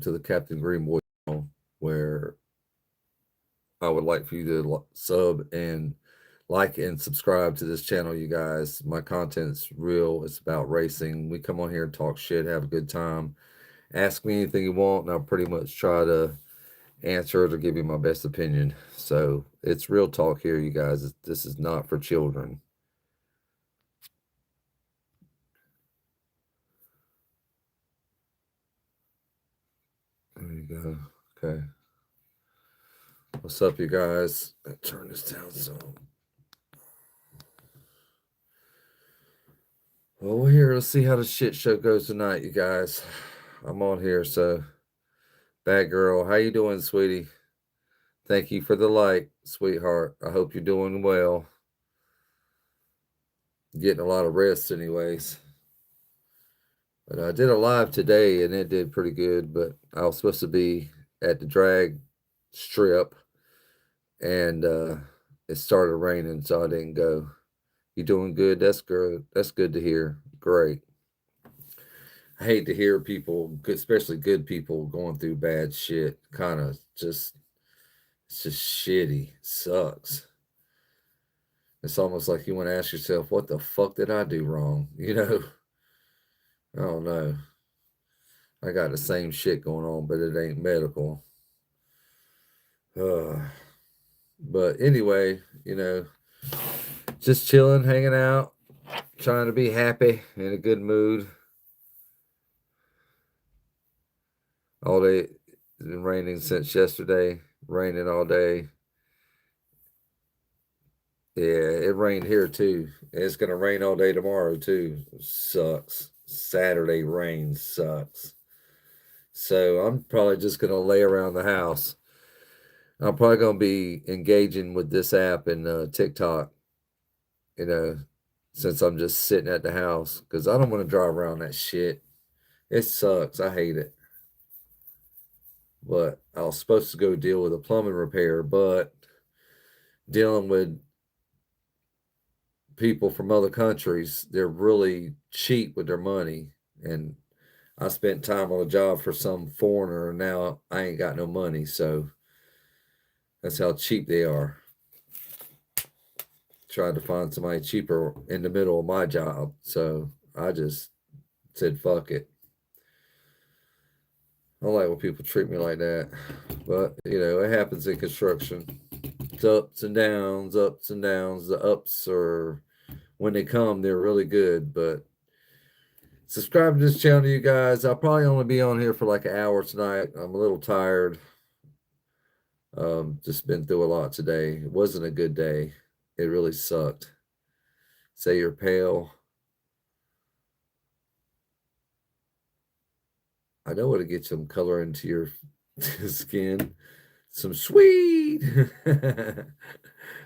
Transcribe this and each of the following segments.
to the Captain Greenboy channel, where I would like for you to sub and like and subscribe to this channel, you guys. My content's real. It's about racing. We come on here and talk shit, have a good time. Ask me anything you want, and I'll pretty much try to answer it or give you my best opinion. So it's real talk here, you guys. This is not for children. There you go. Okay. What's up, you guys? Turn this down some. Well, we're here. Let's see how the shit show goes tonight, you guys. I'm on here, so bad girl. How you doing, sweetie? Thank you for the like, sweetheart. I hope you're doing well. Getting a lot of rest, anyways. But I did a live today, and it did pretty good. But I was supposed to be at the drag strip, and it started raining, so I didn't go. You doing good? That's good. That's good to hear. Great. I hate to hear people, especially good people, going through bad shit. Kind of just, it's just shitty. Sucks. It's almost like you want to ask yourself, what the fuck did I do wrong? You know? I don't know. I got the same shit going on, but it ain't medical. But anyway, just chilling, hanging out, trying to be happy, in a good mood. All day. It's been raining since yesterday. Raining all day. Yeah, it rained here too. It's gonna rain all day tomorrow too. Sucks. Saturday rain sucks. So I'm probably just gonna lay around the house. I'm probably gonna be engaging with this app and TikTok, since I'm just sitting at the house because I don't want to drive around that shit. It sucks. I hate it. But I was supposed to go deal with a plumbing repair, but dealing with people from other countries, they're really cheap with their money. And I spent time on a job for some foreigner, and now I ain't got no money. So that's how cheap they are. Tried to find somebody cheaper in the middle of my job. So I just said, fuck it. I don't like when people treat me like that. But, it happens in construction. It's ups and downs, ups and downs. The ups are, when they come, they're really good. But subscribe to this channel, you guys. I'll probably only be on here for like an hour tonight. I'm a little tired. Just been through a lot today. It wasn't a good day. It really sucked. Say you're pale. I know what to get some color into your skin. Some sweet.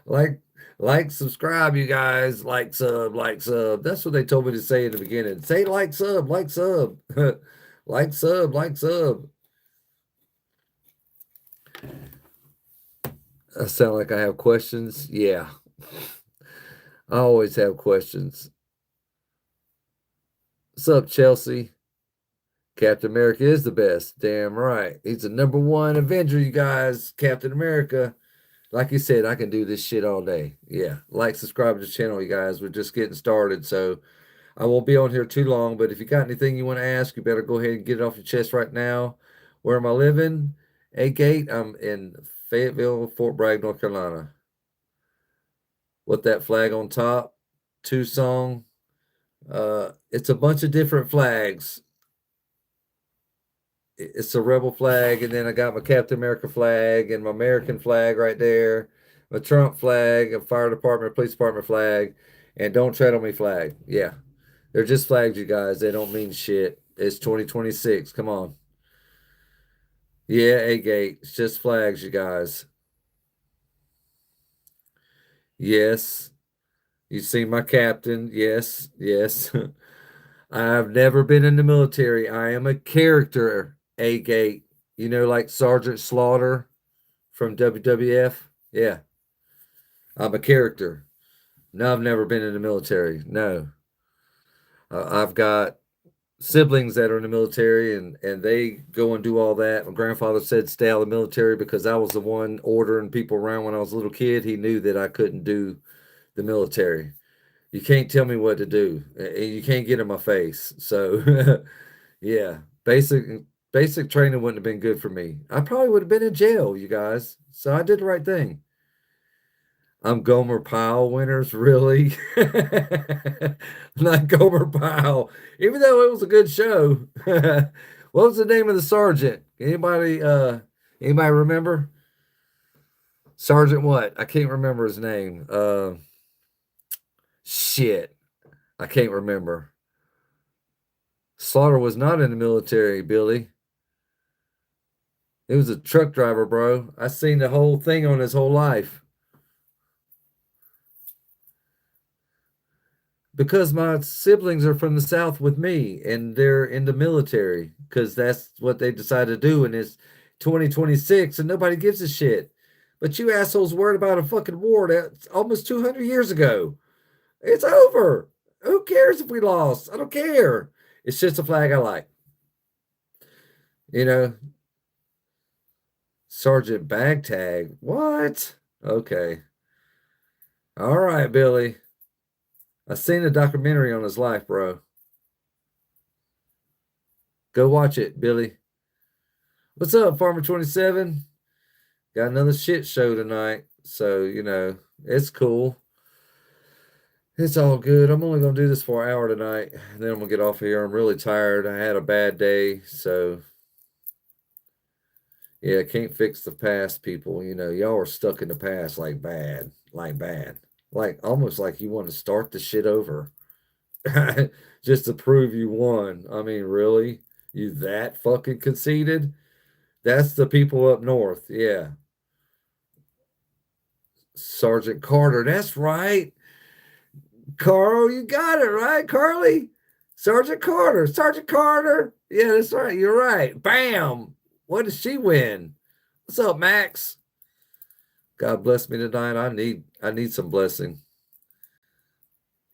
like, subscribe, you guys. Like, sub, like, sub. That's what they told me to say in the beginning. Say like, sub, like, sub. Like, sub, like, sub. I sound like I have questions. Yeah. I always have questions. What's up, Chelsea? Captain America is the best. Damn right. He's the #1 Avenger, you guys. Captain America. Like you said, I can do this shit all day. Yeah. Like, subscribe to the channel, you guys. We're just getting started. So I won't be on here too long. But if you got anything you want to ask, you better go ahead and get it off your chest right now. Where am I living? A-Gate. I'm in Fayetteville, Fort Bragg, North Carolina. With that flag on top. Tucson. It's a bunch of different flags. It's a rebel flag, and then I got my Captain America flag and my American flag right there, my Trump flag, a fire department, police department flag, and don't tread on me flag. Yeah, they're just flags, you guys. They don't mean shit. It's 2026. Come on. Yeah, A-Gate. It's just flags, you guys. Yes. You see my captain. Yes, yes. I've never been in the military. I am a character, A-Gate. Like Sergeant Slaughter from WWF. Yeah. I'm a character. No, I've never been in the military. No. I've got siblings that are in the military, and they go and do all that. My grandfather said stay out of the military because I was the one ordering people around when I was a little kid. He knew that I couldn't do the military. You can't tell me what to do, and you can't get in my face. So, yeah, basic training wouldn't have been good for me. I probably would have been in jail, you guys. So I did the right thing. I'm Gomer Pyle winners, really? Not Gomer Pyle, even though it was a good show. What was the name of the sergeant? Anybody remember? Sergeant what? I can't remember his name. Shit. I can't remember. Slaughter was not in the military, Billy. He was a truck driver, bro. I seen the whole thing on his whole life. Because my siblings are from the South with me and they're in the military because that's what they decided to do. And it's 2026 and nobody gives a shit. But you assholes worried about a fucking war that's almost 200 years ago. It's over. Who cares if we lost? I don't care. It's just a flag I like. You know, Sergeant Bagtag. What? Okay. All right, Billy. I seen a documentary on his life, bro. Go watch it, Billy. What's up, Farmer 27? Got another shit show tonight. So, it's cool. It's all good. I'm only going to do this for an hour tonight. And then I'm going to get off here. I'm really tired. I had a bad day. So, yeah, can't fix the past, people. Y'all are stuck in the past like bad. Like bad. Like almost like you want to start the shit over just to prove you won. I mean, really? You that fucking conceited? That's the people up north. Yeah. Sergeant Carter. That's right. Carl, you got it right, Carly. Sergeant Carter. Sergeant Carter. Yeah, that's right. You're right. Bam. What did she win? What's up, Max? God bless me tonight. I need some blessing.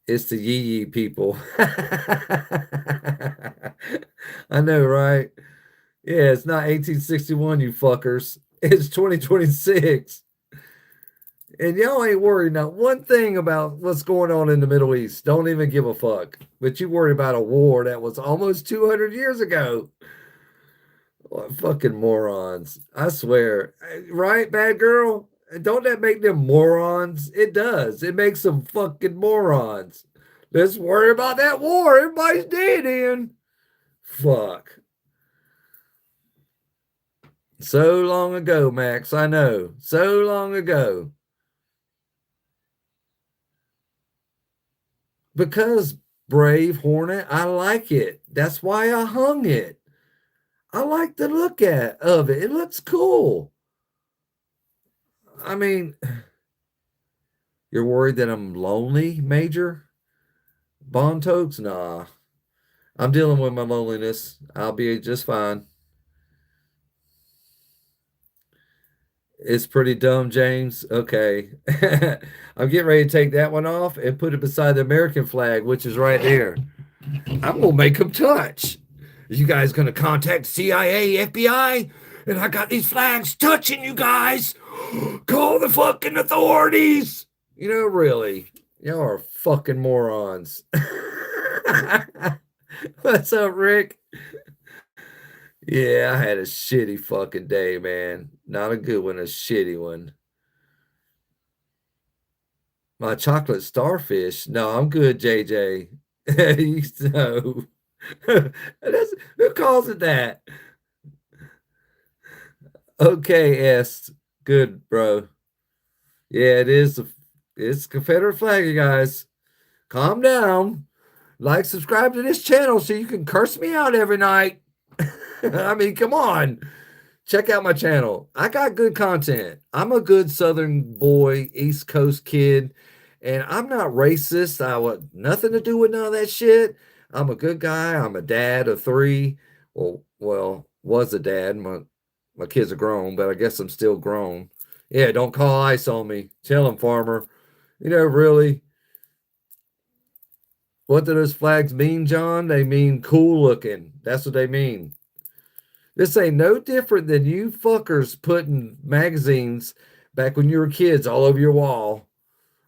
It's the yee yee people. I know, right? Yeah, it's not 1861, you fuckers. It's 2026. And y'all ain't worried not one thing about what's going on in the Middle East. Don't even give a fuck. But you worry about a war that was almost 200 years ago. What fucking morons. I swear. Right, bad girl? Don't that make them morons? It does. It makes them fucking morons. Let's worry about that war. Everybody's dead in. Fuck. So long ago, Max. I know. So long ago. Because Brave Hornet, I like it. That's why I hung it. I like the look of it. It looks cool. I mean, you're worried that I'm lonely, Major? Bon Tokes? Nah. I'm dealing with my loneliness. I'll be just fine. It's pretty dumb, James. Okay. I'm getting ready to take that one off and put it beside the American flag, which is right there. I'm going to make them touch. You guys going to contact CIA, FBI? And I got these flags touching you guys. Call the fucking authorities. Really. Y'all are fucking morons. What's up, Rick? Yeah, I had a shitty fucking day, man. Not a good one, a shitty one. My chocolate starfish. No, I'm good, JJ. You know. Who calls it that? Okay, S. Good, bro. Yeah, it is. It's Confederate flag, you guys. Calm down. Like, subscribe to this channel so you can curse me out every night. I mean, come on. Check out my channel. I got good content. I'm a good Southern boy, East Coast kid, and I'm not racist. I want nothing to do with none of that shit. I'm a good guy. I'm a dad of three. Well, was a dad. My kids are grown, but I guess I'm still grown. Yeah, don't call ice on me. Tell him, farmer. Really. What do those flags mean, John? They mean cool looking. That's what they mean. This ain't no different than you fuckers putting magazines back when you were kids all over your wall.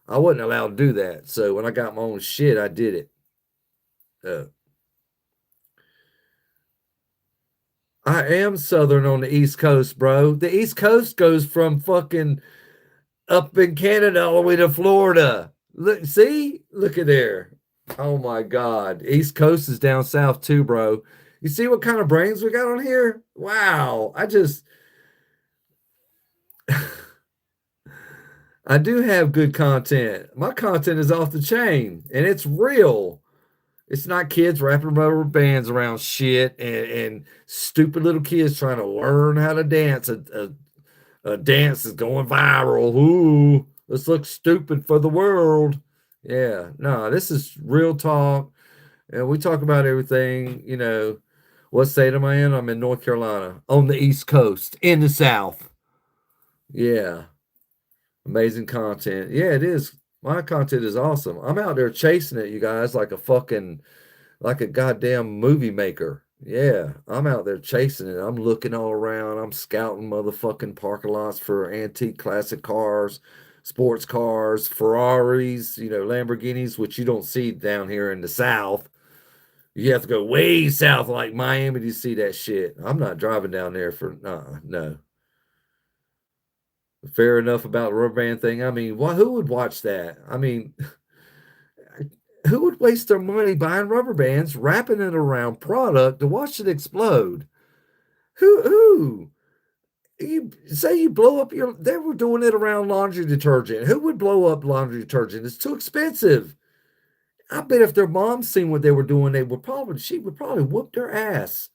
I wasn't allowed to do that. So when I got my own shit, I did it. Uh, I am Southern on the East Coast, bro. The East Coast goes from fucking up in Canada all the way to Florida. Look, see? Look at there. Oh my God. East Coast is down south too, bro. You see what kind of brains we got on here? Wow. I do have good content. My content is off the chain and it's real. It's not kids wrapping rubber bands around shit and stupid little kids trying to learn how to dance. A dance is going viral. Ooh, let's look stupid for the world. Yeah, no, this is real talk. And we talk about everything. What state am I in? I'm in North Carolina on the East Coast in the South. Yeah, amazing content. Yeah, it is. My content is awesome. I'm out there chasing it, you guys, like a goddamn movie maker. Yeah, I'm out there chasing it. I'm looking all around. I'm scouting motherfucking parking lots for antique classic cars, sports cars, Ferraris, Lamborghinis, which you don't see down here in the South. You have to go way south, like Miami, to see that shit. I'm not driving down there for no. Fair enough about the rubber band thing. I mean, who would watch that? I mean, who would waste their money buying rubber bands, wrapping it around product to watch it explode? Who? You say you blow up your they were doing it around laundry detergent. Who would blow up laundry detergent? It's too expensive. I bet if their mom seen what they were doing, she would probably whoop their ass.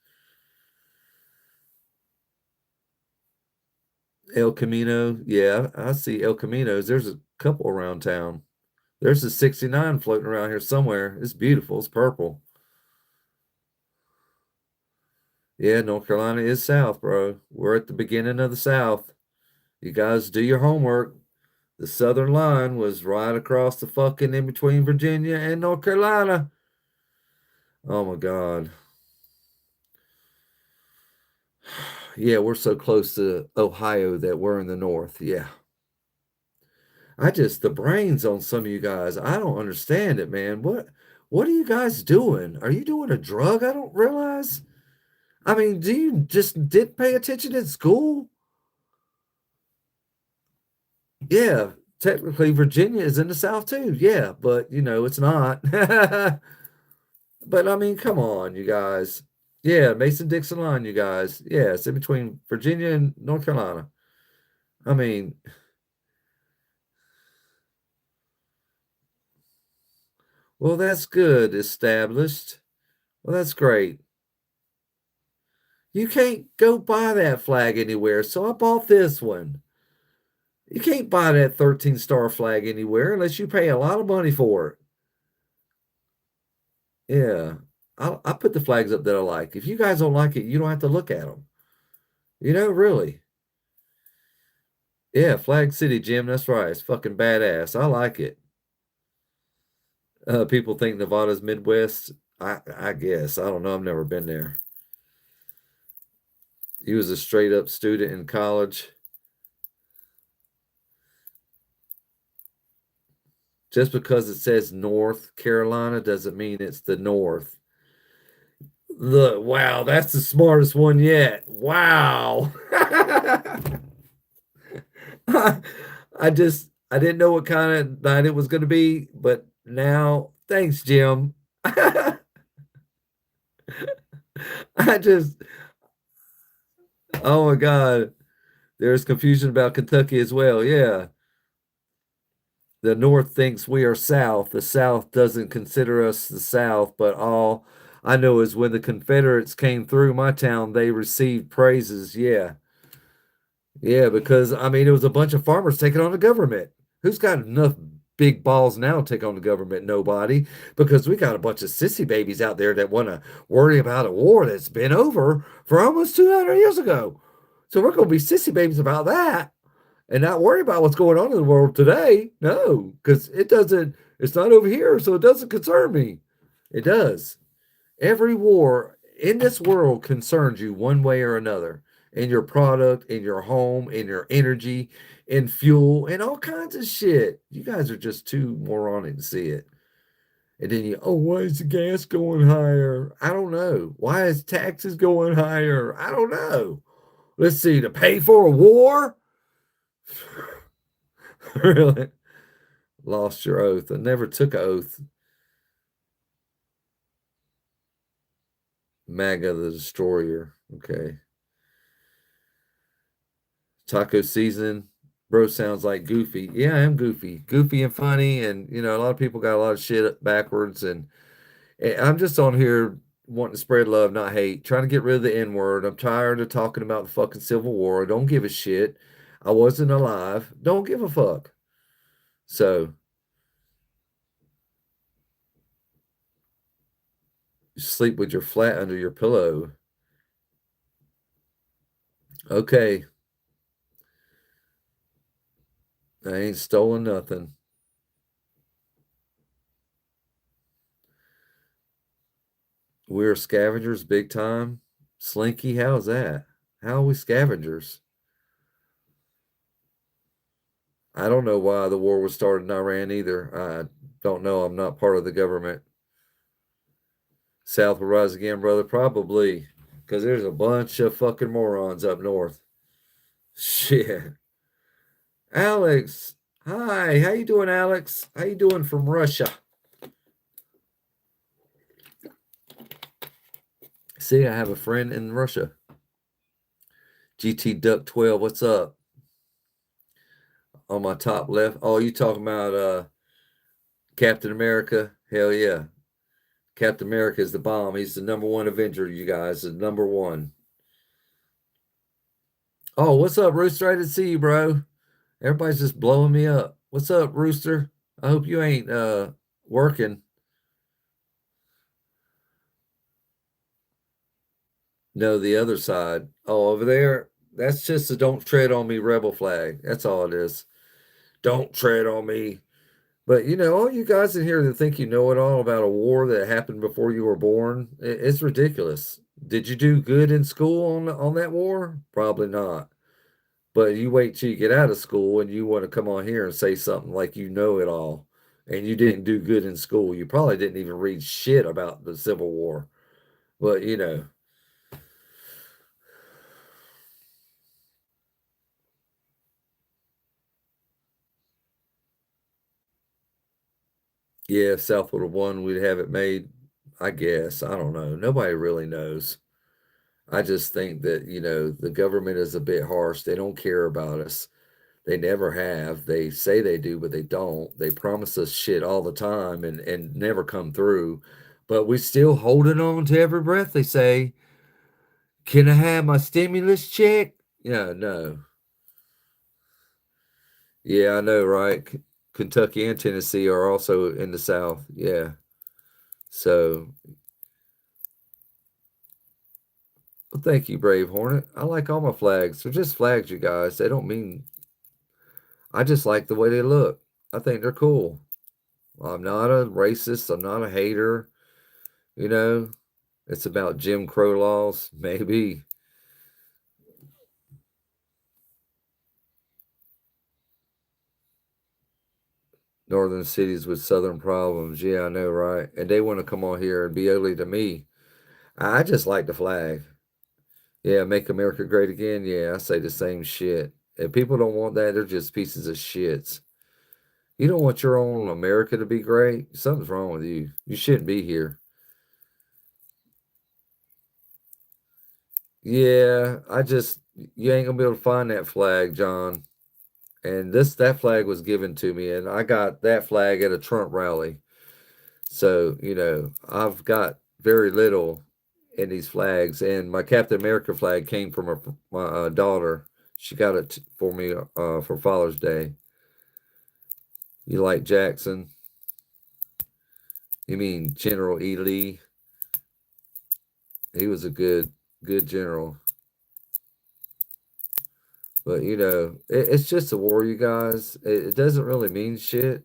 El Camino, yeah, I see El Caminos. There's a couple around town. There's a 69 floating around here somewhere. It's beautiful. It's purple. Yeah, North Carolina is South, bro. We're at the beginning of the South. You guys do your homework. The Southern line was right across the fucking in between Virginia and North Carolina. Oh my God. Yeah, we're so close to Ohio that we're in the north. Yeah. The brains on some of you guys, I don't understand it, man. What are you guys doing? Are you doing a drug? I don't realize. I mean, do you just didn't pay attention in school? Yeah, technically Virginia is in the South too. Yeah, but it's not. But I mean, come on, you guys. Yeah, Mason-Dixon line, you guys. Yeah, it's in between Virginia and North Carolina. I mean, well, that's good. Established. Well, that's great. You can't go buy that flag anywhere, so I bought this one. You can't buy that 13-star flag anywhere unless you pay a lot of money for it. Yeah. I put the flags up that I like. If you guys don't like it, you don't have to look at them. Really. Yeah, Flag City, Jim. That's right. It's fucking badass. I like it. People think Nevada's Midwest. I guess. I don't know. I've never been there. He was a straight up student in college. Just because it says North Carolina doesn't mean it's the North. Look, wow, that's the smartest one yet. Wow. I didn't know what kind of night it was going to be, but now, thanks, Jim. I just, oh my God, there's confusion about Kentucky as well. Yeah. The North thinks we are South. The South doesn't consider us the South, but all I know is when the Confederates came through my town, they received praises. Yeah. Yeah, because I mean, it was a bunch of farmers taking on the government. Who's got enough big balls now to take on the government? Nobody, because we got a bunch of sissy babies out there that want to worry about a war that's been over for almost 200 years ago. So we're going to be sissy babies about that and not worry about what's going on in the world today. No, because it's not over here, so it doesn't concern me. It does. Every war in this world concerns you one way or another, in your product, in your home, in your energy, in fuel, and all kinds of shit. You guys are just too moronic to see it. And then why is the gas going higher? I don't know. Why is taxes going higher? I don't know. Let's see, to pay for a war? Really? Lost your oath. I never took an oath. MAGA the Destroyer. Okay. Taco season. Bro sounds like Goofy. Yeah, I am Goofy. Goofy and funny. And, a lot of people got a lot of shit backwards. And I'm just on here wanting to spread love, not hate, trying to get rid of the N word. I'm tired of talking about the fucking Civil War. I don't give a shit. I wasn't alive. Don't give a fuck. So, you sleep with your flat under your pillow. Okay. I ain't stolen nothing. We're scavengers big time. Slinky, how's that? How are we scavengers? I don't know why the war was started in Iran either. I don't know. I'm not part of the government. South will rise again, brother. Probably. Because there's a bunch of fucking morons up north. Shit. Alex. Hi. How you doing, Alex? How you doing from Russia? See, I have a friend in Russia. GT Duck 12. What's up? On my top left. Oh, you talking about Captain America? Hell yeah. Captain America is the bomb. He's the number one Avenger, you guys. The number one. Oh, what's up, Rooster? I didn't see you, bro. Everybody's just blowing me up. What's up, Rooster? I hope you ain't working. No, the other side. Oh, over there. That's just a don't tread on me rebel flag. That's all it is. Don't tread on me. But all you guys in here that think you know it all about a war that happened before you were born, it's ridiculous. Did you do good in school on that war? Probably not. But you wait till you get out of school and you want to come on here and say something like you know it all and you didn't do good in school. You probably didn't even read shit about the Civil War. But, yeah, if South would have won, we'd have it made. I guess. I don't know. Nobody really knows. I just think that, the government is a bit harsh. They don't care about us. They never have. They say they do, but they don't. They promise us shit all the time and never come through. But we still holding on to every breath they say. Can I have my stimulus check? Yeah, no. Yeah, I know, right? Kentucky and Tennessee are also in the South. Yeah. So, well, thank you, Brave Hornet. I like all my flags. They're just flags, you guys. They don't mean, I just like the way they look. I think they're cool. I'm not a racist. I'm not a hater. You know, it's about Jim Crow laws, maybe. Northern cities with southern problems. Yeah, I know, right? And they want to come on here and be ugly to me. I just like the flag. Yeah, make America great again. Yeah, I say the same shit. If people don't want that, they're just pieces of shits. You don't want your own America to be great? Something's wrong with you. You shouldn't be here. Yeah, you ain't gonna be able to find that flag, John. And that flag was given to me, and I got that flag at a Trump rally. So, I've got very little in these flags, and my Captain America flag came from my daughter. She got it for me for Father's Day. You like Jackson? You mean General E. Lee? He was a good general. But it's just a war, you guys. It doesn't really mean shit.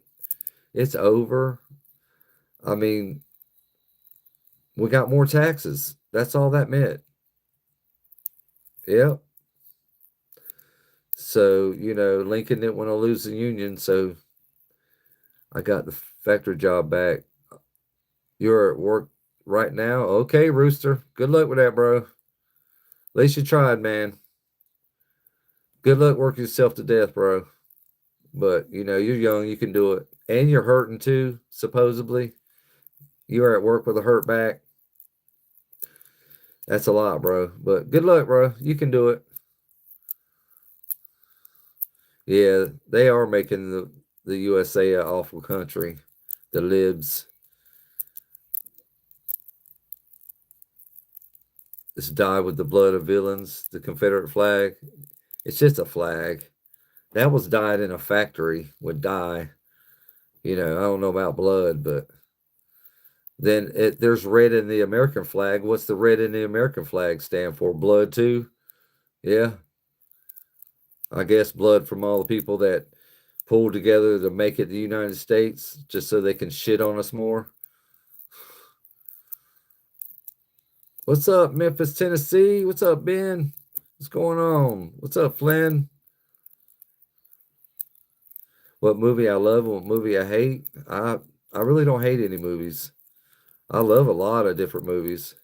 It's over. I mean, We got more taxes. That's all that meant. Yep. So, Lincoln didn't want to lose the Union, so I got the factory job back. You're at work right now? Okay, Rooster. Good luck with that, bro. At least you tried, man. Good luck working yourself to death, bro. But, you're young. You can do it. And you're hurting too, supposedly. You are at work with a hurt back. That's a lot, bro. But good luck, bro. You can do it. Yeah, they are making the USA an awful country. The libs. It's dyed with the blood of villains. The Confederate flag. It's just a flag. That was dyed in a factory with dye. I don't know about blood, but then there's red in the American flag. What's the red in the American flag stand for? Blood too? Yeah. I guess blood from all the people that pulled together to make it the United States just so they can shit on us more. What's up, Memphis, Tennessee? What's up, Ben? What's going on? What's up, Flynn? What movie I love? What movie I hate? I really don't hate any movies. I love a lot of different movies.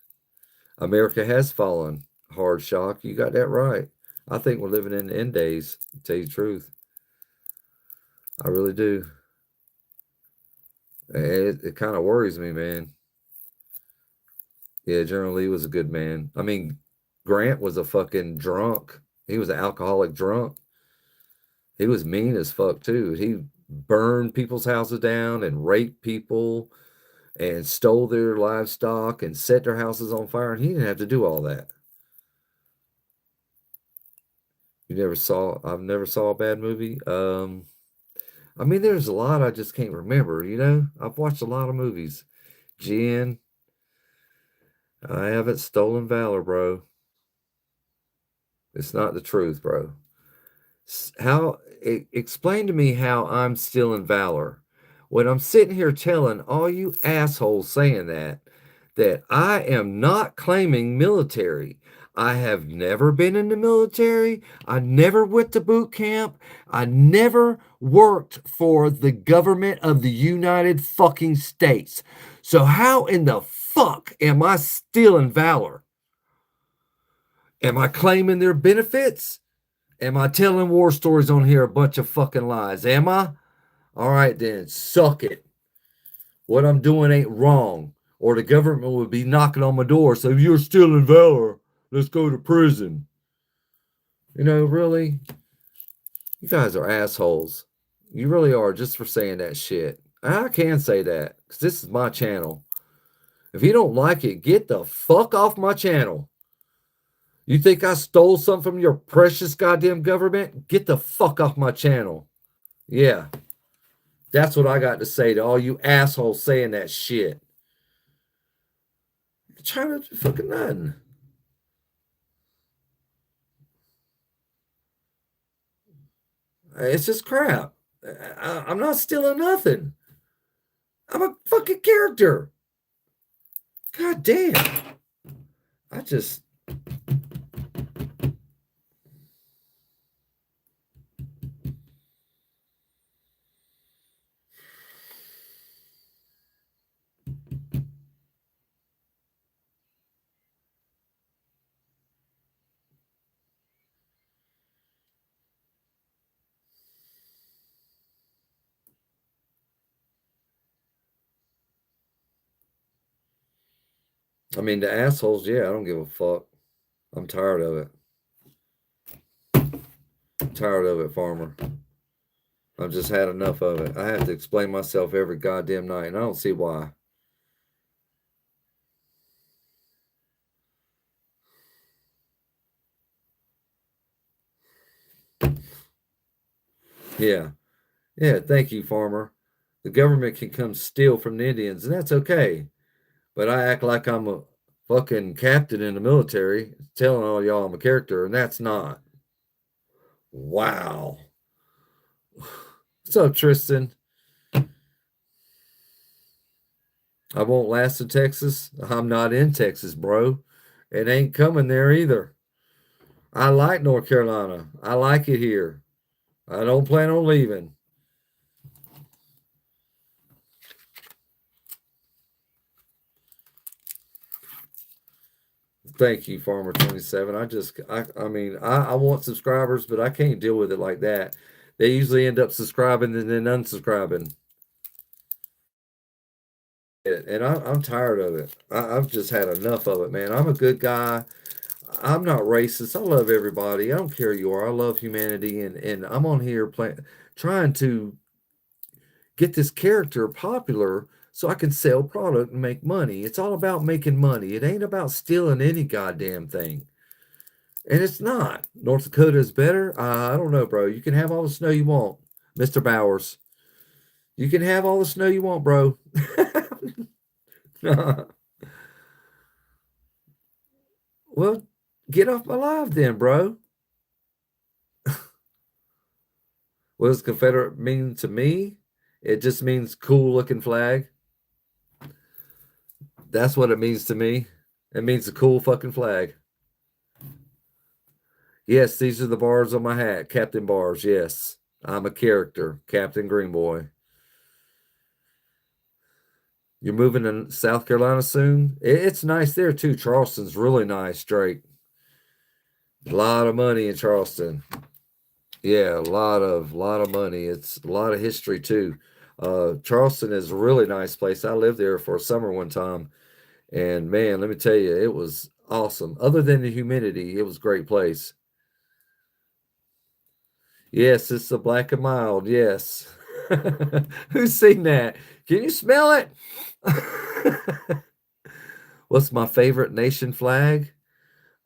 America has fallen. Hard shock. You got that right. I think we're living in the end days, to tell you the truth. I really do. It kind of worries me, man. Yeah, General Lee was a good man. I mean, Grant was a fucking drunk. He was an alcoholic drunk. He was mean as fuck, too. He burned people's houses down and raped people and stole their livestock and set their houses on fire. And he didn't have to do all that. I've never saw a bad movie. I mean, there's a lot I just can't remember, I've watched a lot of movies. Jen, I haven't stolen valor, bro. It's not the truth, bro. Explain to me how I'm stealing valor when I'm sitting here telling all you assholes saying that I am not claiming military. I have never been in the military. I never went to boot camp. I never worked for the government of the United fucking States. So how in the fuck am I stealing valor? Am I claiming their benefits? Am I telling war stories on here a bunch of fucking lies? Am I? All right then, suck it. What I'm doing ain't wrong. Or the government would be knocking on my door. So you're stealing valor. Let's go to prison. Really? You guys are assholes. You really are just for saying that shit. I can say that because this is my channel. If you don't like it, get the fuck off my channel. You think I stole something from your precious goddamn government? Get the fuck off my channel. Yeah. That's what I got to say to all you assholes saying that shit. China fucking nothing. It's just crap. I'm not stealing nothing. I'm a fucking character. God damn. I just. I mean, the assholes, yeah, I don't give a fuck. I'm tired of it. I'm tired of it, Farmer. I've just had enough of it. I have to explain myself every goddamn night, and I don't see why. Yeah. Yeah, thank you, Farmer. The government can come steal from the Indians, and that's okay. But I act like I'm a fucking captain in the military, telling all y'all I'm a character, and that's not. Wow. What's up, Tristan? I won't last in Texas. I'm not in Texas, bro. It ain't coming there either. I like North Carolina. I like it here. I don't plan on leaving. Thank you, Farmer 27. I mean, I want subscribers, but I can't deal with it like that. They usually end up subscribing and then unsubscribing. And I'm tired of it. I've just had enough of it, man. I'm a good guy. I'm not racist. I love everybody. I don't care who you are. I love humanity, and I'm on here trying to get this character popular so I can sell product and make money. It's all about making money. It ain't about stealing any goddamn thing. And it's not. North Dakota is better. I don't know, bro. You can have all the snow you want, Mr. Bowers. You can have all the snow you want, bro. Well, get off my live then, bro. What does Confederate mean to me? It just means cool looking flag. That's what it means to me. It means a cool fucking flag. Yes, these are the bars on my hat. Captain Bars, yes. I'm a character, Captain Greenboy. You're moving to South Carolina soon? It's nice there too. Charleston's really nice, Drake. A lot of money in Charleston. Yeah, a lot of money. It's a lot of history too. Charleston is a really nice place. I lived there for a summer one time, and man, let me tell you, it was awesome. Other than the humidity, it was a great place. Yes, it's the black and mild. Yes. Who's seen that? Can you smell it? What's my favorite nation flag?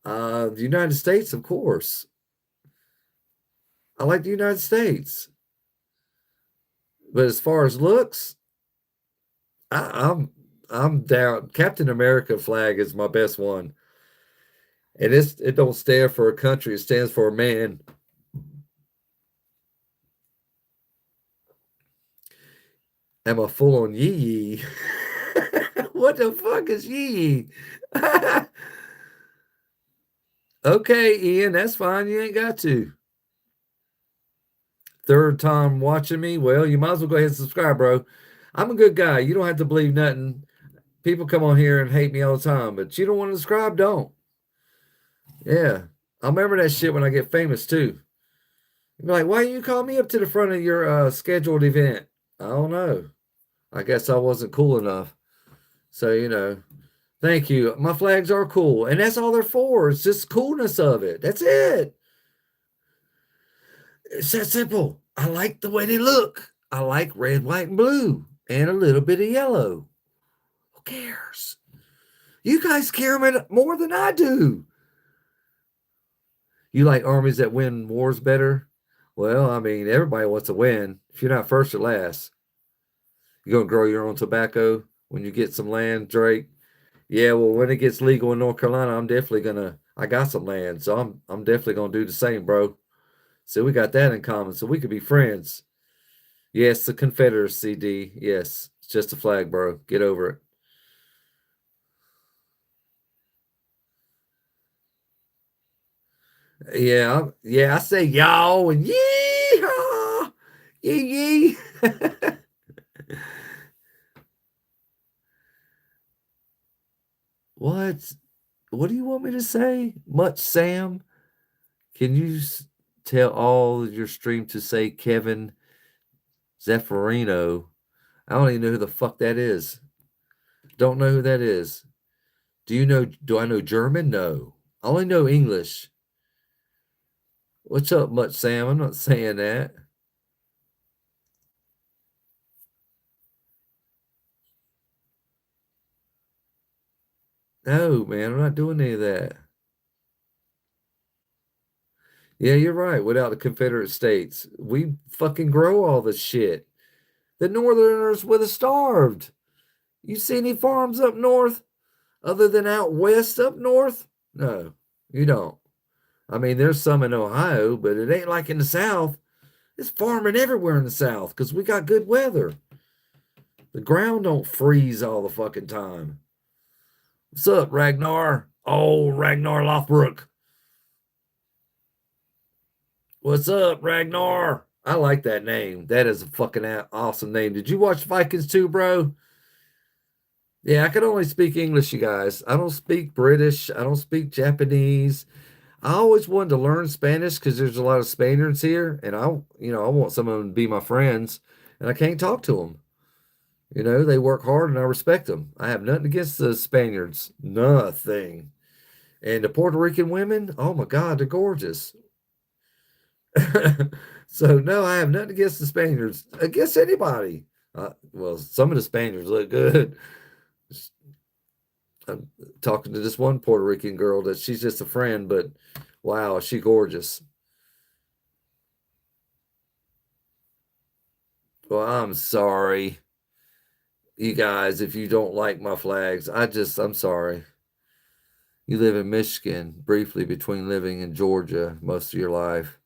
The United States, of course. I like the United States. But as far as looks, I, I'm I'm down. Captain America flag is my best one, and it don't stand for a country; it stands for a man. Am I full on yee yee? What the fuck is yee yee? Okay, Ian, that's fine. You ain't got to. Third time watching me. Well, you might as well go ahead and subscribe, bro. I'm a good guy. You don't have to believe nothing. People come on here and hate me all the time, but you don't want to subscribe, don't. Yeah. I'll remember that shit when I get famous too. You'll be like, why you call me up to the front of your scheduled event? I don't know. I guess I wasn't cool enough. So, thank you. My flags are cool. And that's all they're for. It's just coolness of it. That's it. It's that simple. I like the way they look. I like red, white, and blue, and a little bit of yellow. Who cares? You guys care more than I do. You like armies that win wars better? Well, I mean, everybody wants to win. If you're not first or last, you're gonna grow your own tobacco when you get some land, Drake. Yeah, well, when it gets legal in North Carolina, I'm definitely gonna. I got some land, so I'm definitely gonna do the same, bro. So we got that in common, so we could be friends. Yes, the Confederacy, D. Yes, it's just a flag, bro. Get over it. Yeah, yeah. I say y'all and yee yee yee. What? What do you want me to say? Much Sam? Can you tell all your stream to say Kevin Zeffirino? I don't even know who the fuck that is. Don't know who that is. Do I know German? No. I only know English. What's up, Much Sam? I'm not saying that. No, man, I'm not doing any of that. Yeah, you're right. Without the Confederate States, we fucking grow all this shit. The Northerners would have starved. You see any farms up north other than out west up north? No, you don't. I mean, there's some in Ohio, but it ain't like in the South. It's farming everywhere in the South because we got good weather. The ground don't freeze all the fucking time. What's up, Ragnar? Oh, Ragnar Lothbrok. What's up, Ragnar? I like that name. That is a fucking awesome name. Did you watch Vikings too, bro? Yeah, I can only speak English, you guys. I don't speak British. I don't speak Japanese. I always wanted to learn Spanish because there's a lot of Spaniards here, and I want some of them to be my friends, and I can't talk to them. They work hard, and I respect them. I have nothing against the Spaniards, nothing. And the Puerto Rican women, oh my God, they're gorgeous. So no, I have nothing against the Spaniards, against anybody. Well, some of the Spaniards look good. I'm talking to this one Puerto Rican girl that she's just a friend, but wow, is she gorgeous. Well, I'm sorry, you guys, if you don't like my flags. I'm sorry. You live in Michigan, briefly between living in Georgia most of your life.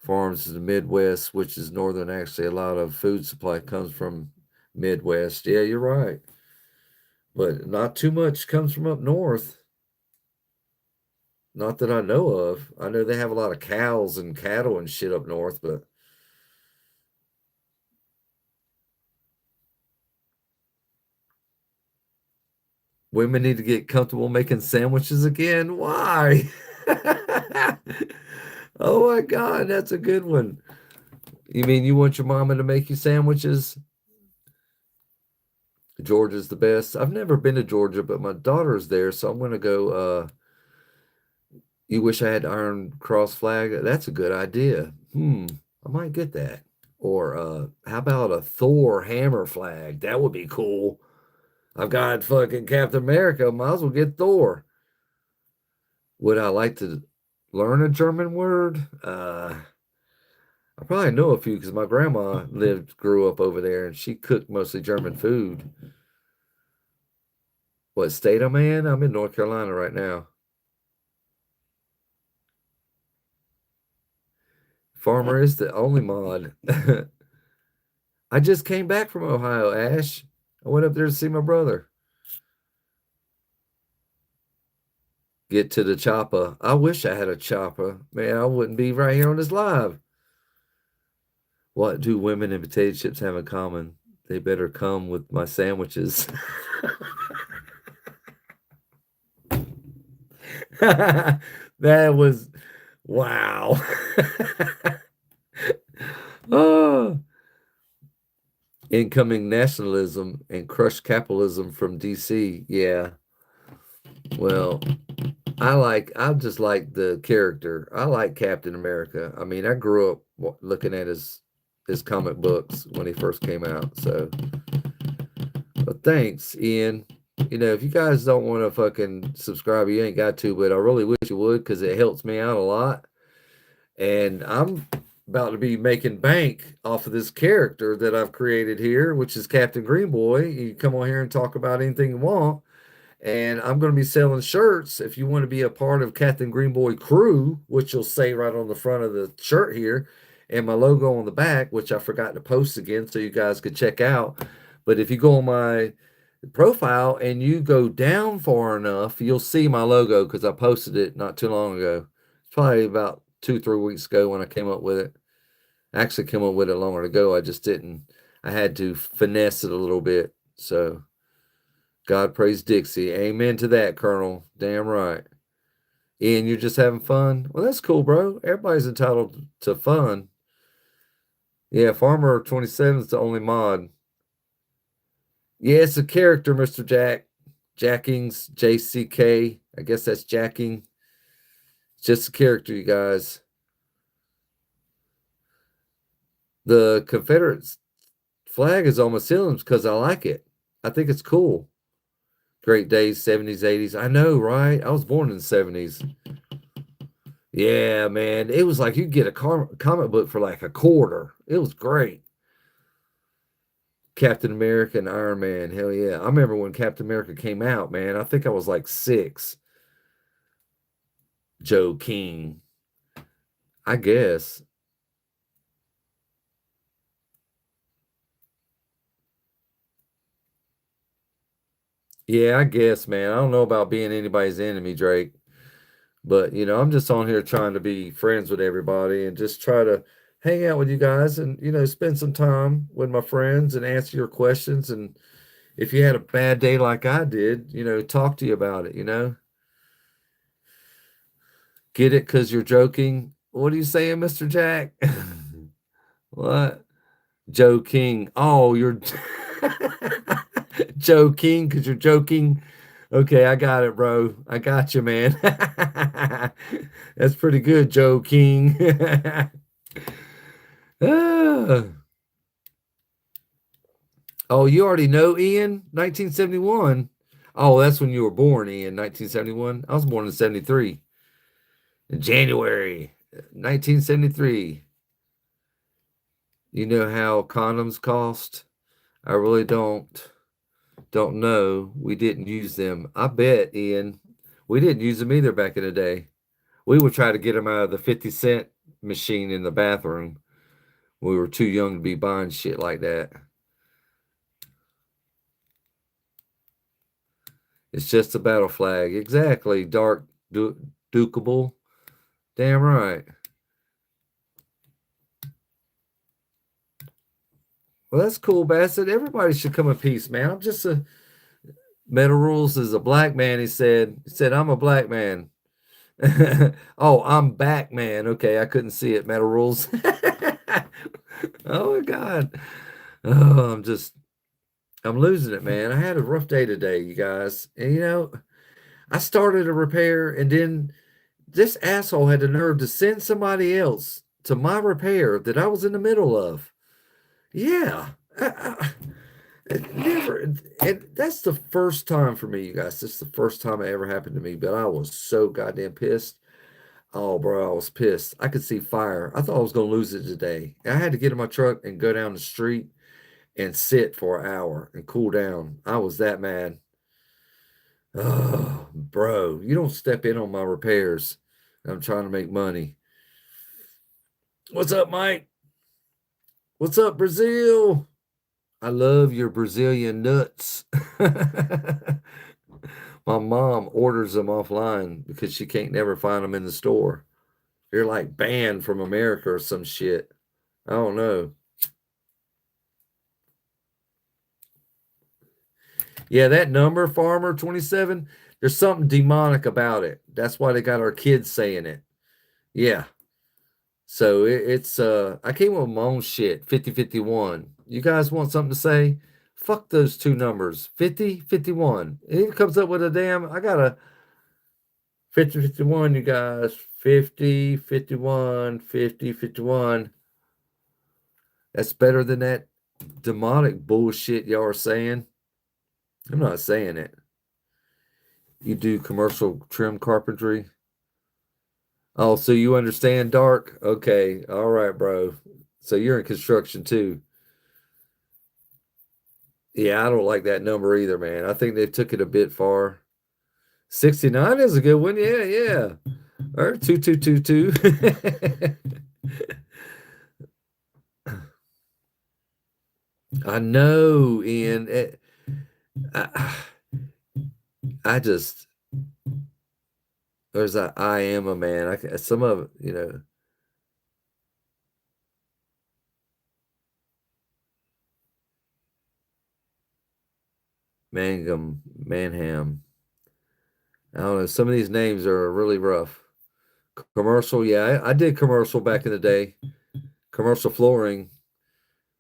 Farms in the Midwest, which is northern. Actually, a lot of food supply comes from Midwest. Yeah, you're right. But not too much comes from up north. Not that I know of. I know they have a lot of cows and cattle and shit up north, but women need to get comfortable making sandwiches again. Why? Oh my God, that's a good one. You mean you want your mama to make you sandwiches? Georgia's the best. I've never been to Georgia, but my daughter's there, so I'm gonna go. You wish I had Iron Cross flag? That's a good idea. I might get that. Or how about a Thor hammer flag? That would be cool. I've got fucking Captain America. Might as well get Thor. Would I like to learn a German word? I probably know a few because my grandma grew up over there, and she cooked mostly German food. What state I'm in? I'm in North Carolina right now. Farmer is the only mod. I just came back from Ohio, Ash. I went up there to see my brother. Get to the chopper. I wish I had a chopper. Man, I wouldn't be right here on this live. What do women and potato chips have in common? They better come with my sandwiches. That was wow. Oh, incoming nationalism and crushed capitalism from DC. Yeah. Well, I just like the character. I like Captain America. I mean, I grew up looking at his comic books when he first came out. So, but thanks, Ian. If you guys don't want to fucking subscribe, you ain't got to, but I really wish you would because it helps me out a lot. And I'm about to be making bank off of this character that I've created here, which is Captain Greenboy. You come on here and talk about anything you want. And I'm going to be selling shirts. If you want to be a part of Captain Greenboy crew, which you'll say right on the front of the shirt here, and my logo on the back, which I forgot to post again so you guys could check out. But if you go on my profile and you go down far enough, you'll see my logo because I posted it not too long ago. It's probably about 2, 3 weeks ago when I came up with it. I actually came up with it longer ago. I just didn't. I had to finesse it a little bit. So God praise Dixie. Amen to that, Colonel. Damn right. Ian, you're just having fun? Well, that's cool, bro. Everybody's entitled to fun. Yeah, Farmer 27 is the only mod. Yeah, it's a character, Mr. Jack. Jackings, JCK. I guess that's jacking. It's just a character, you guys. The Confederate flag is on my ceilings because I like it. I think it's cool. Great days, 70s, 80s. I know, right? I was born in the 70s. Yeah, man. It was like you get a comic book for like a quarter. It was great. Captain America and Iron Man. Hell yeah. I remember when Captain America came out, man. I think I was like 6. Joe King. I guess. Yeah, I guess, man. I don't know about being anybody's enemy, Drake. But, I'm just on here trying to be friends with everybody and just try to hang out with you guys and, spend some time with my friends and answer your questions. And if you had a bad day like I did, talk to you about it. Get it because you're joking. What are you saying, Mr. Jack? What? Joe King. Oh, you're Joe King because you're joking. Okay, I got it, bro. I got you, man. That's pretty good, Joe King. Ah. Oh, you already know Ian? 1971. Oh, that's when you were born, Ian, 1971. I was born in 73. In January 1973. You know how condoms cost? I really don't know. We didn't use them. I bet, Ian, we didn't use them either back in the day. We would try to get them out of the 50 cent machine in the bathroom. We were too young to be buying shit like that. It's just a battle flag. Exactly. Dark, dukeable. Damn right. Well, that's cool, Bassett. Everybody should come in peace, man. I'm just a Metal Rules is a black man. He said, I'm a black man. Oh, I'm back, man. Okay, I couldn't see it. Metal Rules. Oh my God. Oh, I'm losing it, man. I had a rough day today, you guys. And I started a repair and then this asshole had the nerve to send somebody else to my repair that I was in the middle of. Yeah. It never, and that's the first time for me, you guys. This is the first time it ever happened to me, but I was so goddamn pissed. Oh, bro, I was pissed. I could see fire. I thought I was going to lose it today. I had to get in my truck and go down the street and sit for an hour and cool down. I was that mad. Oh, bro, you don't step in on my repairs. I'm trying to make money. What's up, Mike? What's up, Brazil? I love your Brazilian nuts. My mom orders them offline because she can't never find them in the store. They're like banned from America or some shit. I don't know. Yeah, that number, Farmer 27, there's something demonic about it. That's why they got our kids saying it. Yeah. So it's I came up with my own shit, 5051. You guys want something to say? Fuck those two numbers, 50 51. It comes up with a damn I got a 50 51, you guys. 50 51 50 51. That's better than that demonic bullshit y'all are saying. I'm not saying it. You do commercial trim carpentry. Oh, so you understand dark? Okay. All right, bro. So you're in construction too. Yeah, I don't like that number either, man. I think they took it a bit far. 69 is a good one. Yeah, yeah. Or 2222. I know, Ian. I, I just there's a I am a man. Some of Mangum, Manham. I don't know. Some of these names are really rough. Commercial, yeah, I did commercial back in the day. Commercial flooring.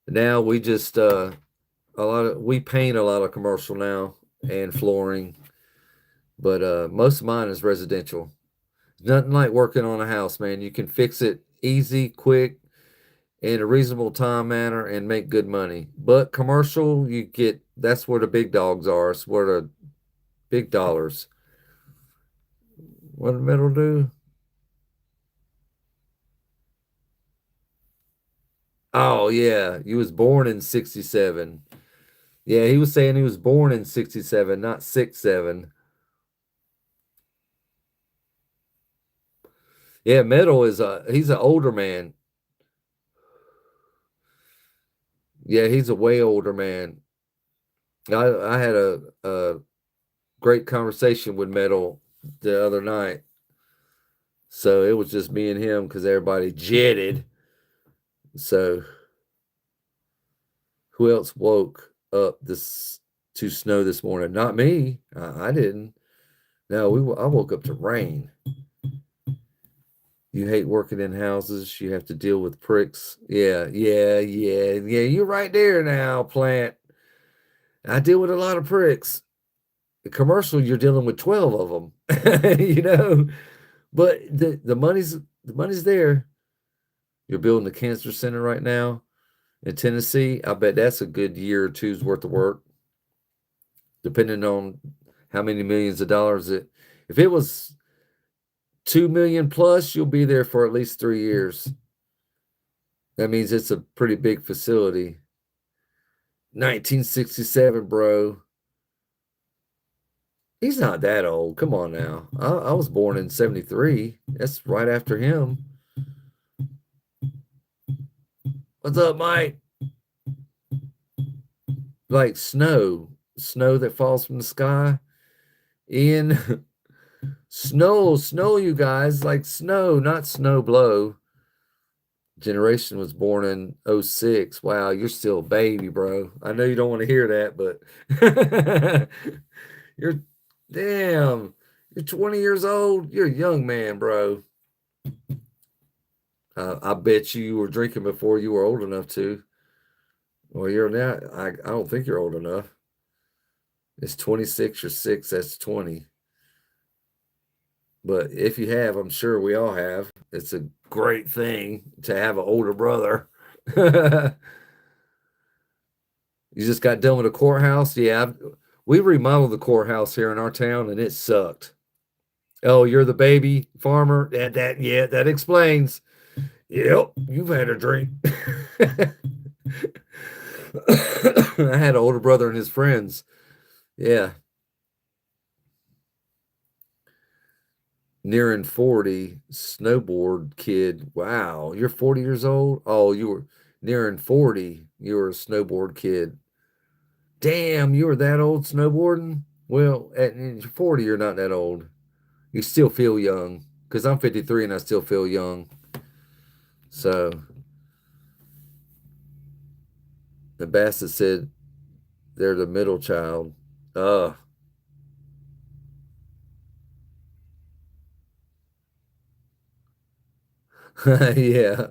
Now we just we paint a lot of commercial now and flooring, but most of mine is residential. Nothing like working on a house, man. You can fix it easy, quick, in a reasonable time manner and make good money. But commercial, that's where the big dogs are. It's where the big dollars. What did metal do? Oh yeah, he was born in 67. Yeah, he was saying he was born in 67, not 6'7". Yeah, metal he's an older man. Yeah, he's a way older man. I had a great conversation with Metal the other night. So it was just me and him because everybody jetted. So who else woke up this to snow this morning? Not me. I didn't. No, I woke up to rain. You hate working in houses. You have to deal with pricks. Yeah. You're right there now, plant. I deal with a lot of pricks. The commercial, you're dealing with 12 of them. But the money's there. You're building a cancer center right now in Tennessee. I bet that's a good year or two's worth of work, depending on how many millions of dollars it. If it was 2 million plus, you'll be there for at least 3 years. That means it's a pretty big facility. 1967, bro. He's not that old. Come on now. I was born in 73. That's right after him. What's up, Mike? Like snow that falls from the sky. Ian, snow, you guys, like snow, not snow blow. Generation was born in 06. Wow, you're still a baby, bro. I know you don't want to hear that, but you're damn, you're 20 years old. You're a young man, bro. I bet you were drinking before you were old enough to. Well, you're now. I don't think you're old enough. It's 26 or 6. That's 20. But if you have, I'm sure we all have. It's a great thing to have an older brother. You just got done with a courthouse? Yeah, we remodeled the courthouse here in our town and it sucked. Oh, you're the baby farmer? That explains. Yep, you've had a drink. I had an older brother and his friends. Yeah. Nearing 40, snowboard kid. Wow, you're 40 years old? Oh, you were nearing 40. You were a snowboard kid. Damn, you were that old snowboarding? Well, at 40, you're not that old. You still feel young. Because I'm 53 and I still feel young. So, the Bassett said they're the middle child. Uh, yeah.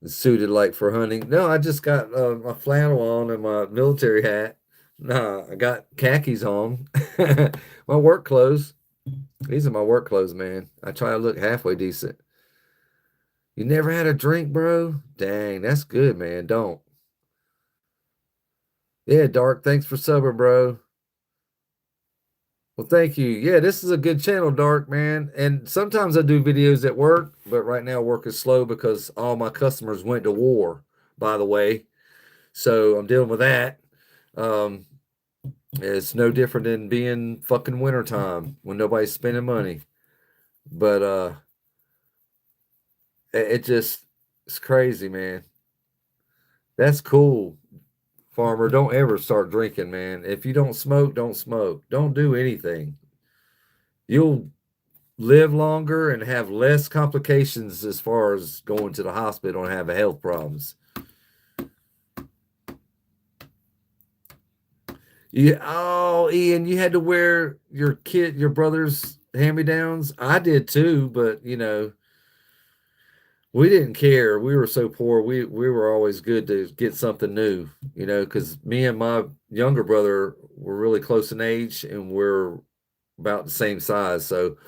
Suited like for hunting. No, I just got my flannel on and my military hat. Nah, I got khakis on. My work clothes. These are my work clothes, man. I try to look halfway decent. You never had a drink, bro? Dang, that's good, man. Don't. Yeah, Dark, thanks for subbing, bro. Well, thank you. Yeah, this is a good channel, Dark, man. And sometimes I do videos at work, but right now work is slow because all my customers went to war, by the way. So I'm dealing with that. Um, it's no different than being fucking wintertime when nobody's spending money. But it just it's crazy, man. That's cool, farmer. Don't ever start drinking, man. If you don't smoke, don't smoke. Don't do anything. You'll live longer and have less complications as far as going to the hospital and having health problems. Yeah. Oh, Ian, you had to wear your brother's hand-me-downs. I did too, but we didn't care. We were so poor. We were always good to get something new, because me and my younger brother were really close in age and we're about the same size. So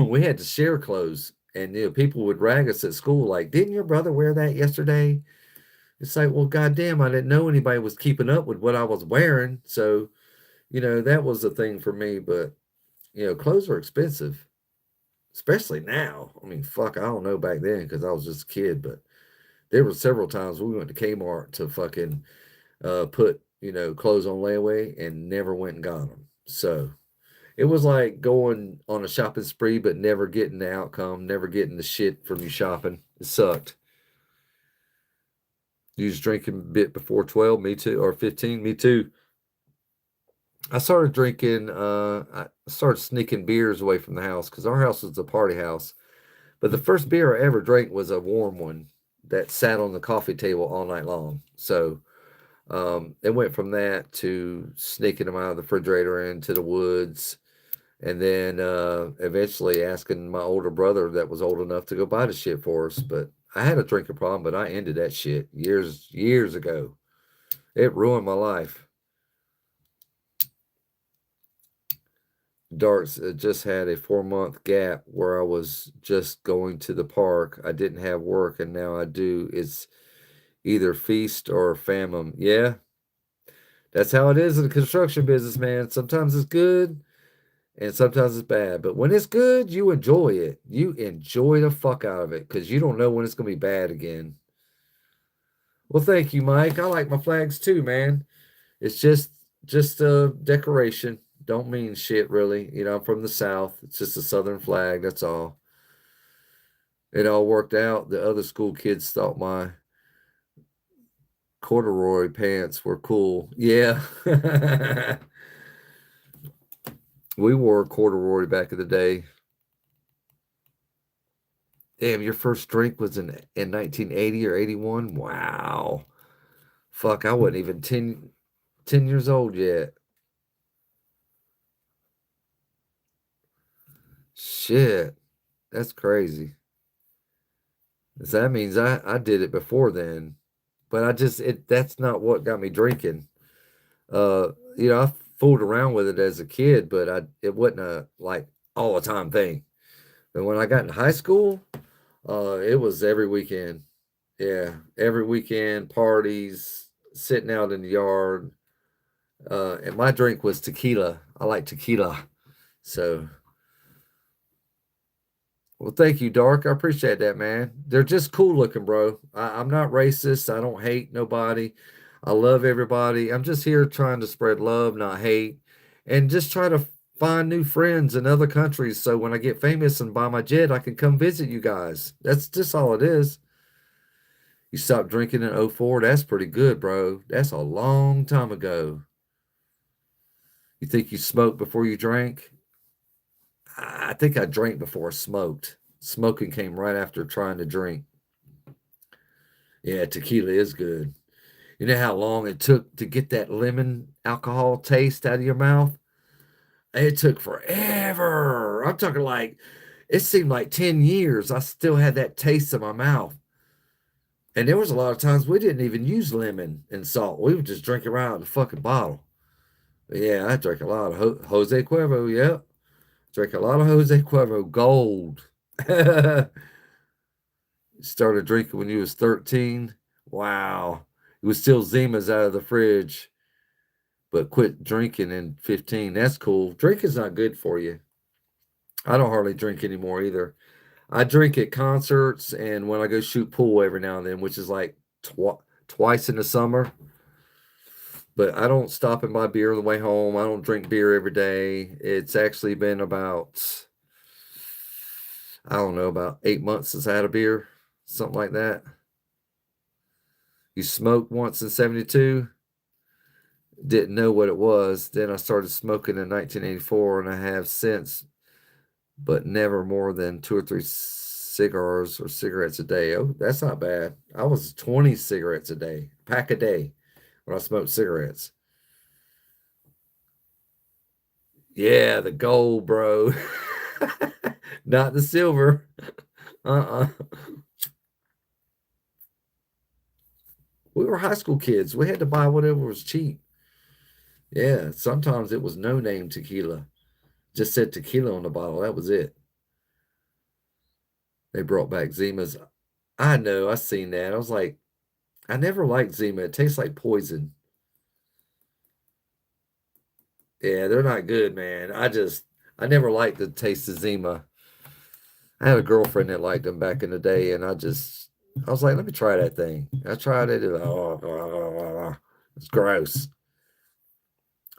we had to share clothes. And people would rag us at school like, "Didn't your brother wear that yesterday?" It's like, well, goddamn, I didn't know anybody was keeping up with what I was wearing. So, that was the thing for me. But, clothes are expensive, especially now. I mean, fuck, I don't know back then because I was just a kid, but there were several times we went to Kmart to fucking put, clothes on layaway and never went and got them. So it was like going on a shopping spree, but never getting the outcome, never getting the shit from you shopping. It sucked. You was drinking a bit before 12, me too, or 15, me too. I started drinking, I started sneaking beers away from the house because our house was a party house. But the first beer I ever drank was a warm one that sat on the coffee table all night long. So it went from that to sneaking them out of the refrigerator into the woods, and then eventually asking my older brother that was old enough to go buy the shit for us. But I had a drinking problem, but I ended that shit years ago. It ruined my life. Darts just had a 4 month gap where I was just going to the park. I didn't have work, and now I do. It's either feast or famine. Yeah, that's how it is in the construction business, man. Sometimes it's good and sometimes it's bad. But when it's good, you enjoy it. You enjoy the fuck out of it because you don't know when it's going to be bad again. Well, thank you, Mike. I like my flags too, man. It's just a decoration. Don't mean shit really. You know, I'm from the South. It's just a Southern flag. That's all. It all worked out. The other school kids thought my corduroy pants were cool. Yeah. We wore corduroy back in the day. Damn, your first drink was in 1980 or 81? Wow. Fuck, I wasn't even 10 years old yet. Shit. That's crazy. So that means I did it before then. But that's not what got me drinking. I fooled around with it as a kid, but it wasn't a like all the time thing. But when I got in high school, it was every weekend. Yeah, every weekend, parties, sitting out in the yard. And my drink was tequila. I like tequila. So, well, thank you, Dark. I appreciate that, man. They're just cool looking, bro. I'm not racist. I don't hate nobody. I love everybody. I'm just here trying to spread love, not hate, and just try to find new friends in other countries. So when I get famous and buy my jet, I can come visit you guys. That's just all it is. You stopped drinking in '04. That's pretty good, bro. That's a long time ago. You think you smoked before you drank? I think I drank before I smoked. Smoking came right after trying to drink. Yeah, tequila is good. You know how long it took to get that lemon alcohol taste out of your mouth? It took forever. I'm talking like it seemed like 10 years. I still had that taste in my mouth. And there was a lot of times we didn't even use lemon and salt. We would just drink it right out of the fucking bottle. But yeah, I drank a lot of Jose Cuervo. Yep. Drank a lot of Jose Cuervo Gold. Started drinking when you was 13. Wow. It was still Zimas out of the fridge, but quit drinking in 15. That's cool. Drinking's not good for you. I don't hardly drink anymore either. I drink at concerts and when I go shoot pool every now and then, which is like twice in the summer. But I don't stop and buy beer on the way home. I don't drink beer every day. It's actually been about, I don't know, about 8 months since I had a beer, something like that. You smoked once in 72, didn't know what it was. Then I started smoking in 1984, and I have since, but never more than 2 or 3 cigars or cigarettes a day. Oh, that's not bad. I was 20 cigarettes a day, pack a day when I smoked cigarettes. Yeah, the gold, bro. Not the silver. Uh-uh. We were high school kids. We had to buy whatever was cheap. Yeah, sometimes it was no name tequila. Just said tequila on the bottle. That was it. They brought back Zimas. I know, I seen that. I was like, I never liked Zima. It tastes like poison. Yeah, they're not good, man. I never liked the taste of Zima. I had a girlfriend that liked them back in the day, and I was like, let me try that thing. I tried it. It's gross.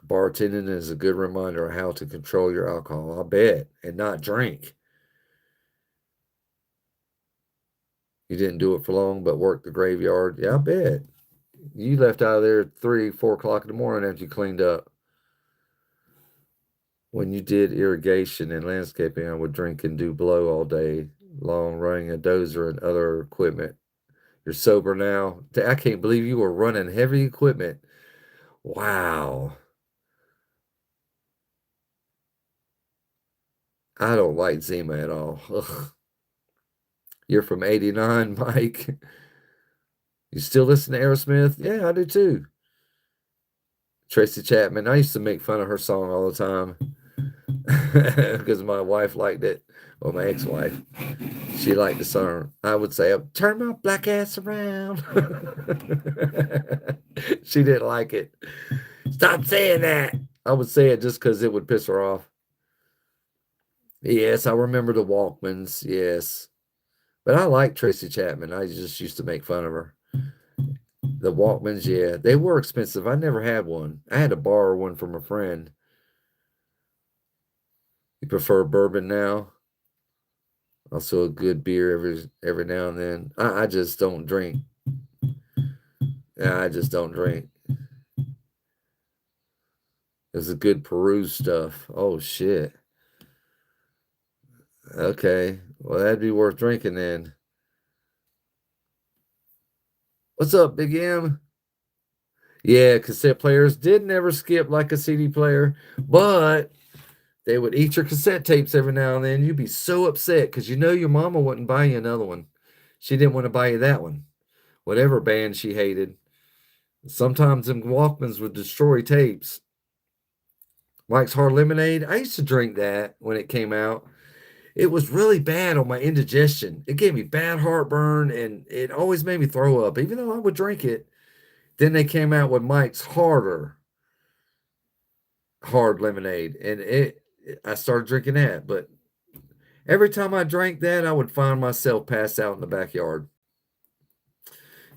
Bartending is a good reminder of how to control your alcohol. I bet, and not drink. You didn't do it for long, but worked the graveyard. Yeah, I bet. You left out of there at 3, 4 o'clock in the morning after you cleaned up. When you did irrigation and landscaping, I would drink and do blow all day long, running a dozer and other equipment. You're sober now. I can't believe you were running heavy equipment. Wow. I don't like Zima at all. Ugh. You're from 89, Mike. You still listen to Aerosmith? Yeah, I do too. Tracy Chapman. I used to make fun of her song all the time because my wife liked it. Well, my ex-wife. She liked the song. I would say, turn my black ass around. She didn't like it. Stop saying that. I would say it just because it would piss her off. Yes, I remember the Walkmans. Yes. But I like Tracy Chapman. I just used to make fun of her. The Walkmans, yeah. They were expensive. I never had one. I had to borrow one from a friend. You prefer bourbon now? Also a good beer every now and then. I just don't drink. I just don't drink. It's a good Peru stuff. Oh shit. Okay. Well, that'd be worth drinking then. What's up, Big M? Yeah, cassette players did never skip like a CD player, but they would eat your cassette tapes every now and then. You'd be so upset because you know your mama wouldn't buy you another one. She didn't want to buy you that one. Whatever band she hated. Sometimes them Walkmans would destroy tapes. Mike's Hard Lemonade. I used to drink that when it came out. It was really bad on my indigestion. It gave me bad heartburn and it always made me throw up, even though I would drink it. Then they came out with Mike's Hard Lemonade, and I started drinking that. But every time I drank that, I would find myself passed out in the backyard.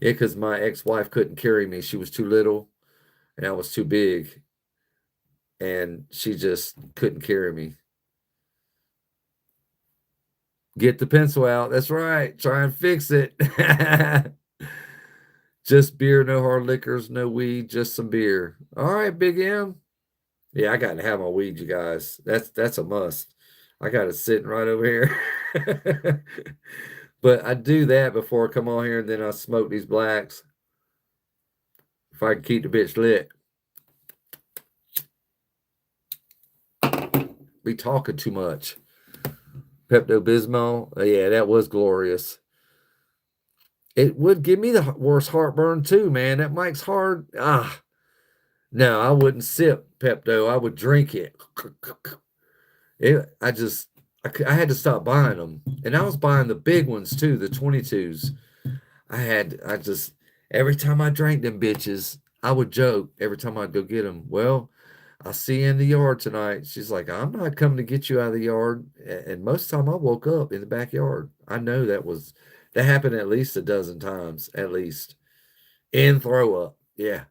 Yeah, because my ex-wife couldn't carry me. She was too little, and I was too big, and she just couldn't carry me. Get the pencil out. That's right. Try and fix it. Just beer, no hard liquors, no weed, just some beer. All right, Big M. Yeah, I got to have my weed, you guys. That's a must. I got it sitting right over here. But I do that before I come on here, and then I smoke these blacks if I can keep the bitch lit. Be talking too much. Pepto Bismol, yeah, that was glorious. It would give me the worst heartburn too, man. That Mike's hard. No, I wouldn't sip Pepto. I would drink it. I had to stop buying them, and I was buying the big ones too, the 22s. I just every time I drank them bitches, I would joke every time I'd go get them. Well, I'll see you in the yard tonight. She's like, I'm not coming to get you out of the yard. And most of the time I woke up in the backyard. I know that happened at least a dozen times, at least. And throw up. Yeah.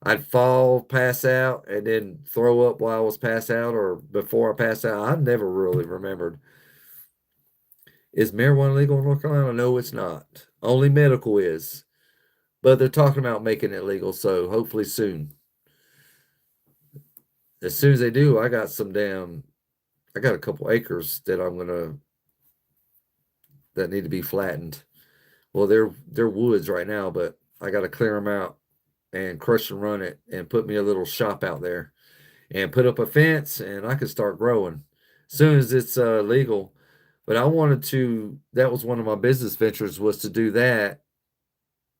I'd fall, pass out, and then throw up while I was passed out or before I passed out. I never really remembered. Is marijuana legal in North Carolina? No, it's not. Only medical is. But they're talking about making it legal, so hopefully soon. As soon as they do, I got a couple acres that need to be flattened. Well, they're woods right now, but I got to clear them out and crush and run it and put me a little shop out there and put up a fence and I could start growing as soon as it's legal. But that was one of my business ventures was to do that,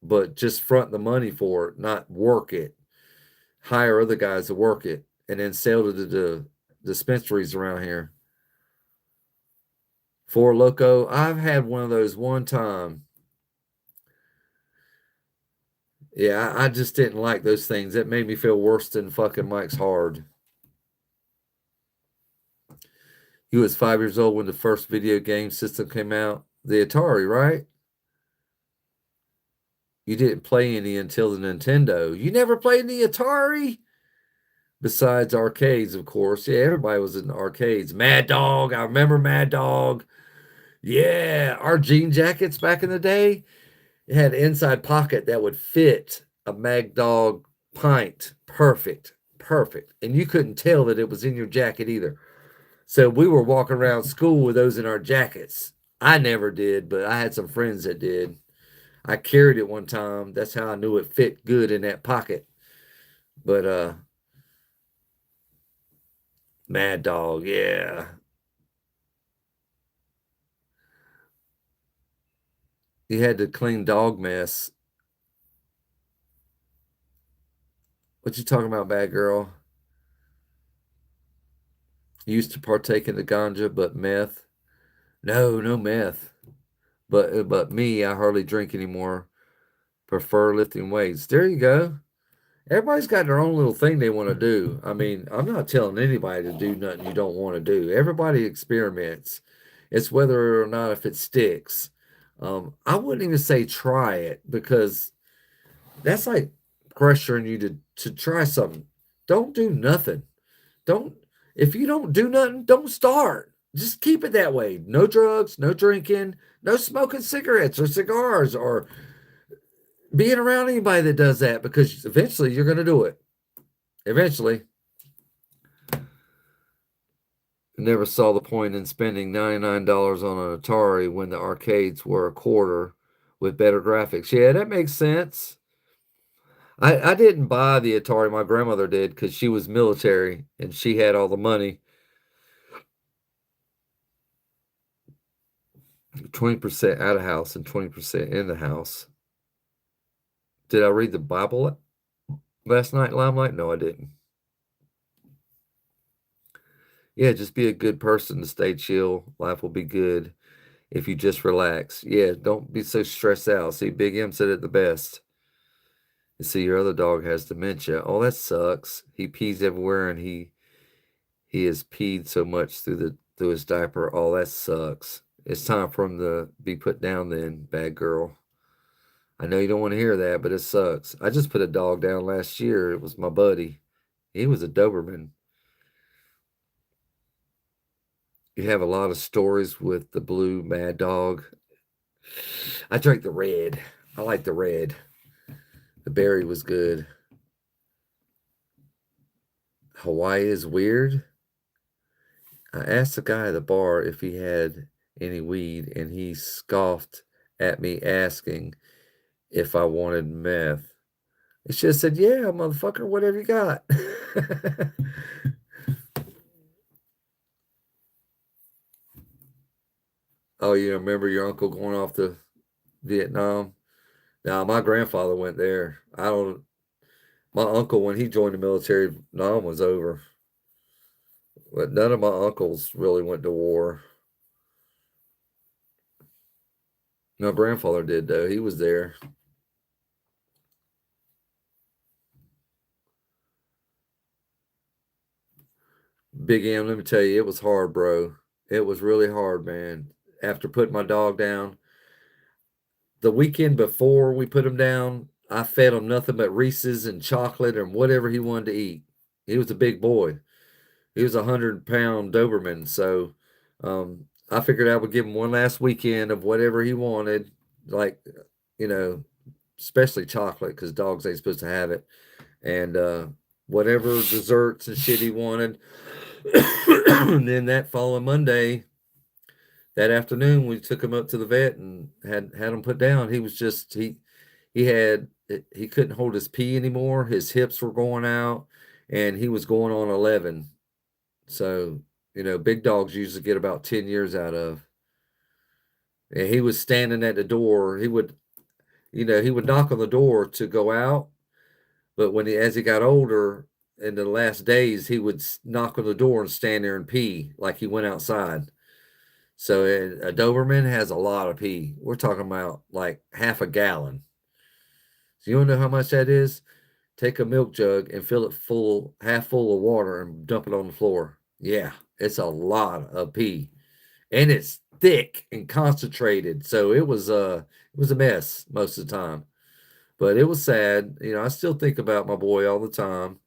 but just front the money for it, not work it, hire other guys to work it and then sell to the dispensaries around here. Four Loco, I've had one of those one time. Yeah, I just didn't like those things. It made me feel worse than fucking Mike's Hard. He was 5 years old when the first video game system came out. The Atari, right? You didn't play any until the Nintendo. You never played the Atari? Besides arcades, of course. Yeah, everybody was in arcades. Mad Dog. I remember Mad Dog. Yeah, our jean jackets back in the day, it had an inside pocket that would fit a Mad Dog pint. Perfect. perfect. And you couldn't tell that it was in your jacket either. So we were walking around school with those in our jackets. I never did, but I had some friends that did. I carried it one time. That's how I knew it fit good in that pocket. But Mad Dog, yeah. You had to clean dog mess. What you talking about, bad girl? You used to partake in the ganja, but meth? No, no meth. But me, I hardly drink anymore. Prefer lifting weights. There you go. Everybody's got their own little thing they want to do. I mean, I'm not telling anybody to do nothing you don't want to do. Everybody experiments. It's whether or not if it sticks. I wouldn't even say try it because that's like pressuring you to try something. Don't do nothing. Don't if you don't do nothing, don't start. Just keep it that way. No drugs, no drinking, no smoking cigarettes or cigars or being around anybody that does that because eventually you're going to do it. Eventually. Never saw the point in spending $99 on an Atari when the arcades were a quarter with better graphics. Yeah, that makes sense. I didn't buy the Atari. My grandmother did because she was military and she had all the money. 20% out of house and 20% in the house. Did I read the Bible last night, Limelight? No, I didn't. Yeah, just be a good person to stay chill. Life will be good if you just relax. Yeah, don't be so stressed out. See, Big M said it the best. You see, your other dog has dementia. Oh, that sucks. He pees everywhere and he has peed so much through his diaper. Oh, that sucks. It's time for him to be put down then, bad girl. I know you don't want to hear that, but it sucks. I just put a dog down last year. It was my buddy. He was a Doberman. You have a lot of stories with the blue mad dog. I drank the red. I like the red. The berry was good. Hawaii is weird. I asked the guy at the bar if he had any weed, and he scoffed at me asking if I wanted meth. He should have said, "Yeah, motherfucker, whatever you got." Oh, you remember your uncle going off to Vietnam? Now, my grandfather went there. I don't. My uncle, when he joined the military, Vietnam was over. But none of my uncles really went to war. My grandfather did, though. He was there. Big M, let me tell you, it was hard, bro. It was really hard, man. After putting my dog down, the weekend before we put him down, I fed him nothing but Reese's and chocolate and whatever he wanted to eat. He was a big boy. He was 100-pound Doberman, so I figured I would give him one last weekend of whatever he wanted, like you know, especially chocolate because dogs ain't supposed to have it, and whatever desserts and shit he wanted. And then that following Monday, that afternoon, we took him up to the vet and had him put down. He was just he couldn't hold his pee anymore. His hips were going out, and he was going on 11. So big dogs usually get about 10 years out of. And he was standing at the door. He would knock on the door to go out, but as he got older, in the last days, he would knock on the door and stand there and pee like he went outside. So a Doberman has a lot of pee. We're talking about like half a gallon. So you want to know how much that is? Take a milk jug and fill it half full of water and dump it on the floor. Yeah, it's a lot of pee. And it's thick and concentrated. So it was a mess most of the time. But it was sad. I still think about my boy all the time.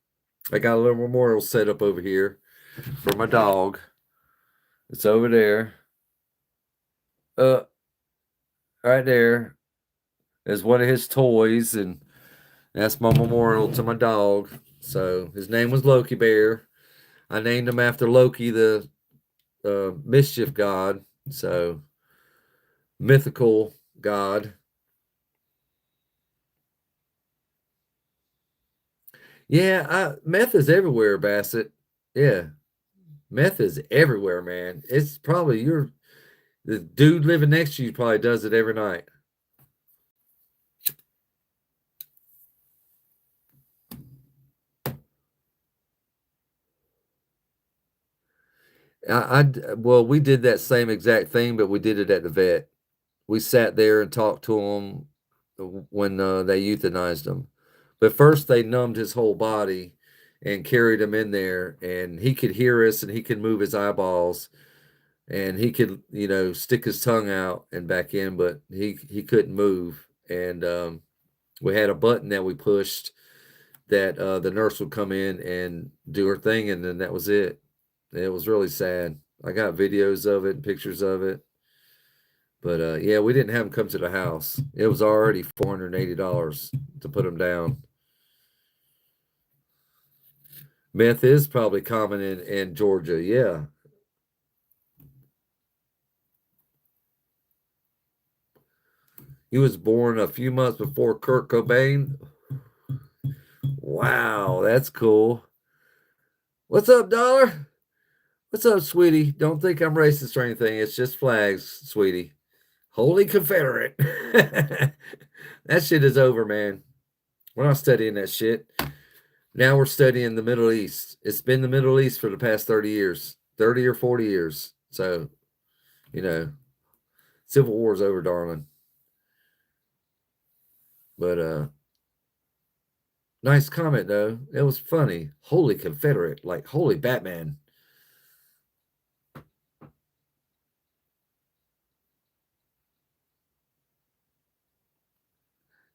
I got a little memorial set up over here for my dog. It's over there. Uh right there is one of his toys, and that's my memorial to my dog. So his name was Loki Bear. I named him after Loki, the mischief god. So mythical god. Yeah, meth is everywhere, Bassett. Yeah, meth is everywhere, man. It's probably the dude living next to you probably does it every night. Well, we did that same exact thing, but we did it at the vet. We sat there and talked to him when they euthanized him. But first, they numbed his whole body and carried him in there, and he could hear us and he could move his eyeballs and he could, stick his tongue out and back in, but he couldn't move. And we had a button that we pushed that the nurse would come in and do her thing, and then that was it. It was really sad. I got videos of it and pictures of it. But yeah, we didn't have him come to the house. It was already $480 to put him down. Meth is probably common in Georgia. Yeah. He was born a few months before Kurt Cobain. Wow, that's cool. What's up, Dollar? What's up, sweetie? Don't think I'm racist or anything. It's just flags, sweetie. Holy Confederate. That shit is over, man. We're not studying that shit. Now we're studying the Middle East. It's been the Middle East for the past 30 years, 30 or 40 years. So, you know, Civil War's over, darling. But nice comment though. It was funny. Holy Confederate, like holy Batman.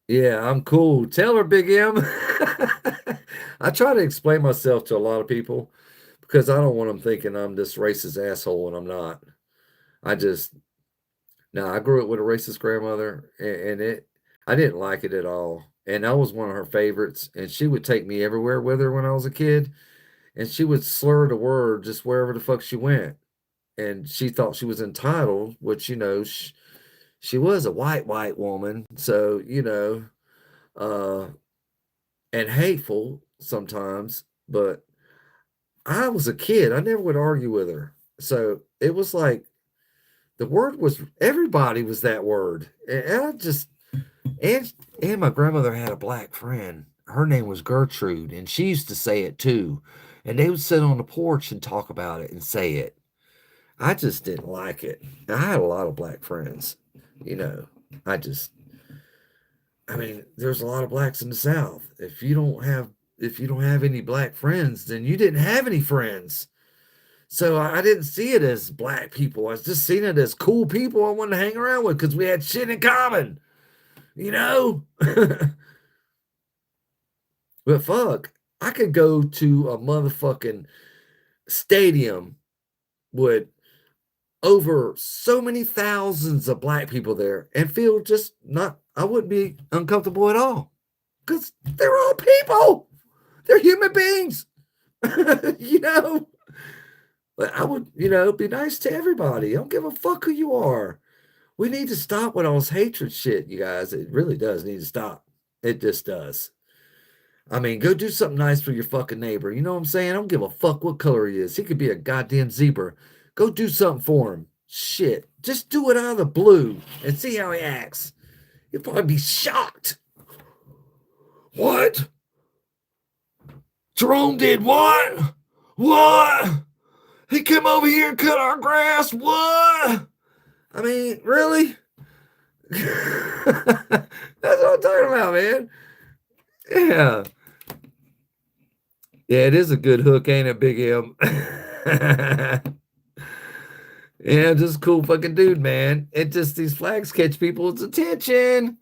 Yeah, I'm cool. Tell her, Big M. I try to explain myself to a lot of people because I don't want them thinking I'm this racist asshole and I'm not. I just no, I grew up with a racist grandmother and I didn't like it at all. And I was one of her favorites. And she would take me everywhere with her when I was a kid. And she would slur the word just wherever the fuck she went. And she thought she was entitled, which, she was a white woman. So, uh, and hateful sometimes. But I was a kid. I never would argue with her. So it was like the word was everybody was that word. And I just and my grandmother had a black friend. Her name was Gertrude, and she used to say it too. And they would sit on the porch and talk about it and say it. I just didn't like it. I had a lot of black friends. You know, I just I mean, there's a lot of blacks in the South. If you don't have any black friends, then you didn't have any friends. So I didn't see it as black people. I was just seeing it as cool people I wanted to hang around with because we had shit in common, you know? But fuck, I could go to a motherfucking stadium with over so many thousands of black people there and feel just not, I wouldn't be uncomfortable at all because they're all people. They're human beings, you know? But I would, be nice to everybody. I don't give a fuck who you are. We need to stop with all this hatred shit, you guys. It really does need to stop. It just does. I mean, go do something nice for your fucking neighbor. You know what I'm saying? I don't give a fuck what color he is. He could be a goddamn zebra. Go do something for him. Shit. Just do it out of the blue and see how he acts. You'll probably be shocked. What? Jerome did what? What? He came over here and cut our grass. What? I mean, really? That's what I'm talking about, man. Yeah. Yeah, it is a good hook, ain't it, Big M? Yeah, just a cool fucking dude, man. It just these flags catch people's attention.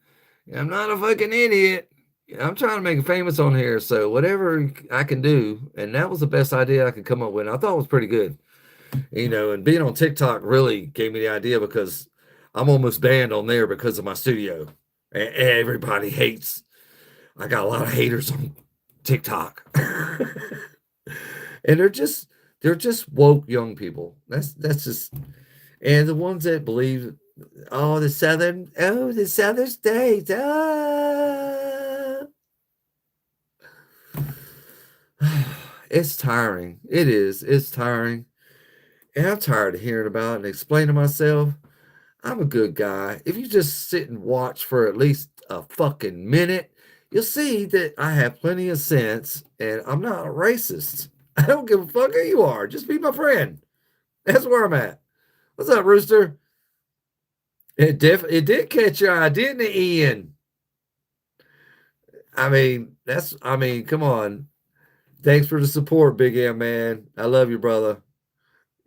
I'm not a fucking idiot. I'm trying to make it famous on here, so whatever I can do, and that was the best idea I could come up with. I thought it was pretty good, and being on TikTok really gave me the idea because I'm almost banned on there because of my studio. Everybody hates. I got a lot of haters on TikTok. And they're just woke young people. That's just and the ones that believe the southern states. It's tiring. It is. It's tiring. And I'm tired of hearing about it and explaining myself. I'm a good guy. If you just sit and watch for at least a fucking minute, you'll see that I have plenty of sense and I'm not a racist. I don't give a fuck who you are. Just be my friend. That's where I'm at. What's up, Rooster? It did catch your eye, didn't it, Ian? I mean, come on. Thanks for the support, Big M man. I love you, brother.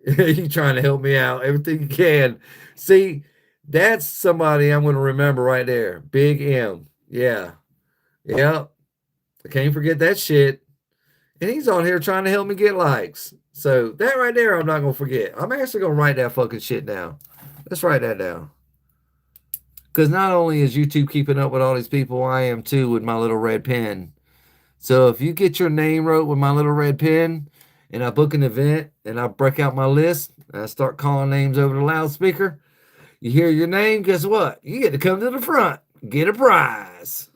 You trying to help me out everything you can. See, that's somebody I'm going to remember right there. Big M. Yeah. Yep. I can't forget that shit. And he's on here trying to help me get likes. So that right there, I'm not going to forget. I'm actually going to write that fucking shit down. Let's write that down. Because not only is YouTube keeping up with all these people, I am too with my little red pen. So if you get your name wrote with my little red pen and I book an event and I break out my list and I start calling names over the loudspeaker, you hear your name, guess what? You get to come to the front, get a prize.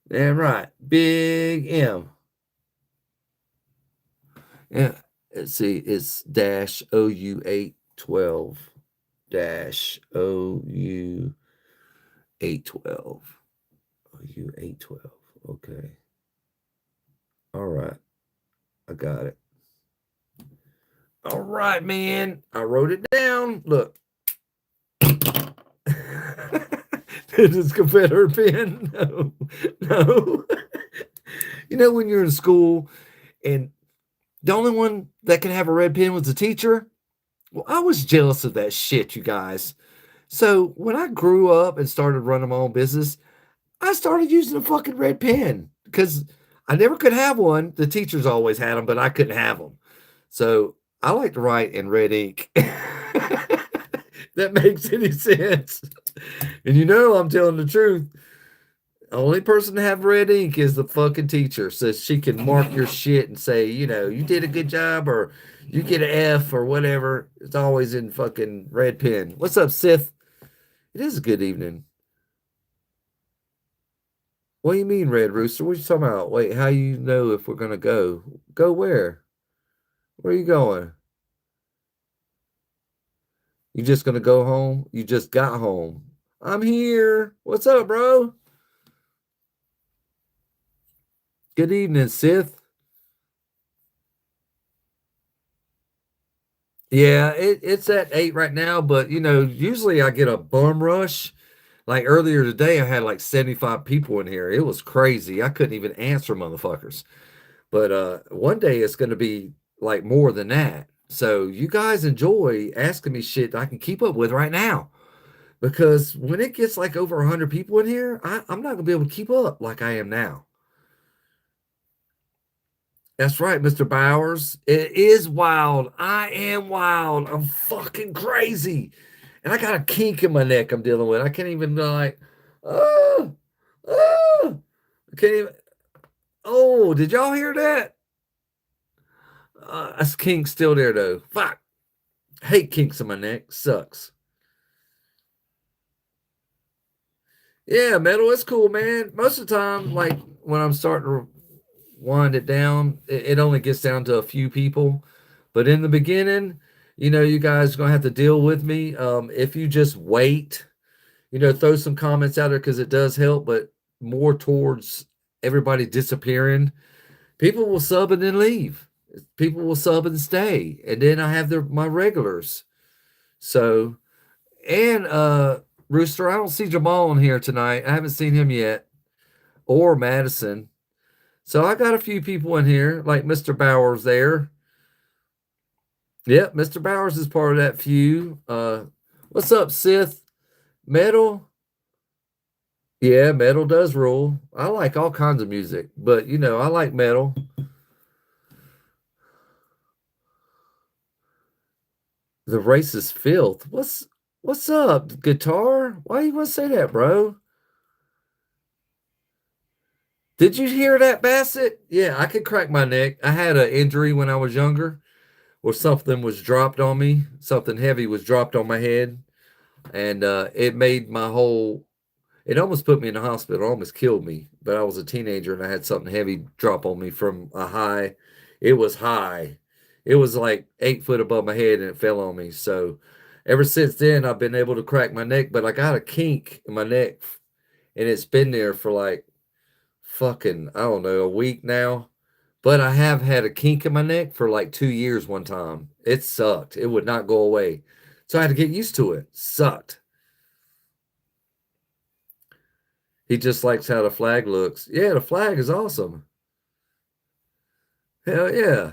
Damn right. Big M. Yeah. Let's see. It's dash OU812. Dash OU812. OU812. Okay. All right. I got it. All right, man. I wrote it down. Look. This is Confederate pen. No. No. You know when you're in school and the only one that can have a red pen was the teacher? Well, I was jealous of that shit, you guys. So when I grew up and started running my own business, I started using a fucking red pen because I never could have one. The teachers always had them, but I couldn't have them. So I like to write in red ink. That makes any sense. And you know I'm telling the truth. The only person to have red ink is the fucking teacher. So she can mark your shit and say, you did a good job or you get an F or whatever. It's always in fucking red pen. What's up, Sith? It is a good evening. What do you mean, Red Rooster? What you talking about? Wait, how you know if we're gonna go? Go where? Where are you going? You just gonna go home? You just got home. I'm here. What's up, bro? Good evening, Sith. Yeah, it's at 8 right now, but usually I get a bum rush. Like earlier today, I had like 75 people in here. It was crazy. I couldn't even answer motherfuckers. But one day it's gonna be like more than that. So you guys enjoy asking me shit that I can keep up with right now. Because when it gets like over 100 people in here, I'm not gonna be able to keep up like I am now. That's right, Mr. Bowers. It is wild. I am wild. I'm fucking crazy. And I got a kink in my neck I'm dealing with. I can't even like, oh, oh, I can't even. Oh, did y'all hear that? That's kink still there though. Fuck. Hate kinks in my neck. Sucks. Yeah, metal is cool, man. Most of the time, like when I'm starting to wind it down, it only gets down to a few people. But in the beginning, you guys are gonna have to deal with me. If you just wait, throw some comments out there because it does help, but more towards everybody disappearing. People will sub and then leave. People will sub and stay, and then I have my regulars. So and Rooster, I don't see Jamal in here tonight. I haven't seen him yet, or Madison. So I got a few people in here, like Mr. Bowers there. Yep, Mr. Bowers is part of that few. What's up, Sith? Metal? Yeah, metal does rule. I like all kinds of music, but I like metal. The race is filth. What's up, guitar? Why you want to say that, bro? Did you hear that, Bassett? Yeah, I could crack my neck. I had an injury when I was younger where something was dropped on me, something heavy was dropped on my head, and it made my whole, it almost put me in the hospital, it almost killed me. But I was a teenager and I had something heavy drop on me from a high. It was high. It was like 8 foot above my head and it fell on me. So ever since then, I've been able to crack my neck, but I got a kink in my neck and it's been there for like fucking, I don't know, a week now. But I have had a kink in my neck for like 2 years one time. It sucked. It would not go away. So I had to get used to it. Sucked. He just likes how the flag looks. Yeah, the flag is awesome. Hell yeah.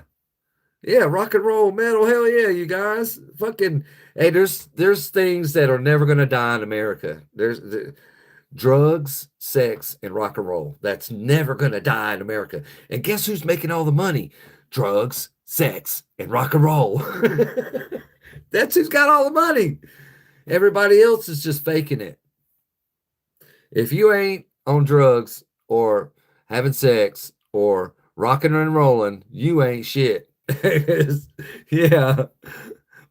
Yeah, rock and roll metal. Hell yeah, you guys. Fucking hey, there's things that are never gonna die in America. Drugs, sex, and rock and roll. That's never gonna die in America. And guess who's making all the money? Drugs, sex, and rock and roll. That's who's got all the money. Everybody else is just faking it. If you ain't on drugs or having sex or rocking and rolling, you ain't shit. Yeah.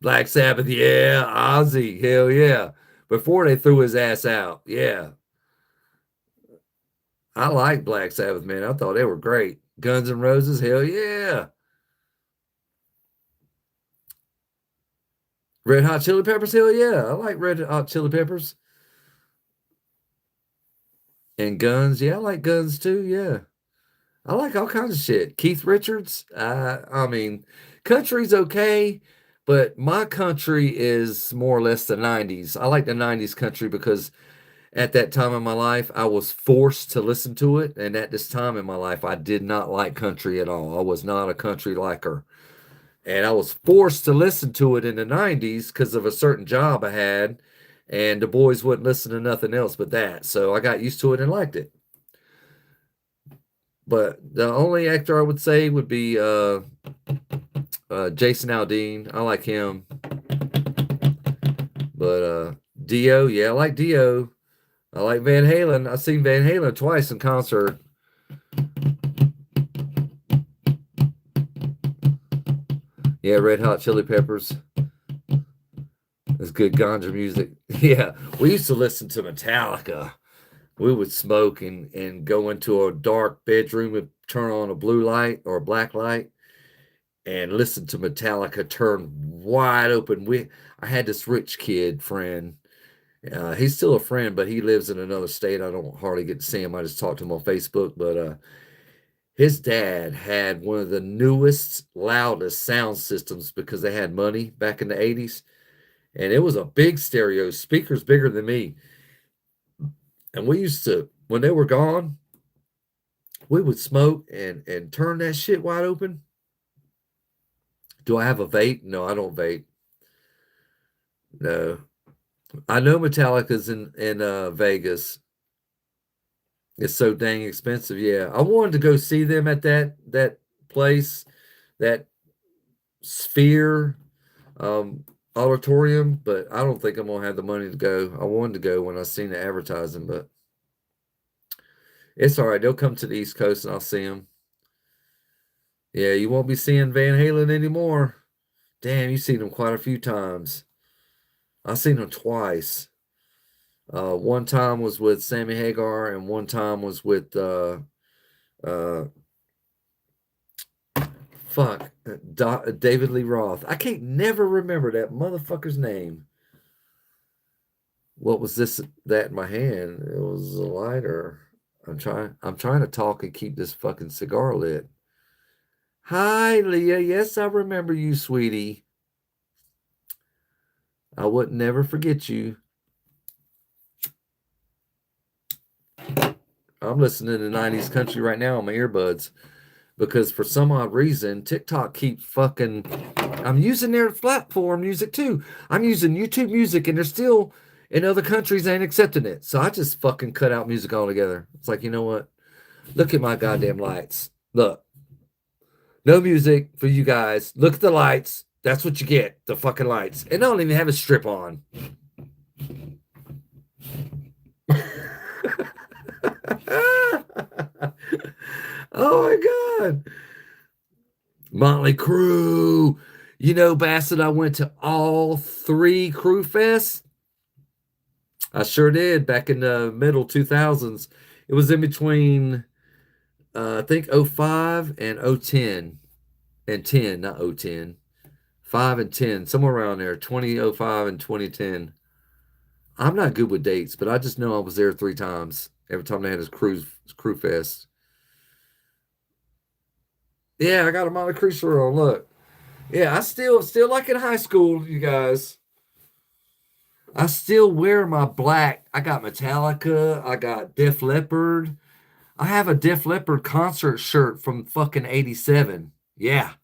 Black Sabbath, yeah. Ozzy, hell yeah. Before they threw his ass out, yeah. I like Black Sabbath, man. I thought they were great. Guns N' Roses, hell yeah. Red Hot Chili Peppers, hell yeah. I like Red Hot Chili Peppers. And Guns, yeah, I like Guns too, yeah. I like all kinds of shit. Keith Richards, I mean, country's okay, but my country is more or less the 90s. I like the 90s country because at that time in my life, I was forced to listen to it. And at this time in my life, I did not like country at all. I was not a country liker. And I was forced to listen to it in the 90s because of a certain job I had. And the boys wouldn't listen to nothing else but that. So I got used to it and liked it. But the only actor I would say would be Jason Aldean. I like him. But Dio, yeah, I like Dio. I like Van Halen. I've seen Van Halen twice in concert. Yeah, Red Hot Chili Peppers. It's good ganja music. Yeah, we used to listen to Metallica. We would smoke and go into a dark bedroom and turn on a blue light or a black light and listen to Metallica turn wide open. I had this rich kid friend. He's still a friend, but he lives in another state. I don't hardly get to see him. I just talk to him on Facebook. But his dad had one of the newest, loudest sound systems because they had money back in the 80s. And it was a big stereo, speakers bigger than me. And we used to, when they were gone, we would smoke and turn that shit wide open. Do I have a vape? No, I don't vape. No. I know Metallica's in Vegas. It's so dang expensive. Yeah. I wanted to go see them at that place, that Sphere auditorium, but I don't think I'm gonna have the money to go. I wanted to go when I seen the advertising, but it's all right. They'll come to the East Coast and I'll see them. Yeah, you won't be seeing Van Halen anymore. Damn, you've seen him quite a few times. I've seen him twice. One time was with Sammy Hagar, and one time was with uh, fuck David Lee Roth. I can't never remember that motherfucker's name. What was this? That in my hand? It was a lighter. I'm trying to talk and keep this fucking cigar lit. Hi, Leah. Yes, I remember you, sweetie. I would never forget you. I'm listening to 90s country right now on my earbuds because for some odd reason, TikTok keeps fucking. I'm using their platform music too. I'm using YouTube music and they're still in other countries ain't accepting it. So I just fucking cut out music altogether. It's like, you know what? Look at my goddamn lights. Look, no music for you guys. Look at the lights. That's what you get. The fucking lights. And I don't even have a strip on. Oh my God. Motley Crue. You know, Bassett, I went to all three Crew Fests. I sure did back in the middle 2000s. It was in between, I think, '05 and '10 and 10, not '10. 5 and 10, somewhere around there, 2005 and 2010. I'm not good with dates, but I just know I was there three times. Every time they had his crew fest. Yeah, I got a Motley Crue shirt on. Look, yeah, I still like in high school, you guys. I still wear my black. I got Metallica. I got Def Leppard. I have a Def Leppard concert shirt from fucking '87. Yeah,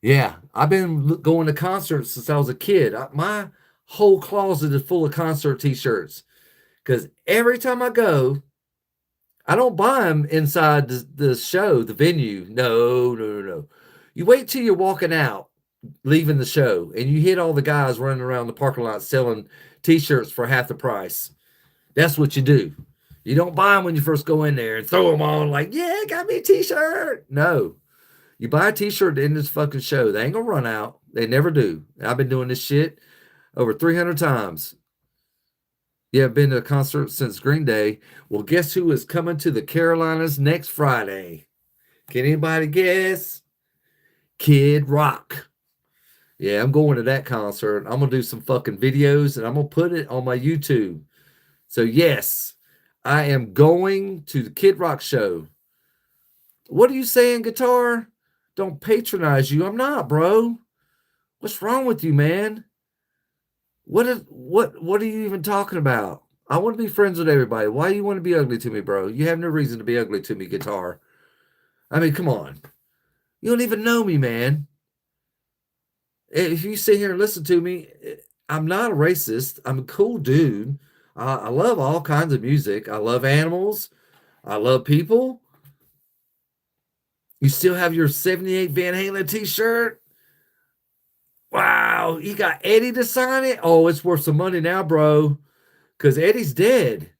yeah. I've been going to concerts since I was a kid. My whole closet is full of concert T-shirts because every time I go, I don't buy them inside the show, the venue. No, no, no, no. You wait till you're walking out, leaving the show, and you hit all the guys running around the parking lot selling T-shirts for half the price. That's what you do. You don't buy them when you first go in there and throw them on like, yeah, got me a T-shirt. No, you buy a T-shirt in this fucking show. They ain't gonna run out. They never do. I've been doing this shit over 300 times. Yeah, I've been to a concert since Green Day. Well, guess who is coming to the Carolinas next Friday? Can anybody guess? Kid Rock. Yeah, I'm going to that concert. I'm gonna do some fucking videos and I'm gonna put it on my YouTube. So yes, I am going to the Kid Rock show. What are you saying, guitar? Don't patronize you. I'm not, bro. What's wrong with you, man? What are you even talking about? I want to be friends with everybody. Why do you want to be ugly to me, bro? You have no reason to be ugly to me, guitar. I mean, come on. You don't even know me, man. If you sit here and listen to me, I'm not a racist. I'm a cool dude. I love all kinds of music. I love animals. I love people. You still have your 78 Van Halen t-shirt? Wow, you got Eddie to sign it? Oh, it's worth some money now, bro. Because Eddie's dead.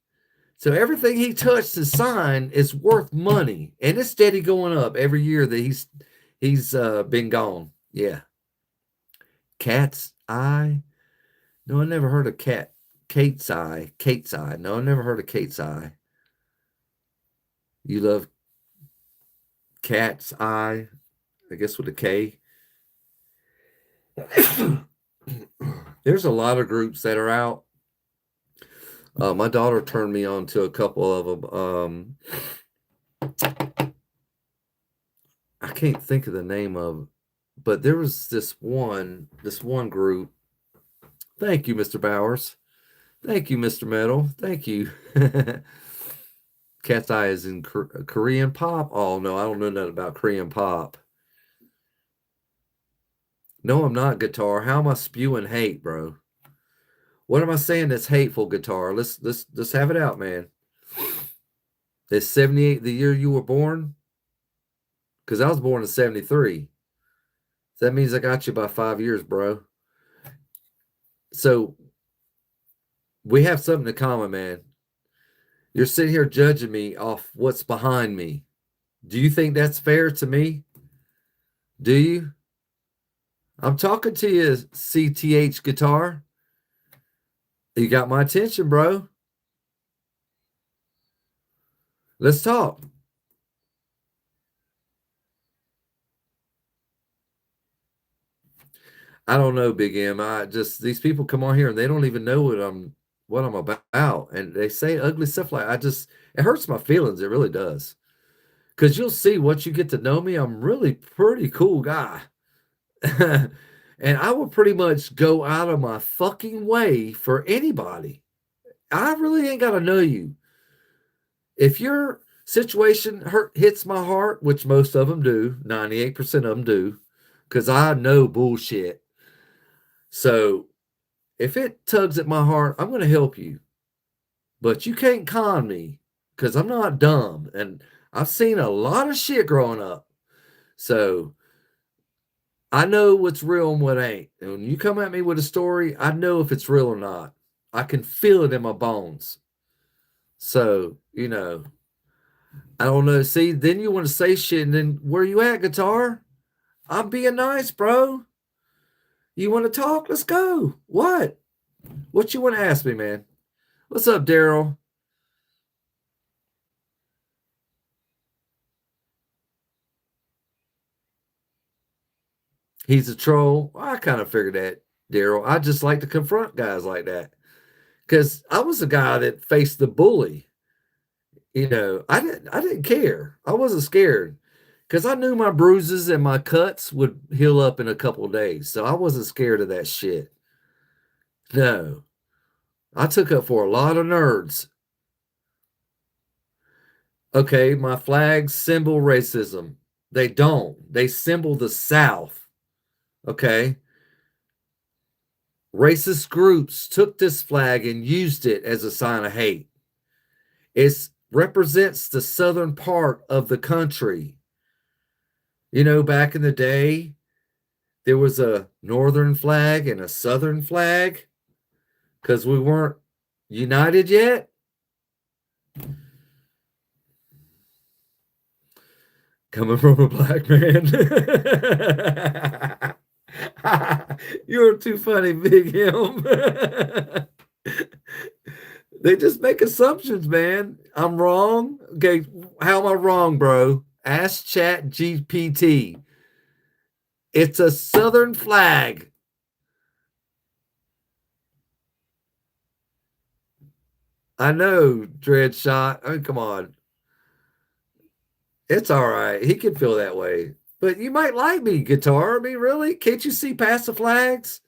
So everything he touched to sign is worth money. And it's steady going up every year that he's been gone. Yeah. Cat's Eye? No, I never heard of Kate's Eye. Kate's Eye. No, I never heard of Kate's Eye. You love Cat's Eye? I guess with a K. There's a lot of groups that are out. My daughter turned me on to a couple of them. I can't think of the name of, but there was this one group. Thank you, Mr. Bowers. Thank you, Mr. Metal. Thank you. Cat's Eye is in Korean pop. Oh no, I don't know nothing about Korean pop. No, I'm not, guitar. How am I spewing hate, bro? What am I saying that's hateful, guitar? Let's have it out, man. Is 78 the year you were born? Because I was born in 73. So that means I got you by 5 years, bro. So we have something in common, man. You're sitting here judging me off what's behind me. Do you think that's fair to me? Do you? I'm talking to you, CTH guitar. You got my attention, bro. Let's talk. I don't know, Big M. I just these people come on here and they don't even know what I'm about, and they say ugly stuff like it hurts my feelings. It really does. Because you'll see once you get to know me, I'm really pretty cool guy. And I will pretty much go out of my fucking way for anybody. I really ain't got to know you. If your situation hits my heart, which most of them do, 98% of them do, because I know bullshit. So if it tugs at my heart, I'm going to help you. But you can't con me because I'm not dumb. And I've seen a lot of shit growing up. So I know what's real and what ain't. And when you come at me with a story, I know if it's real or not. I can feel it in my bones. So, I don't know. See, then you want to say shit, and then where you at, guitar? I'm being nice, bro. You want to talk? Let's go. What? What you want to ask me, man? What's up, Daryl? He's a troll. Well, I kind of figured that, Daryl. I just like to confront guys like that because I was the guy that faced the bully. I didn't care. I wasn't scared because I knew my bruises and my cuts would heal up in a couple of days. So I wasn't scared of that shit. No, I took up for a lot of nerds. Okay, my flags symbol racism. They don't. They symbol the South. Okay. Racist groups took this flag and used it as a sign of hate. It represents the southern part of the country. Back in the day, there was a northern flag and a southern flag because we weren't united yet. Coming from a black man. You're too funny, Big Him. They just make assumptions, man. I'm wrong. Okay, how am I wrong, bro? Ask Chat GPT. It's a southern flag. I know, Dreadshot. I mean, come on. It's all right. He can feel that way. But you might like me, guitar. I mean, really? Can't you see past the flags?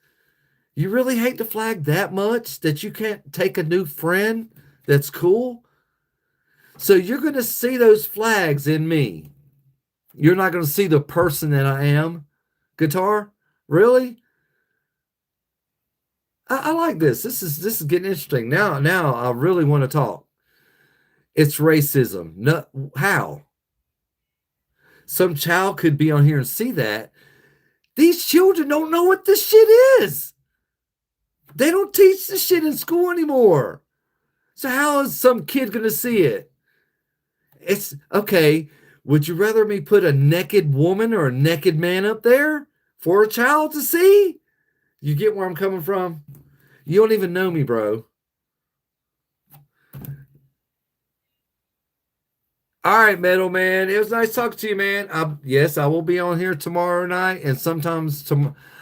You really hate the flag that much that you can't take a new friend that's cool? So you're going to see those flags in me. You're not going to see the person that I am. Guitar? Really? I like this. This is getting interesting. Now I really want to talk. It's racism. No, how? Some child could be on here and see that. These children don't know what this shit is. They don't teach this shit in school anymore. So how is some kid going to see it? It's okay. Would you rather me put a naked woman or a naked man up there for a child to see? You get where I'm coming from? You don't even know me, bro. All right, Metal Man. It was nice talking to you, man. Yes, I will be on here tomorrow night, and sometimes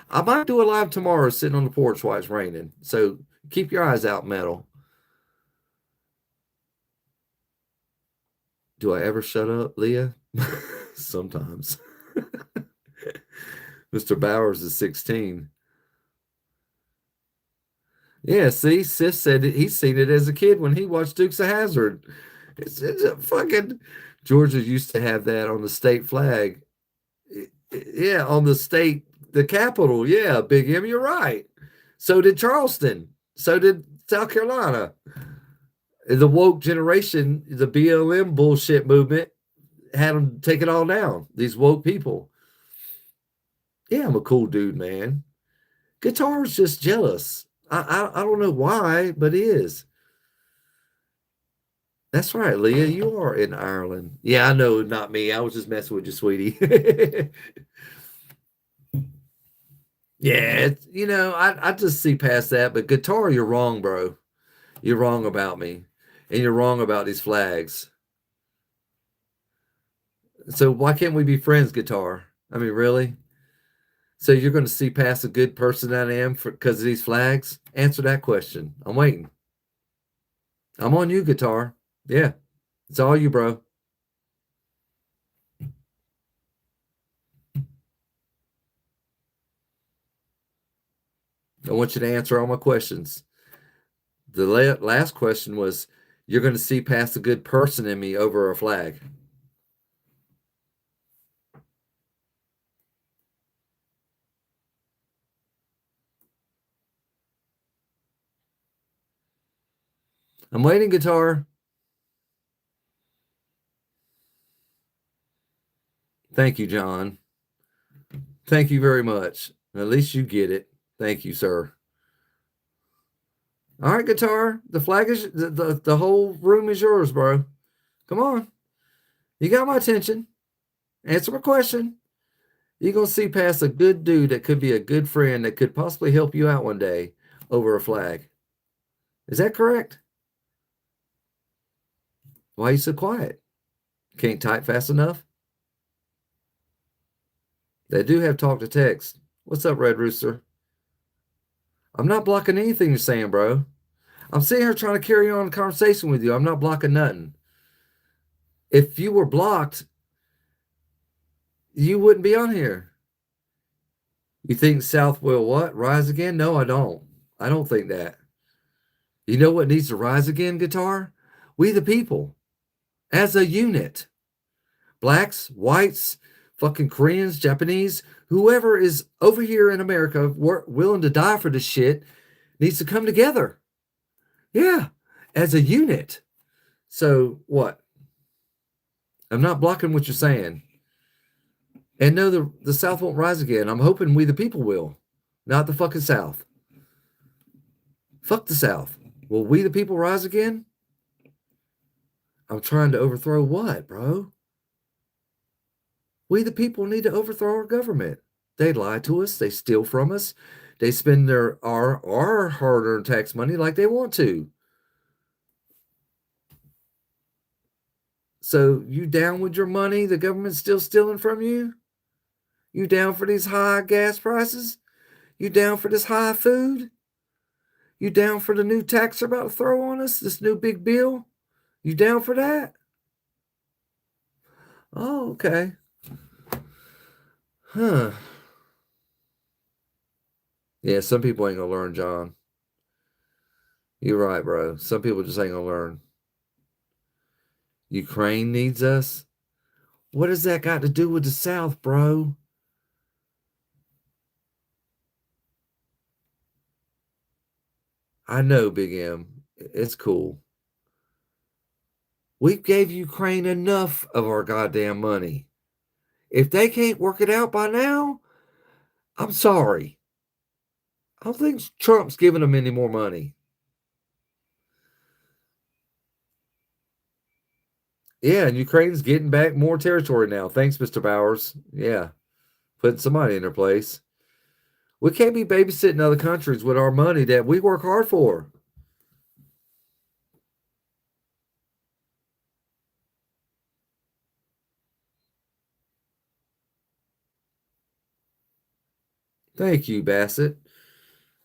I might do a live tomorrow, sitting on the porch while it's raining. So keep your eyes out, Metal. Do I ever shut up, Leah? Sometimes. Mr. Bowers is 16. Yeah, see, Sis said that he's seen it as a kid when he watched Dukes of Hazzard. It's a fucking Georgia used to have that on the state flag. Yeah, on the capital. Yeah, Big M, you're right. So did Charleston. So did South Carolina. The woke generation, the BLM bullshit movement had them take it all down. These woke people. Yeah, I'm a cool dude, man. Guitar's just jealous. I don't know why, but he is. That's right, Leah. You are in Ireland. Yeah, I know, not me. I was just messing with you, sweetie. Yeah, I just see past that. But guitar, you're wrong, bro. You're wrong about me, and you're wrong about these flags. So why can't we be friends, guitar? I mean, really? So you're going to see past the good person that I am because of these flags? Answer that question. I'm waiting. I'm on you, guitar. Yeah, it's all you, bro. I want you to answer all my questions. The last question was, you're going to see past the good person in me over a flag. I'm waiting, guitar. Thank you, John. Thank you very much. At least you get it. Thank you, sir. All right, guitar. The flag is the whole room is yours, bro. Come on. You got my attention. Answer my question. You're going to see past a good dude that could be a good friend that could possibly help you out one day over a flag. Is that correct? Why are you so quiet? Can't type fast enough? They do have talk to text. What's up, Red Rooster? I'm not blocking anything you're saying, bro. I'm sitting here trying to carry on a conversation with you. I'm not blocking nothing. If you were blocked, you wouldn't be on here. You think South will what? Rise again? No, I don't. I don't think that. You know what needs to rise again, guitar? We the people. As a unit. Blacks, whites, fucking Koreans, Japanese, whoever is over here in America willing to die for this shit needs to come together. Yeah, as a unit. So what? I'm not blocking what you're saying. And no, the South won't rise again. I'm hoping we the people will, not the fucking South. Fuck the South. Will we the people rise again? I'm trying to overthrow what, bro? We the people need to overthrow our government. They lie to us. They steal from us. They spend our hard-earned tax money like they want to. So you down with your money? The government's still stealing from you? You down for these high gas prices? You down for this high food? You down for the new tax they're about to throw on us? This new big bill? You down for that? Oh, okay. Huh. Yeah, some people ain't gonna learn, John. You're right, bro. Some people just ain't gonna learn. Ukraine needs us. What does that got to do with the South, bro? I know, Big M. It's cool. We gave Ukraine enough of our goddamn money. If they can't work it out by now, I'm sorry. I don't think Trump's giving them any more money. Yeah, and Ukraine's getting back more territory now. Thanks, Mr. Bowers. Yeah, putting somebody in their place. We can't be babysitting other countries with our money that we work hard for. Thank you, Bassett.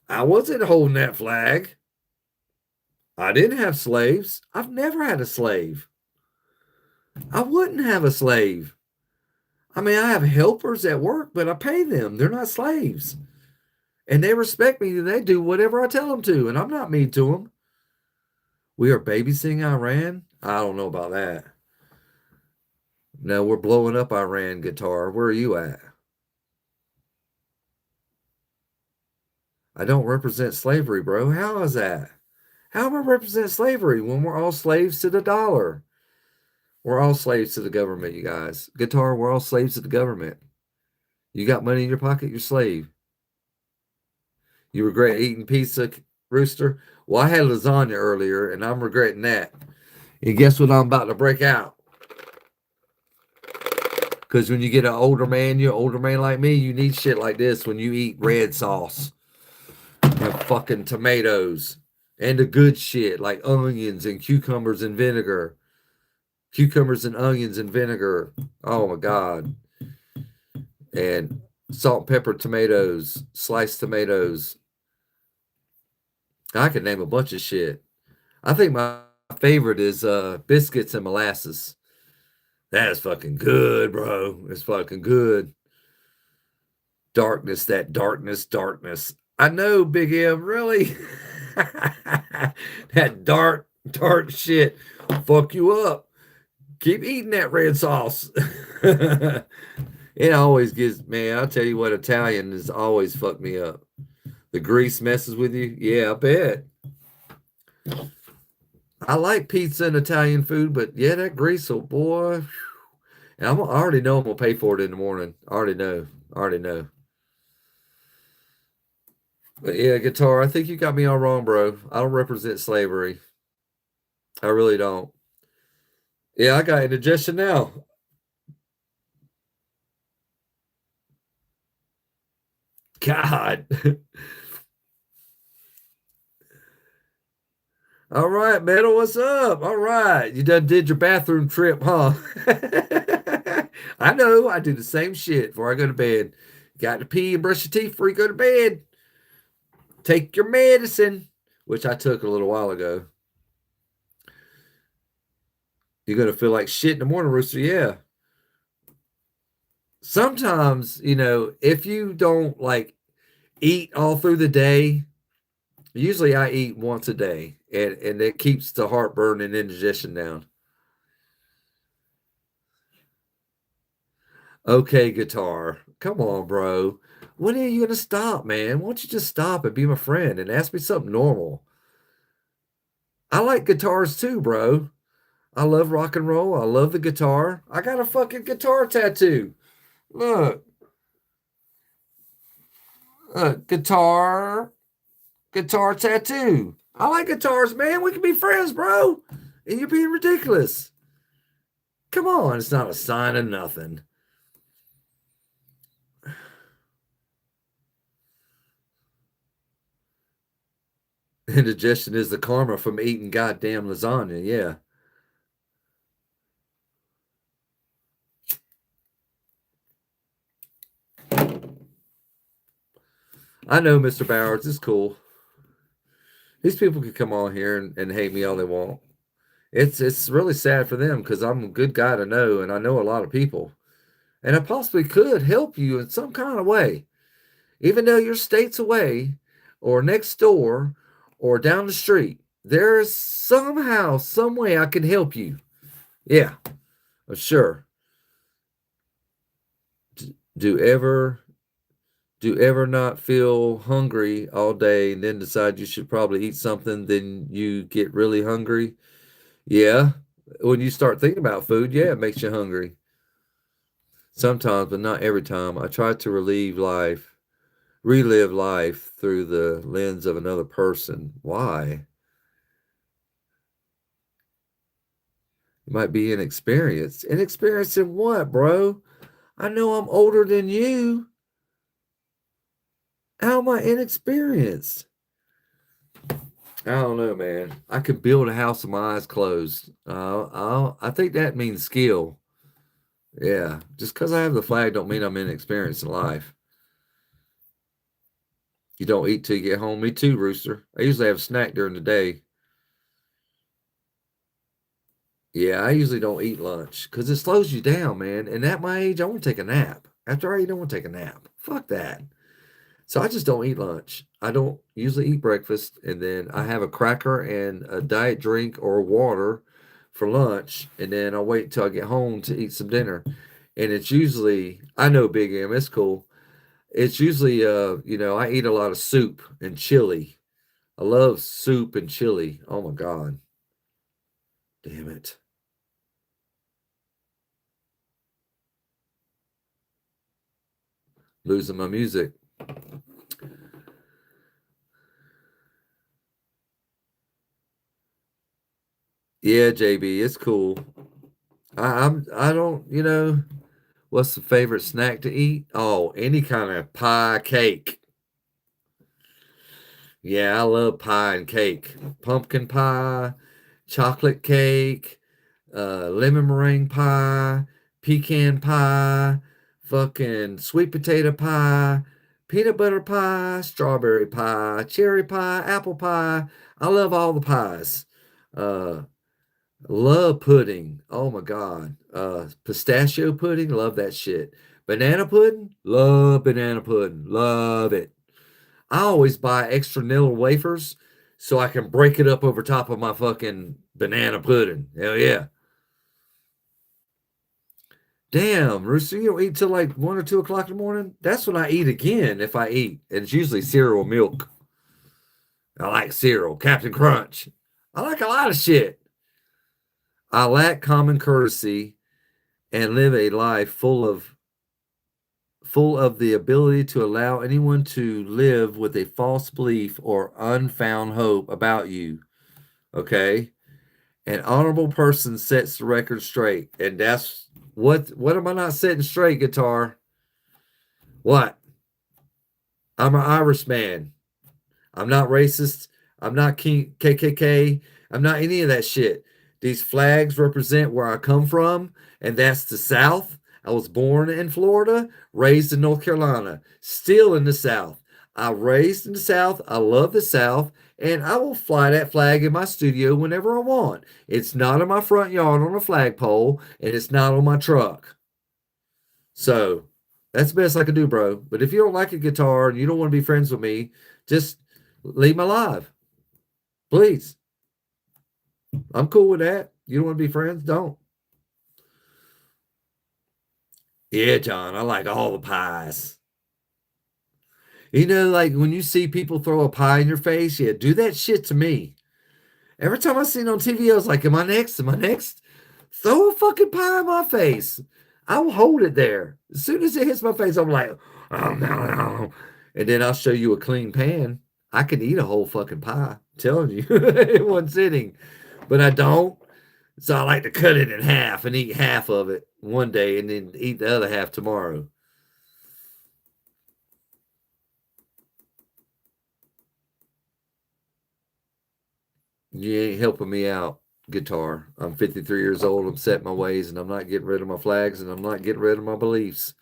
I wasn't holding that flag. I didn't have slaves. I've never had a slave. I wouldn't have a slave. I mean, I have helpers at work, but I pay them. They're not slaves. And they respect me and they do whatever I tell them to. And I'm not mean to them. We are babysitting Iran? I don't know about that. No, we're blowing up Iran, guitar. Where are you at? I don't represent slavery, bro. How is that? How do I represent slavery when we're all slaves to the dollar? We're all slaves to the government, you guys. Guitar, we're all slaves to the government. You got money in your pocket, you're slave. You regret eating pizza, Rooster? Well, I had lasagna earlier, and I'm regretting that. And guess what I'm about to break out? Because when you get an older man, you're an older man like me, you need shit like this when you eat red sauce and fucking tomatoes and the good shit like onions and cucumbers and vinegar. Cucumbers and onions and vinegar. Oh my God. And salt, pepper, tomatoes, sliced tomatoes. I can name a bunch of shit. I think my favorite is biscuits and molasses. That is fucking good, bro. It's fucking good. Darkness, that darkness, darkness. I know, Big M, really? That dark shit fuck you up. Keep eating that red sauce. It always gives, man, I'll tell you what, Italian has always fucked me up. The grease messes with you. Yeah, I bet. I like pizza and Italian food, but yeah, that grease, oh boy. And I already know I'm gonna pay for it in the morning. I already know. I already know. But yeah, guitar, I think you got me all wrong, bro. I don't represent slavery. I really don't. Yeah, I got indigestion now. God. All right, Metal, what's up? All right. You done did your bathroom trip, huh? I know. I do the same shit before I go to bed. Got to pee and brush your teeth before you go to bed. Take your medicine, which I took a little while ago. You're going to feel like shit in the morning, Rooster. Yeah. Sometimes, if you don't like eat all through the day, usually I eat once a day and it keeps the heartburn and indigestion down. Okay, guitar. Come on, bro. When are you going to stop, man? Why don't you just stop and be my friend and ask me something normal? I like guitars too, bro. I love rock and roll. I love the guitar. I got a fucking guitar tattoo. Look, guitar, guitar tattoo. I like guitars, man. We can be friends, bro. And you're being ridiculous. Come on, it's not a sign of nothing. Indigestion is the karma from eating goddamn lasagna. Yeah. I know, Mr. Bowers. It's cool. These people can come on here and hate me all they want. It's really sad for them because I'm a good guy to know and I know a lot of people. And I possibly could help you in some kind of way. Even though you're states away or next door or down the street, there's somehow, some way I can help you. Yeah, sure. Do ever do ever not feel hungry all day and then decide you should probably eat something, then you get really hungry? Yeah. When you start thinking about food, yeah, it makes you hungry. Sometimes, but not every time. I try to relive life through the lens of another person. Why? You might be inexperienced. Inexperienced in what, bro? I know I'm older than you. How am I inexperienced? I don't know, man. I could build a house with my eyes closed. I think that means skill. Yeah, just because I have the flag don't mean I'm inexperienced in life. You don't eat till you get home. Me too, Rooster. I usually have a snack during the day. Yeah, I usually don't eat lunch because it slows you down, man. And at my age, I want to take a nap. After I eat, I want to take a nap. Fuck that. So I just don't eat lunch. I don't usually eat breakfast, and then I have a cracker and a diet drink or water for lunch, and then I'll wait till I get home to eat some dinner. And it's usually, I know Big M, it's cool. It's usually I eat a lot of soup and chili. I love soup and chili. Oh my God. Damn it. Losing my music. Yeah, JB, it's cool. I don't, what's the favorite snack to eat? Oh, any kind of pie cake. Yeah, I love pie and cake. Pumpkin pie, chocolate cake, lemon meringue pie, pecan pie, fucking sweet potato pie, peanut butter pie, strawberry pie, cherry pie, apple pie. I love all the pies. Uh, Love pudding. Oh my God. Pistachio pudding. Love that shit. Banana pudding. Love banana pudding. Love it. I always buy extra vanilla wafers so I can break it up over top of my fucking banana pudding. Hell yeah. Damn, Rooster, you don't eat till like 1 or 2 o'clock in the morning? That's when I eat again if I eat. And it's usually cereal milk. I like cereal, Captain Crunch. I like a lot of shit. I lack common courtesy and live a life full of the ability to allow anyone to live with a false belief or unfound hope about you. Okay. An honorable person sets the record straight. And that's what am I not setting straight, guitar? What? I'm an Irishman. I'm not racist. I'm not KKK. I'm not any of that shit. These flags represent where I come from, and that's the South. I was born in Florida, raised in North Carolina, still in the South. I raised in the South. I love the South, and I will fly that flag in my studio whenever I want. It's not in my front yard on a flagpole, and it's not on my truck. So that's the best I can do, bro. But if you don't like a guitar and you don't want to be friends with me, just leave my live. Please. I'm cool with that. You don't want to be friends? Don't. Yeah, John, I like all the pies. Like when you see people throw a pie in your face, yeah, do that shit to me. Every time I see it on TV, I was like, am I next? Am I next? Throw a fucking pie in my face. I will hold it there. As soon as it hits my face, I'm like, oh, no, no. And then I'll show you a clean pan. I can eat a whole fucking pie. I'm telling you, in one sitting. But I don't. So I like to cut it in half and eat half of it one day and then eat the other half tomorrow. You ain't helping me out, guitar. I'm 53 years old. I'm set my ways and I'm not getting rid of my flags and I'm not getting rid of my beliefs.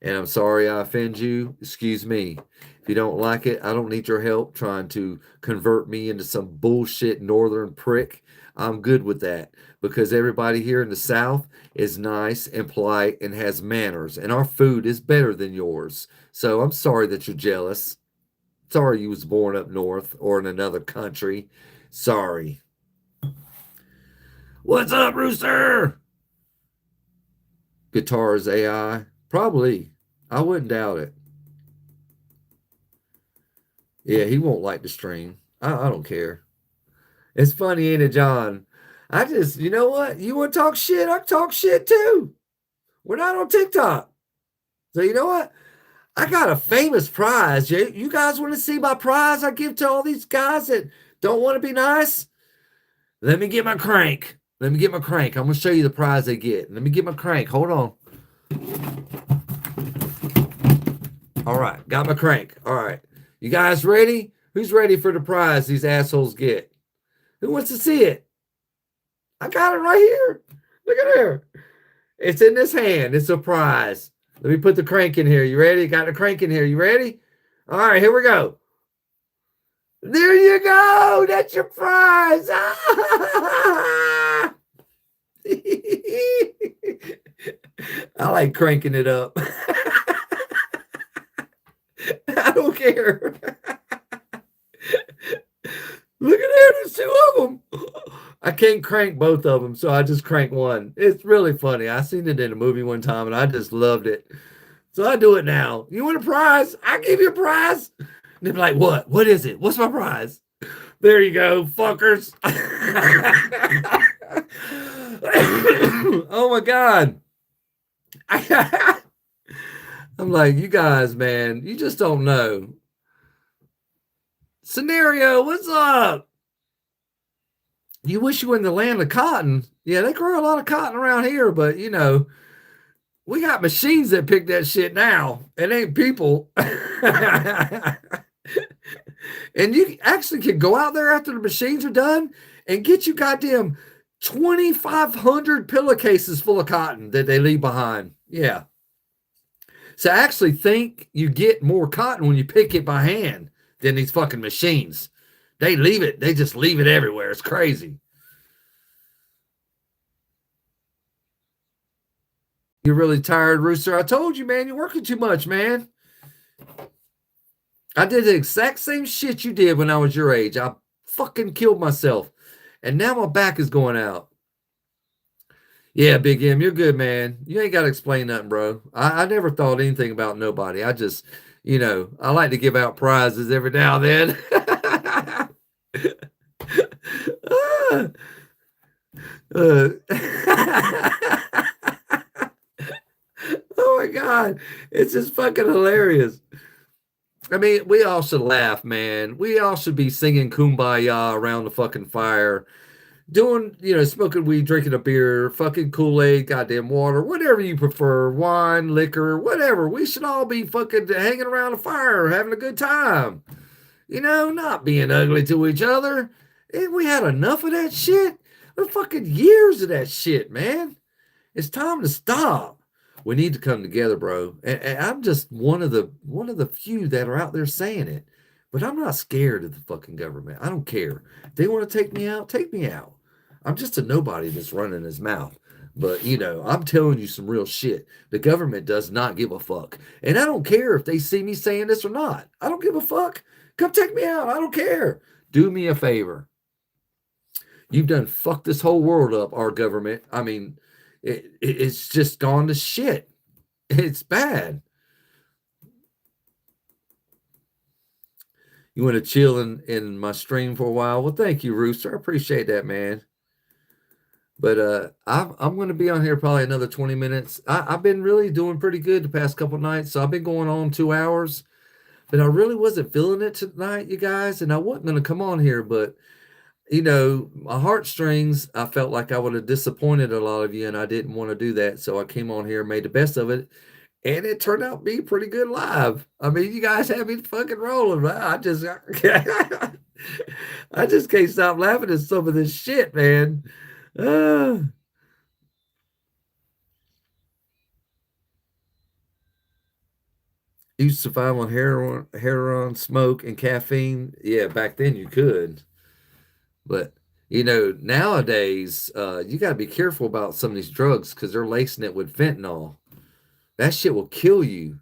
And I'm sorry I offend you. Excuse me. If you don't like it, I don't need your help trying to convert me into some bullshit northern prick. I'm good with that because everybody here in the South is nice and polite and has manners, and our food is better than yours. So I'm sorry that you're jealous. Sorry you was born up north or in another country. Sorry. What's up, Rooster? Guitars AI? Probably. I wouldn't doubt it. Yeah, he won't like the stream. I don't care. It's funny, ain't it, John? I just, you know what? You want to talk shit? I talk shit too. We're not on TikTok. So, you know what? I got a famous prize. You guys want to see my prize I give to all these guys that don't want to be nice? Let me get my crank. Let me get my crank. I'm going to show you the prize they get. Let me get my crank. Hold on. All right. Got my crank. All right. You guys ready? Who's ready for the prize these assholes get? Who wants to see it? I got it right here. Look at there. It's in this hand. It's a prize. Let me put the crank in here. You ready? Got the crank in here. You ready? All right, here we go. There you go. That's your prize. I like cranking it up. I don't care. Look at there. There's two of them. I can't crank both of them, so I just crank one. It's really funny. I seen it in a movie one time, and I just loved it. So I do it now. You want a prize? I give you a prize. And they're like, what? What is it? What's my prize? There you go, fuckers. Oh my God. I'm like, you guys, man, you just don't know. Scenario, what's up? You wish you were in the land of cotton. Yeah, they grow a lot of cotton around here, but we got machines that pick that shit now. It ain't people. And you actually can go out there after the machines are done and get you goddamn 2,500 pillowcases full of cotton that they leave behind. Yeah. So I actually think you get more cotton when you pick it by hand than these fucking machines. They leave it. They just leave it everywhere. It's crazy. You're really tired, Rooster. I told you, man, you're working too much, man. I did the exact same shit you did when I was your age. I fucking killed myself. And now my back is going out. Yeah, Big M, you're good, man. You ain't got to explain nothing, bro. I never thought anything about nobody. I just, I like to give out prizes every now and then. Oh my God. It's just fucking hilarious. I mean, we all should laugh, man. We all should be singing Kumbaya around the fucking fire, doing, smoking weed, drinking a beer, fucking Kool-Aid, goddamn water, whatever you prefer, wine, liquor, whatever. We should all be fucking hanging around a fire, having a good time. Not being ugly to each other. And we had enough of that shit. We're fucking years of that shit, man. It's time to stop. We need to come together, bro. And I'm just one of the few that are out there saying it. But I'm not scared of the fucking government. I don't care. If they want to take me out, take me out. I'm just a nobody that's running his mouth. But I'm telling you some real shit. The government does not give a fuck. And I don't care if they see me saying this or not. I don't give a fuck. Come take me out. I don't care. Do me a favor. You've done fucked this whole world up, our government. I mean, it's just gone to shit. It's bad. You want to chill in my stream for a while? Well, thank you, Rooster. I appreciate that, man. But I'm going to be on here probably another 20 minutes. I've been really doing pretty good the past couple nights. So I've been going on 2 hours. But I really wasn't feeling it tonight, you guys. And I wasn't going to come on here, but my heartstrings, I felt like I would have disappointed a lot of you, and I didn't want to do that. So I came on here and made the best of it. And it turned out to be pretty good live. I mean, you guys have me fucking rolling, man. I just can't stop laughing at some of this shit, man. Uh, you survive on heroin, smoke, and caffeine. Yeah, back then you could. But nowadays, you got to be careful about some of these drugs because they're lacing it with fentanyl. That shit will kill you.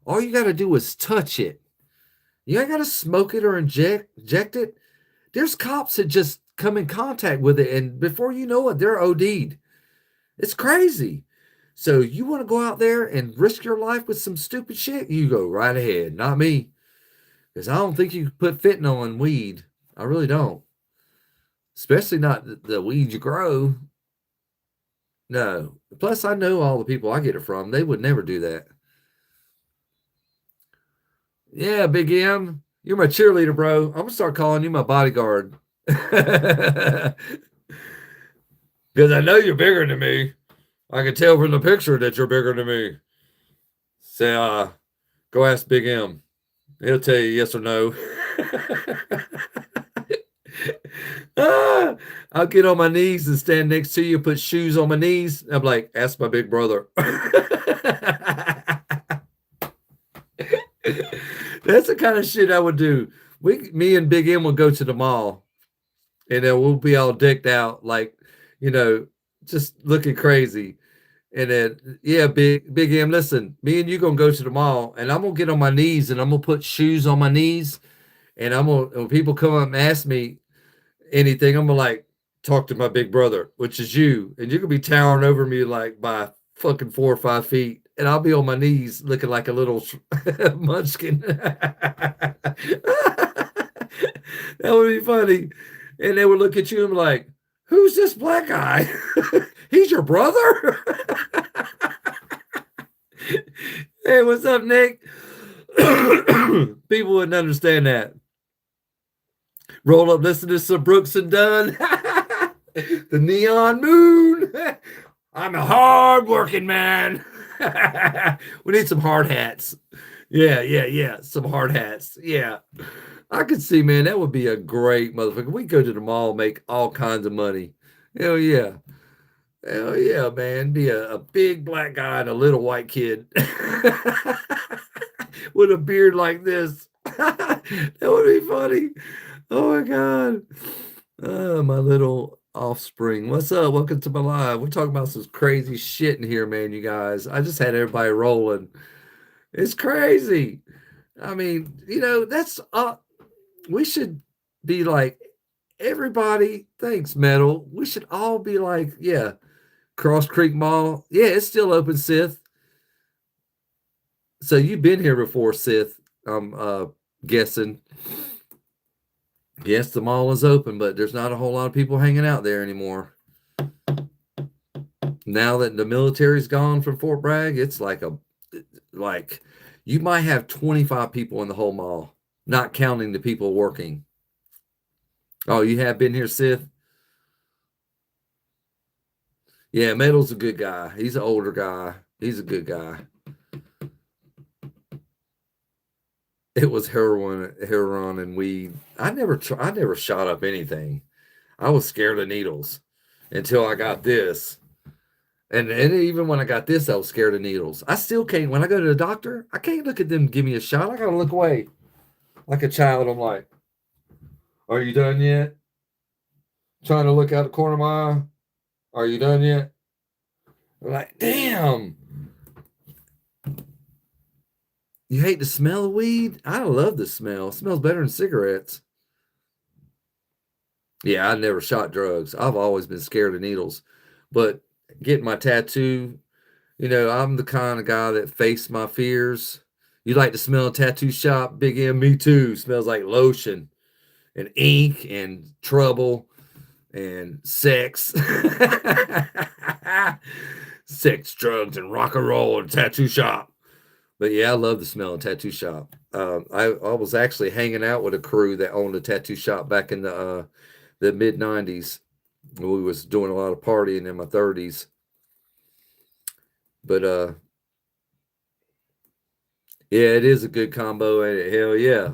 All you got to do is touch it. You ain't got to smoke it or inject it. There's cops that just come in contact with it, and before you know it, they're OD'd. It's crazy. So you want to go out there and risk your life with some stupid shit? You go right ahead. Not me. Because I don't think you can put fentanyl in weed. I really don't. Especially not the weed you grow. No. Plus, I know all the people I get it from. They would never do that. Yeah, Big M, you're my cheerleader, bro. I'm gonna start calling you my bodyguard. Because I know you're bigger than me. I can tell from the picture that you're bigger than me. Say, go ask Big M. He'll tell you yes or no. I'll get on my knees and stand next to you, put shoes on my knees. I'm like, ask my big brother. That's the kind of shit I would do. Me and Big M will go to the mall, and then we'll be all decked out, like, just looking crazy. And then, yeah, Big M, listen, me and you gonna go to the mall, and I'm gonna get on my knees, and I'm gonna put shoes on my knees, and when people come up and ask me anything, I'm gonna like talk to my big brother, which is you, and you're gonna be towering over me like by fucking 4 or 5 feet, and I'll be on my knees looking like a little munchkin. That would be funny. And they would look at you and be like, "Who's this black guy? He's your brother?" Hey, what's up, Nick? People wouldn't understand that. Roll up, listen to some Brooks and Dunn. The neon moon. I'm a hard working man. We need some hard hats. Yeah. Some hard hats. Yeah. I could see, man, that would be a great motherfucker. We go to the mall, make all kinds of money. Hell yeah. Hell yeah, man. Be a big black guy and a little white kid with a beard like this. That would be funny. Oh my God. My little offspring. What's up? Welcome to my live. We're talking about some crazy shit in here, man, you guys. I just had everybody rolling. It's crazy. I mean, that's we should be like everybody thanks metal. We should all be like, yeah, Cross Creek Mall. Yeah, it's still open, Sith. So you've been here before, Sith. I'm guessing. Yes, the mall is open, but there's not a whole lot of people hanging out there anymore. Now that the military's gone from Fort Bragg, it's like you might have 25 people in the whole mall, not counting the people working. Oh, you have been here, Sith? Yeah, Metal's a good guy. He's an older guy. He's a good guy. It was heroin and weed. I never shot up anything. I was scared of needles until I got this. And even when I got this, I was scared of needles. I still can't. When I go to the doctor, I can't look at them give me a shot. I gotta look away like a child. I'm like, "Are you done yet?" Trying to look out the corner of my eye. Are you done yet? I'm like, damn. You hate the smell of weed? I love the smell. It smells better than cigarettes. Yeah, I never shot drugs. I've always been scared of needles. But getting my tattoo, I'm the kind of guy that faced my fears. You like to smell a tattoo shop? Big M, me too. Smells like lotion and ink and trouble and sex. Sex, drugs, and rock and roll and tattoo shop. But yeah, I love the smell of tattoo shop. I was actually hanging out with a crew that owned a tattoo shop back in the mid '90s. We was doing a lot of partying in my 30s. But yeah, it is a good combo, ain't it? Hell yeah.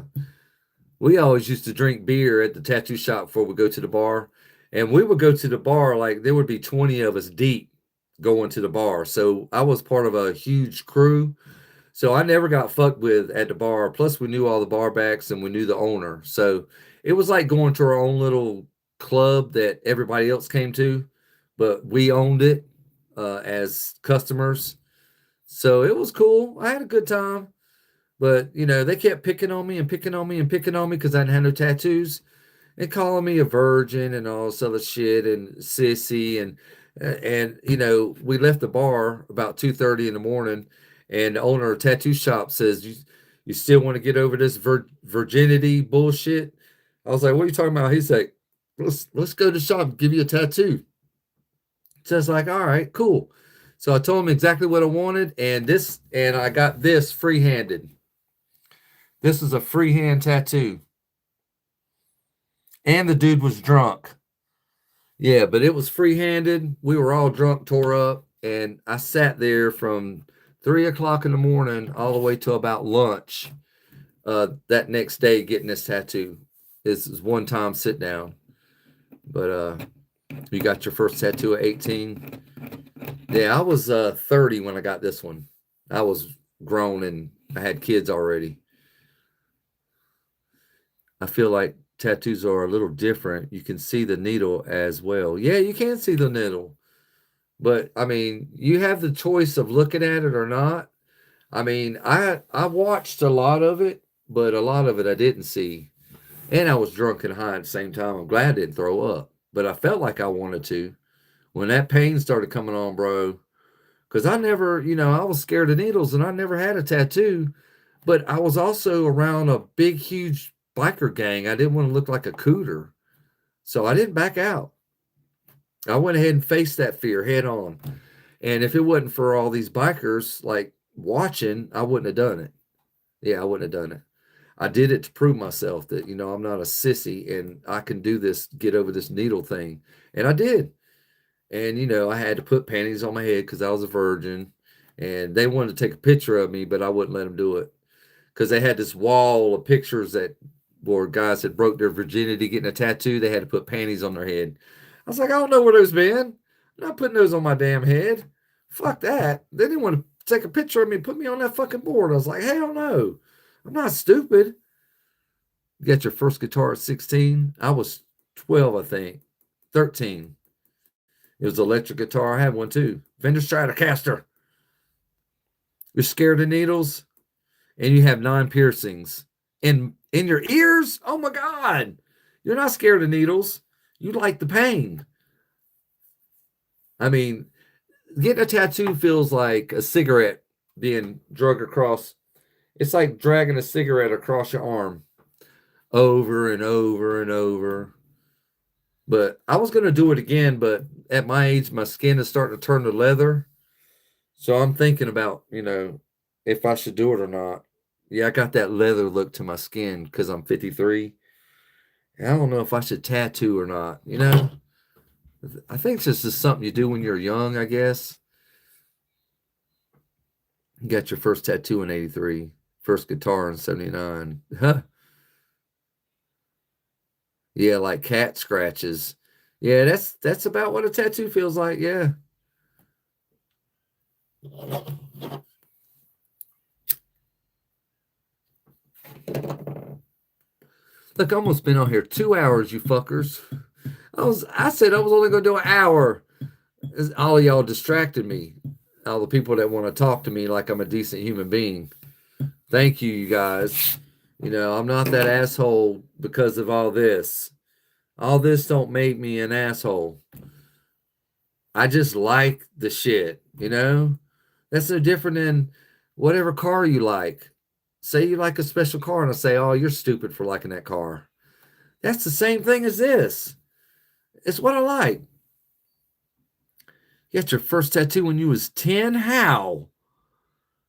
We always used to drink beer at the tattoo shop before we go to the bar. And we would go to the bar, like there would be 20 of us deep going to the bar. So I was part of a huge crew. So I never got fucked with at the bar. Plus, we knew all the bar backs and we knew the owner. So it was like going to our own little club that everybody else came to, but we owned it as customers. So it was cool. I had a good time. But, they kept picking on me and picking on me and picking on me because I didn't have no tattoos and calling me a virgin and all this other shit and sissy and we left the bar about 2:30 in the morning and the owner of the tattoo shop says you still want to get over this virginity bullshit. I was like, what are you talking about? He's like, let's go to the shop and give you a tattoo. So I was like, all right, cool. So I told him exactly what I wanted and I got this free-handed. This is a freehand tattoo. And the dude was drunk. Yeah, but it was free-handed. We were all drunk, tore up, and I sat there from 3 o'clock in the morning all the way till about lunch. That next day, getting this tattoo. This is one time sit down. But you got your first tattoo at 18. Yeah, I was 30 when I got this one. I was grown and I had kids already. I feel like tattoos are a little different. You can see the needle as well. Yeah, you can see the needle. But I mean, you have the choice of looking at it or not. I mean, I watched a lot of it, but a lot of it I didn't see. And I was drunk and high at the same time. I'm glad I didn't throw up, but I felt like I wanted to. When that pain started coming on, bro, because I never, I was scared of needles and I never had a tattoo, but I was also around a big, huge biker gang. I didn't want to look like a cooter. So I didn't back out. I went ahead and faced that fear head on. And if it wasn't for all these bikers like watching, I wouldn't have done it. Yeah, I wouldn't have done it. I did it to prove myself that, I'm not a sissy and I can do this, get over this needle thing. And I did. And, I had to put panties on my head because I was a virgin. And they wanted to take a picture of me, but I wouldn't let them do it because they had this wall of pictures that where guys had broke their virginity getting a tattoo. They had to put panties on their head. I was like, I don't know where those been. I'm not putting those on my damn head. Fuck that. They didn't want to take a picture of me and put me on that fucking board. I was like, hell no. I'm not stupid. You got your first guitar at 16. I was 12, I think. 13. It was an electric guitar. I had one too. Fender Stratocaster. You're scared of needles and you have 9 piercings in your ears. Oh my God. You're not scared of needles. You like the pain. I mean, getting a tattoo feels like a cigarette being dragged across. It's like dragging a cigarette across your arm over and over and over. But I was going to do it again, but at my age, my skin is starting to turn to leather. So I'm thinking about, if I should do it or not. Yeah, I got that leather look to my skin because I'm 53. I don't know if I should tattoo or not. I think it's just something you do when you're young, I guess. You got your first tattoo in 83, first guitar in 79. Yeah, like cat scratches. Yeah, that's about what a tattoo feels like. Yeah. Look, I almost been on here 2 hours, you fuckers. I said I was only gonna do an hour. All of y'all distracted me. All the people that want to talk to me like I'm a decent human being. Thank you, you guys. You know, I'm not that asshole because of all this. All this don't make me an asshole. I just like the shit, you know? That's no different than whatever car you like. Say you like a special car, and I say, oh, you're stupid for liking that car. That's the same thing as this. It's what I like. You got your first tattoo when you was 10? How?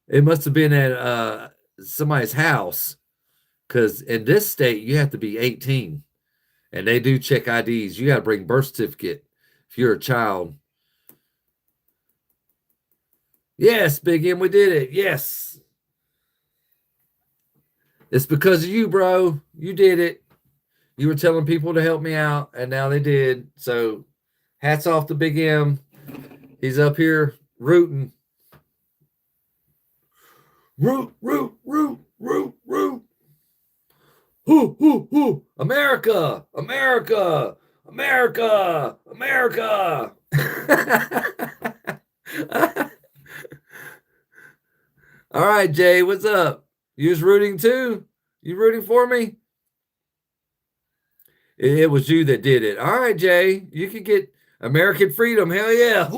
It must have been at somebody's house. Because in this state, you have to be 18. And they do check IDs. You got to bring birth certificate if you're a child. Yes, Big M, we did it. Yes. It's because of you, bro. You did it. You were telling people to help me out, and now they did. So hats off to Big M. He's up here rooting. Root, root, root, root, root. Hoo, hoo, hoo. America, America, America, America. All right, Jay, what's up? You was rooting too? You rooting for me? It was you that did it. All right, Jay, you can get American freedom. Hell yeah.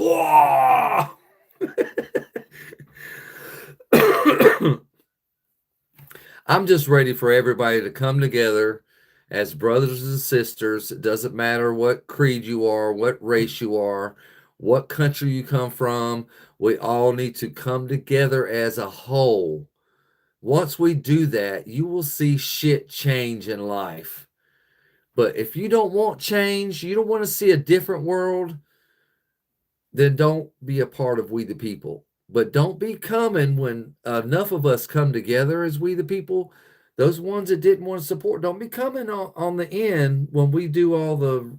I'm just ready for everybody to come together as brothers and sisters. It doesn't matter what creed you are, what race you are, what country you come from. We all need to come together as a whole. Once we do that, you will see shit change in life. But if you don't want change, you don't want to see a different world, then don't be a part of We the People. But don't be coming when enough of us come together as We the People. Those ones that didn't want to support, don't be coming on the end when we do all the,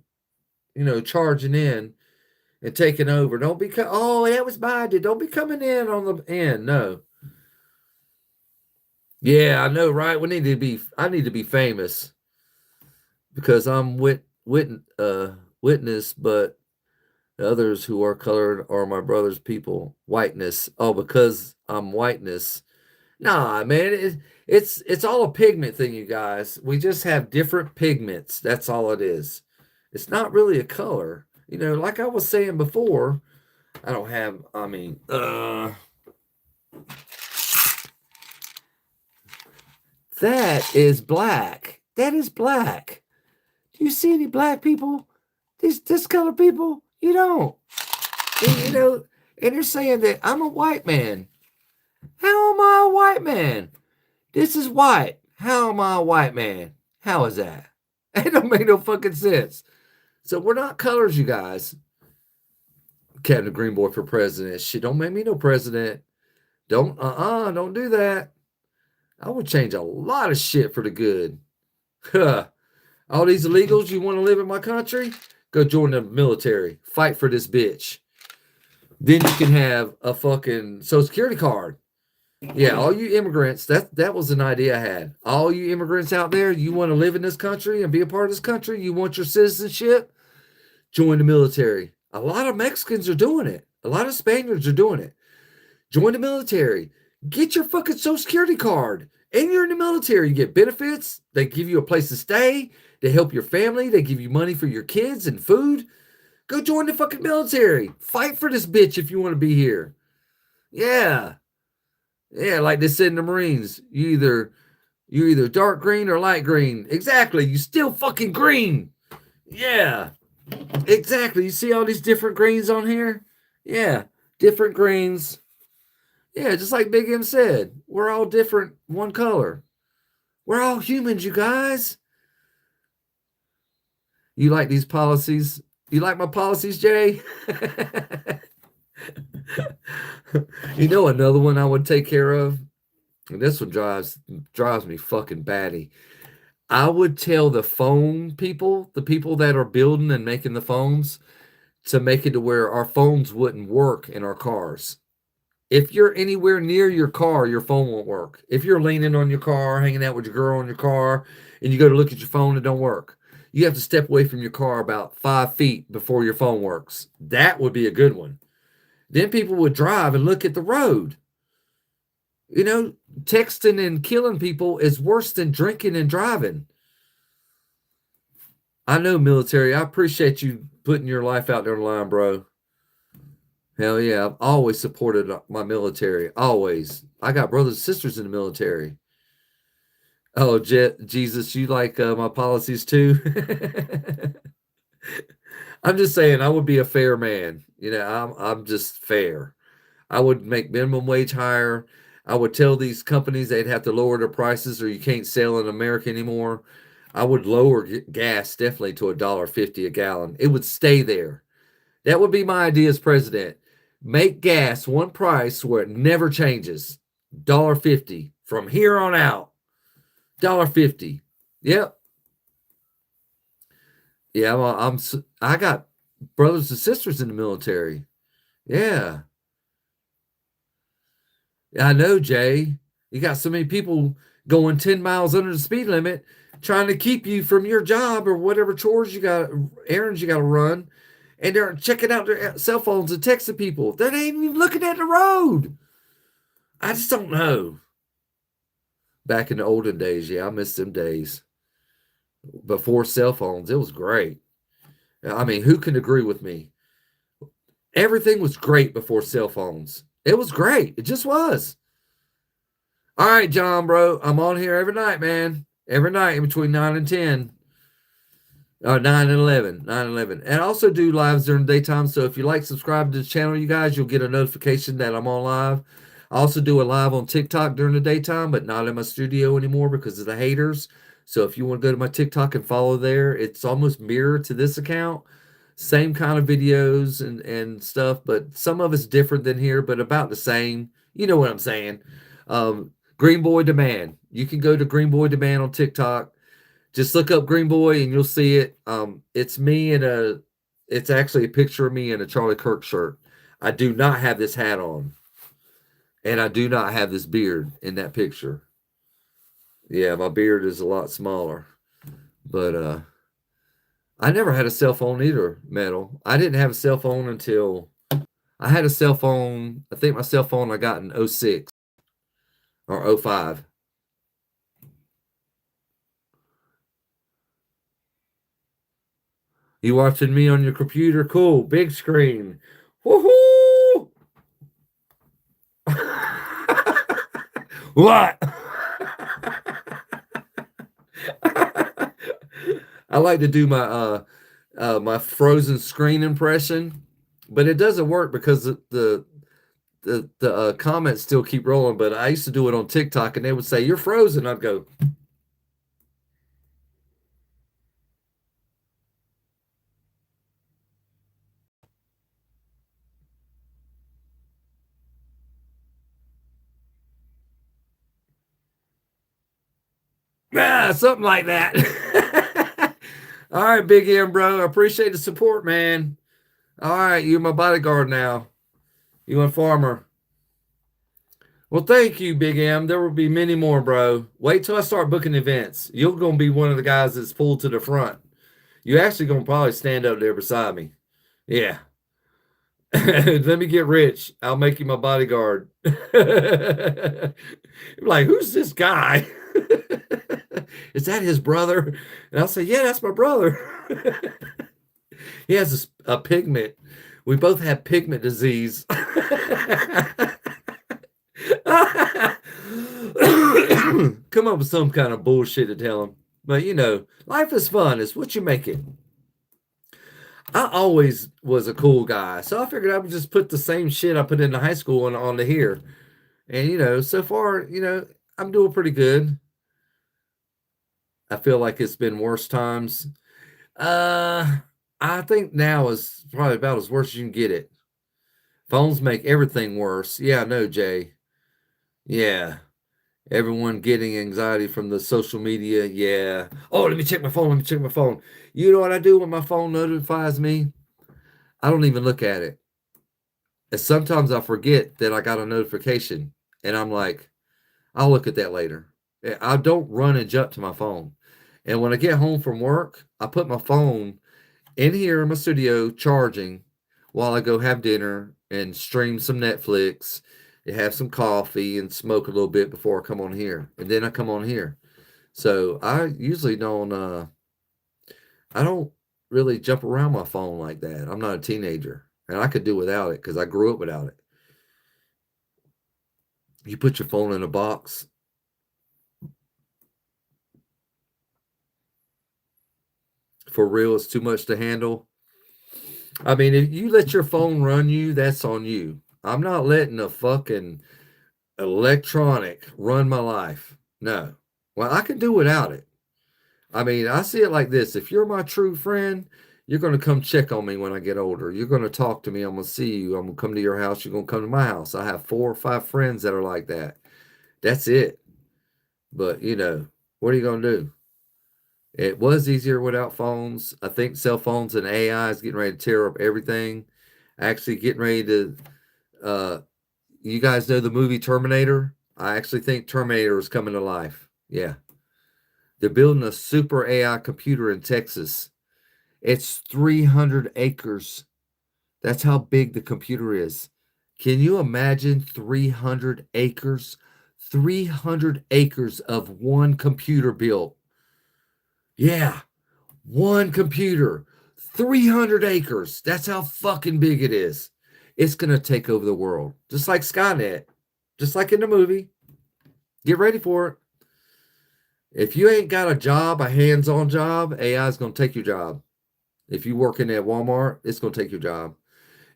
charging in and taking over. Don't be, oh, that was my idea. Don't be coming in on the end. No. Yeah, I know, right? I need to be famous because I'm witness, but others who are colored are my brother's people. Whiteness. Oh, because I'm whiteness. Nah, man, it's all a pigment thing, you guys. We just have different pigments. That's all it is. It's not really a color. Like I was saying before, I don't have, that is black. That is black. Do you see any black people? These discolored people? You don't. And you're saying that I'm a white man. How am I a white man? This is white. How am I a white man? How is that? It don't make no fucking sense. So we're not colors, you guys. Captain Greenboy for president. Shit, don't make me no president. Don't do that. I would change a lot of shit for the good. All these illegals, you want to live in my country? Go join the military. Fight for this bitch. Then you can have a fucking Social Security card. Yeah, all you immigrants, that was an idea I had. All you immigrants out there, you want to live in this country and be a part of this country, you want your citizenship, join the military. A lot of Mexicans are doing it. A lot of Spaniards are doing it. Join the military. Get your fucking Social Security card. And you're in the military. You get benefits. They give you a place to stay. They help your family. They give you money for your kids and food. Go join the fucking military. Fight for this bitch if you want to be here. Yeah. Yeah, like they said in the Marines. You're either dark green or light green. Exactly. You still fucking green. Yeah. Exactly. You see all these different greens on here? Yeah. Different greens. Yeah, just like Big M said. We're all different, one color. We're all humans, you guys. You like these policies? You like my policies, Jay? You know another one I would take care of? And this one drives me fucking batty. I would tell the phone people, the people that are building and making the phones, to make it to where our phones wouldn't work in our cars. If you're anywhere near your car, your phone won't work. If you're leaning on your car, hanging out with your girl in your car, and you go to look at your phone, it don't work. You have to step away from your car about 5 feet before your phone works. That would be a good one. Then people would drive and look at the road. You know, texting and killing people is worse than drinking and driving. I know, military. I appreciate you putting your life out there on the line, bro. Hell yeah. I've always supported my military. Always. I got brothers and sisters in the military. Oh, Jesus, you like my policies too? I'm just saying, I would be a fair man. You know, I'm just fair. I would make minimum wage higher. I would tell these companies they'd have to lower their prices or you can't sell in America anymore. I would lower gas definitely to $1.50 a gallon. It would stay there. That would be my idea as president. Make gas one price where it never changes. $1.50 from here on out. $1.50. Yep. Yeah, well, I got brothers and sisters in the military. Yeah. I know, Jay. You got so many people going 10 miles under the speed limit trying to keep you from your job or whatever chores you got, errands you got to run. And they're checking out their cell phones and texting people. They ain't even looking at the road. I just don't know. Back in the olden days, yeah, I miss them days. Before cell phones, it was great. I mean, who can agree with me? Everything was great before cell phones. It was great. It just was. All right, John, bro. I'm on here every night, man. Every night in between 9 and 10. 9 and 11. 9 and 11. And I also do lives during the daytime. So if you like, subscribe to the channel, you guys, you'll get a notification that I'm on live. I also do a live on TikTok during the daytime, but not in my studio anymore because of the haters. So if you want to go to my TikTok and follow there, it's almost mirrored to this account. Same kind of videos and stuff, but some of it's different than here, but about the same. You know what I'm saying? Greenboy Demand. You can go to Greenboy Demand on TikTok. Just look up Greenboy and you'll see it. It's me in a. It's actually a picture of me in a Charlie Kirk shirt. I do not have this hat on, and I do not have this beard in that picture. Yeah, my beard is a lot smaller, but I never had a cell phone either, Metal. I didn't have a cell phone until I had a cell phone. I think my cell phone I got in '06 or '05. You watching me on your computer? Cool. Big screen. Woohoo! What? I like to do my frozen screen impression, but it doesn't work because the comments still keep rolling. But I used to do it on TikTok, and they would say you're frozen. I'd go, ah, something like that. All right, Big M, bro. I appreciate the support, man. All right, you're my bodyguard now. You and Farmer. Well, thank you, Big M. There will be many more, bro. Wait till I start booking events. You're gonna be one of the guys that's pulled to the front. You actually gonna probably stand up there beside me. Yeah. Let me get rich. I'll make you my bodyguard. Like, who's this guy? Is that his brother? And I'll say, yeah, that's my brother. He has a pigment. We both have pigment disease. Come up with some kind of bullshit to tell him. But you know, life is fun. It's what you make it. I always was a cool guy, so I figured I would just put the same shit I put into high school and onto here. And you know, so far, you know, I'm doing pretty good. I feel like it's been worse times. Uh, I think now is probably about as worse as you can get it. Phones make everything worse. Yeah, I know, Jay. Yeah. Everyone getting anxiety from the social media. Yeah. Oh, let me check my phone. Let me check my phone. You know what I do when my phone notifies me? I don't even look at it. And sometimes I forget that I got a notification and I'm like, I'll look at that later. I don't run and jump to my phone. And when I get home from work, I put my phone in here in my studio charging while I go have dinner and stream some Netflix, and have some coffee and smoke a little bit before I come on here. And then I come on here. So I usually I don't really jump around my phone like that. I'm not a teenager and I could do without it because I grew up without it. You put your phone in a box. For real, it's too much to handle. I mean, if you let your phone run you, that's on you. I'm not letting a fucking electronic run my life. No. Well, I can do without it. I mean, I see it like this. If you're my true friend, you're going to come check on me when I get older. You're going to talk to me. I'm going to see you. I'm going to come to your house. You're going to come to my house. I have 4 or 5 friends that are like that. That's it. But, what are you going to do? It was easier without phones. I think cell phones and AI is getting ready to tear up everything. Actually, getting ready to, uh, you guys know the movie Terminator? I actually think Terminator is coming to life. Yeah. They're building a super AI computer in Texas. It's 300 acres. That's how big the computer is. Can you imagine 300 acres? 300 acres of one computer built. Yeah, one computer. 300 acres. That's how fucking big it is. It's going to take over the world. Just like Skynet. Just like in the movie. Get ready for it. If you ain't got a job, a hands-on job, AI is going to take your job. If you're working at Walmart, it's going to take your job.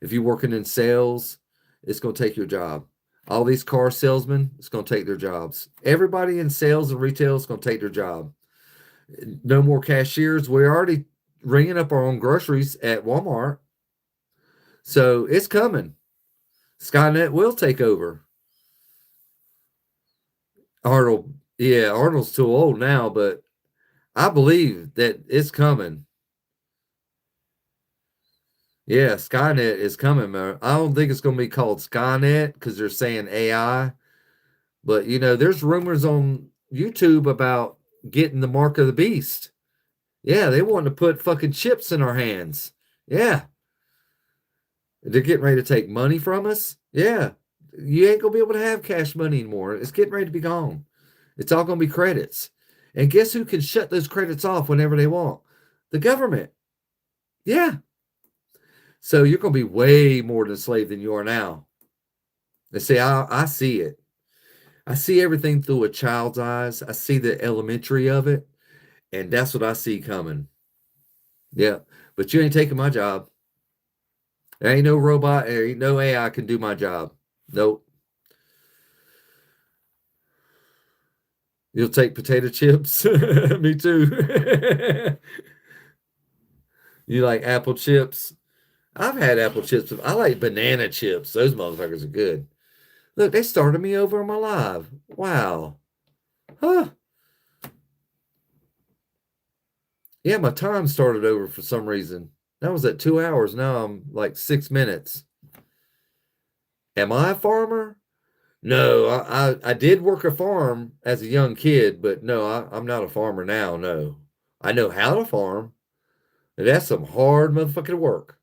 If you're working in sales, it's going to take your job. All these car salesmen, it's going to take their jobs. Everybody in sales and retail is going to take their job. No more cashiers. We're already ringing up our own groceries at Walmart. So it's coming. Skynet will take over. Arnold, yeah, Arnold's too old now, but I believe that it's coming. Yeah, Skynet is coming, man. I don't think it's going to be called Skynet because they're saying AI. But there's rumors on YouTube about getting the mark of the beast. Yeah, they want to put fucking chips in our hands. Yeah, they're getting ready to take money from us. Yeah, you ain't gonna be able to have cash money anymore. It's getting ready to be gone. It's all gonna be credits. And guess who can shut those credits off whenever they want? The government. Yeah. So you're gonna be way more than a slave than you are now. They say I see it. I see everything through a child's eyes. I see the elementary of it. And that's what I see coming. Yeah. But you ain't taking my job. There ain't no robot, there ain't no AI can do my job. Nope. You'll take potato chips? Me too. You like apple chips? I've had apple chips. I like banana chips. Those motherfuckers are good. Look, they started me over on my live. Wow. Huh. Yeah, my time started over for some reason. That was at 2 hours. Now I'm like 6 minutes. Am I a farmer? No, I did work a farm as a young kid, but no, I'm not a farmer now. No, I know how to farm, and that's some hard motherfucking work.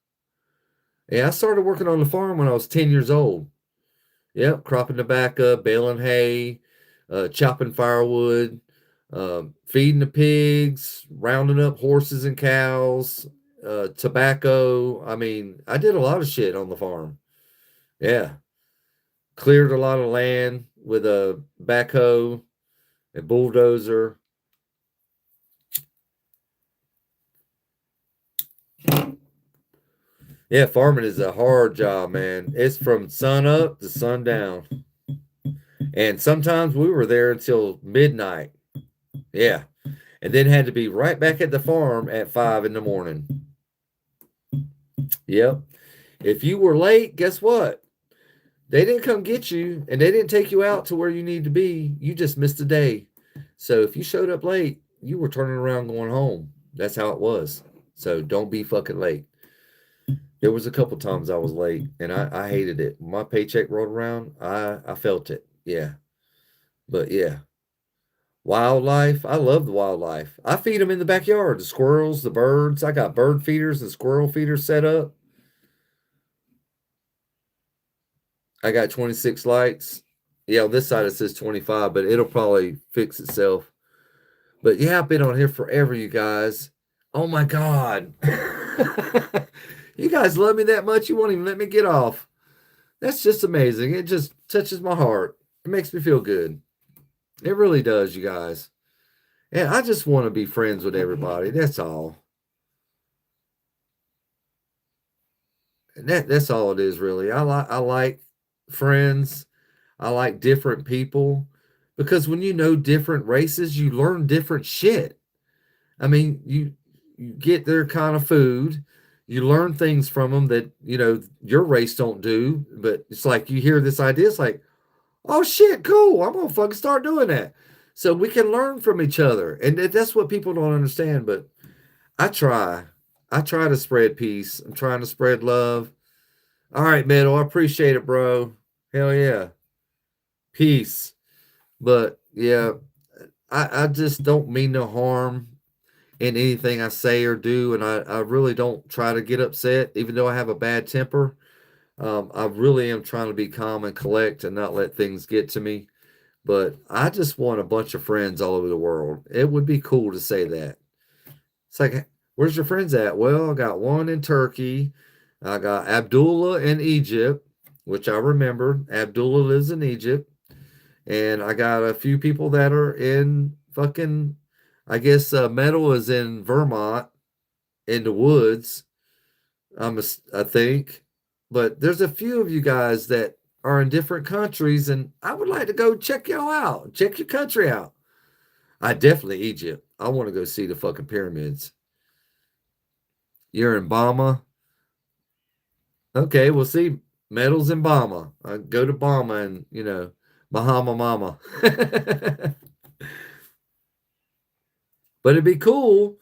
Yeah, I started working on the farm when I was 10 years old. Yep, cropping tobacco, baling hay, chopping firewood, feeding the pigs, rounding up horses and cows, tobacco. I mean, I did a lot of shit on the farm. Yeah, cleared a lot of land with a backhoe, a bulldozer. Yeah, farming is a hard job, man. It's from sun up to sun down. And sometimes we were there until midnight. Yeah. And then had to be right back at the farm at 5 in the morning. Yep. If you were late, guess what? They didn't come get you and they didn't take you out to where you need to be. You just missed a day. So if you showed up late, you were turning around going home. That's how it was. So don't be fucking late. There was a couple times I was late and I hated it. When my paycheck rolled around, I felt it. Yeah. But yeah. Wildlife. I love the wildlife. I feed them in the backyard. The squirrels, the birds. I got bird feeders and squirrel feeders set up. I got 26 lights. Yeah, on this side it says 25, but it'll probably fix itself. But yeah, I've been on here forever, you guys. Oh my God. You guys love me that much, you won't even let me get off. That's just amazing. It just touches my heart. It makes me feel good. It really does, you guys. And I just want to be friends with everybody. That's all. And that's all it is, really. I like friends. I like different people because when you know different races, you learn different shit. I mean, you get their kind of food, you learn things from them that your race don't do. But it's like you hear this idea, it's like, oh shit, cool, I'm gonna fucking start doing that. So we can learn from each other, and that's what people don't understand. But I try, I try to spread peace. I'm trying to spread love. All right, Metal, I appreciate it, bro. Hell yeah, peace. But yeah, I just don't mean no harm in anything I say or do. And I really don't try to get upset, even though I have a bad temper. I really am trying to be calm and collect and not let things get to me. But I just want a bunch of friends all over the world. It would be cool to say that. It's like, where's your friends at? Well, I got one in Turkey. I got Abdullah in Egypt, which I remember. Abdullah lives in Egypt. And I got a few people that are in fucking, I guess Metal is in Vermont in the woods. I think, but there's a few of you guys that are in different countries, and I would like to go check y'all out, check your country out. I definitely Egypt. I want to go see the fucking pyramids. You're in Bama. Okay, we'll see. Medals in Bama. I go to Bama and Bahama Mama. But it'd be cool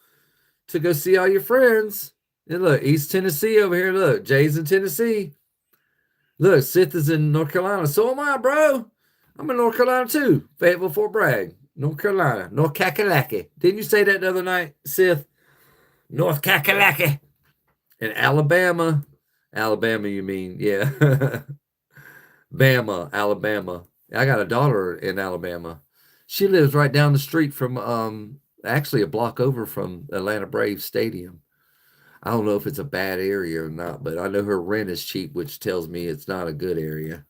to go see all your friends. And look, East Tennessee over here. Look, Jay's in Tennessee. Look, Sith is in North Carolina. So am I, bro. I'm in North Carolina too. Fayetteville, Fort Bragg, North Carolina, North Kakalaki. Didn't you say that the other night, Sith? North Kakalaki. In Alabama. Alabama, you mean? Yeah. Bama, Alabama. I got a daughter in Alabama. She lives right down the street from, actually a block over from Atlanta Braves Stadium. I don't know if it's a bad area or not, but I know her rent is cheap, which tells me it's not a good area.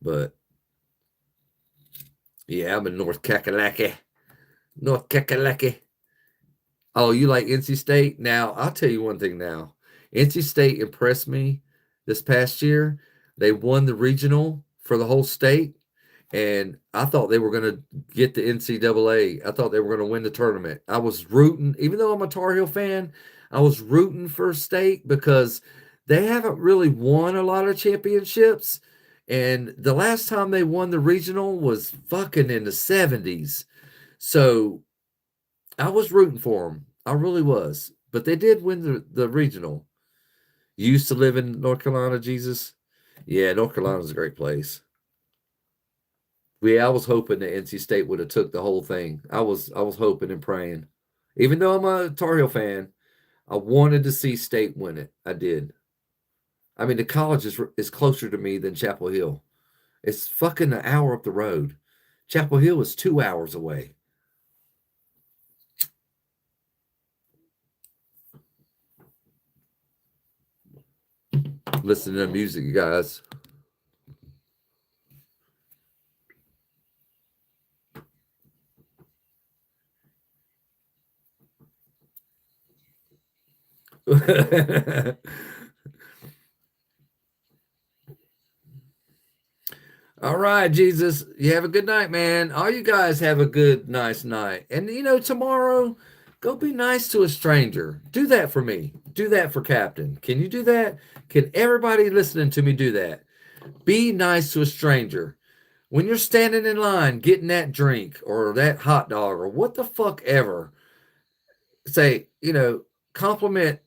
But yeah, I'm in North Kakalaki. North Kakalaki. Oh, you like NC State? Now, I'll tell you one thing now. NC State impressed me this past year. They won the regional for the whole state. And I thought they were going to get the NCAA. I thought they were going to win the tournament. I was rooting, even though I'm a Tar Heel fan, I was rooting for State because they haven't really won a lot of championships. And the last time they won the regional was fucking in the 70s. So I was rooting for them. I really was. But they did win the regional. You used to live in North Carolina, Jesus? Yeah, North Carolina's a great place. Yeah, I was hoping that NC State would have took the whole thing. I was hoping and praying. Even though I'm a Tar Heel fan, I wanted to see State win it. I did. I mean, the college is closer to me than Chapel Hill. It's fucking an hour up the road. Chapel Hill is 2 hours away. Listen to the music, you guys. All right, Jesus. You have a good night, man. All you guys have a good, nice night. And tomorrow, Go be nice to a stranger. Do that for me. Do that for Captain. Can you do that? Can everybody listening to me do that? Be nice to a stranger. When you're standing in line getting that drink or that hot dog or what the fuck ever, say, compliment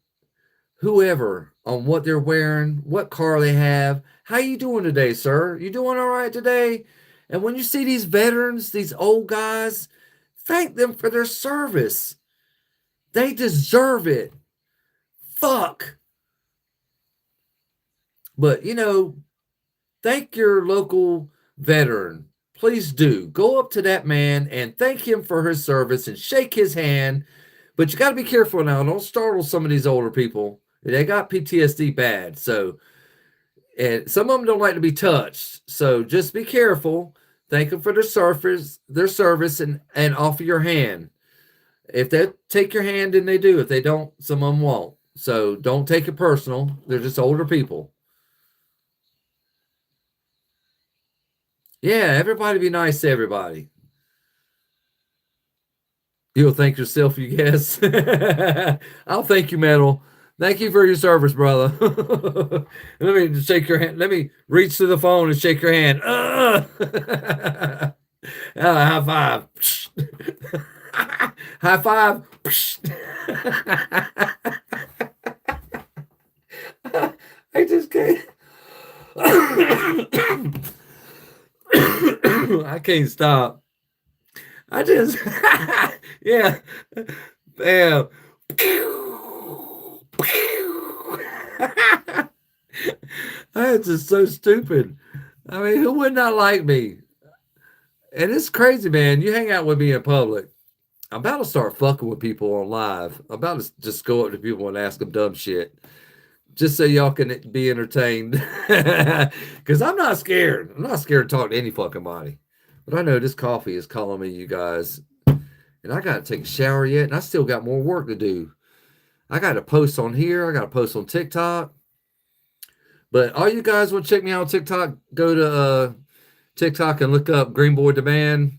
whoever on what they're wearing, what car they have. How you doing today, sir? You doing all right today? And when you see these veterans, these old guys, thank them for their service. They deserve it. Fuck. But, thank your local veteran. Please do. Go up to that man and thank him for his service and shake his hand. But you got to be careful now. Don't startle some of these older people. They got PTSD bad. So, and some of them don't like to be touched. So just be careful. Thank them for their service, and offer your hand. If they take your hand, then they do. If they don't, some of them won't. So don't take it personal. They're just older people. Yeah, everybody be nice to everybody. You'll thank yourself, you guess. I'll thank you, Metal. Thank you for your service, brother. Let me just shake your hand. Let me reach to the phone and shake your hand. High five. High five. I just can't. I can't stop. I just, yeah, bam. That's just so stupid. I mean, who would not like me? And it's crazy, man. You hang out with me in public. I'm about to start fucking with people on live. I'm about to just go up to people and ask them dumb shit, just so y'all can be entertained. Because I'm not scared. I'm not scared to talk to any fucking body. But I know this coffee is calling me, you guys. And I got to take a shower yet, and I still got more work to do. I got to post on here. I got to post on TikTok. But all you guys want to check me out on TikTok, go to TikTok and look up Greenboy Demand.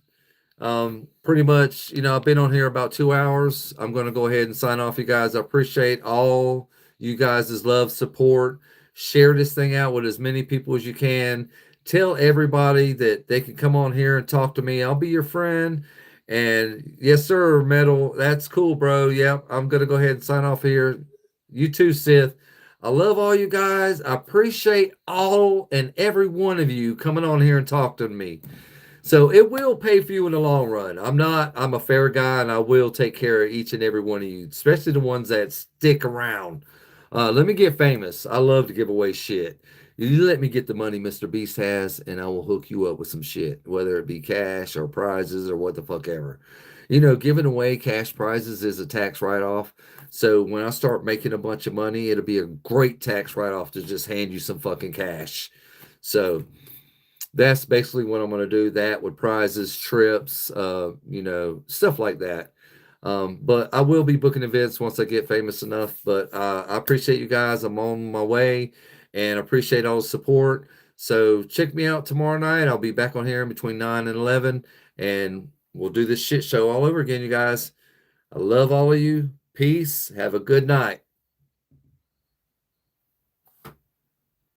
Pretty much, I've been on here about 2 hours. I'm going to go ahead and sign off, you guys. I appreciate all you guys' love, support. Share this thing out with as many people as you can. Tell everybody that they can come on here and talk to me. I'll be your friend. And yes, sir, Metal. That's cool, bro. Yep, I'm going to go ahead and sign off here. You too, Sith. I love all you guys. I appreciate all and every one of you coming on here and talking to me. So it will pay for you in the long run. I'm a fair guy, and I will take care of each and every one of you, especially the ones that stick around. Let me get famous. I love to give away shit. You let me get the money Mr. Beast has, and I will hook you up with some shit, whether it be cash or prizes or what the fuck ever. Giving away cash prizes is a tax write-off. So when I start making a bunch of money, it'll be a great tax write-off to just hand you some fucking cash. So that's basically what I'm going to do. That with prizes, trips, stuff like that. But I will be booking events once I get famous enough. But I appreciate you guys. I'm on my way, and appreciate all the support. So check me out tomorrow night. I'll be back on here in between 9 and 11, and we'll do this shit show all over again, you guys. I love all of you. Peace. Have a good night.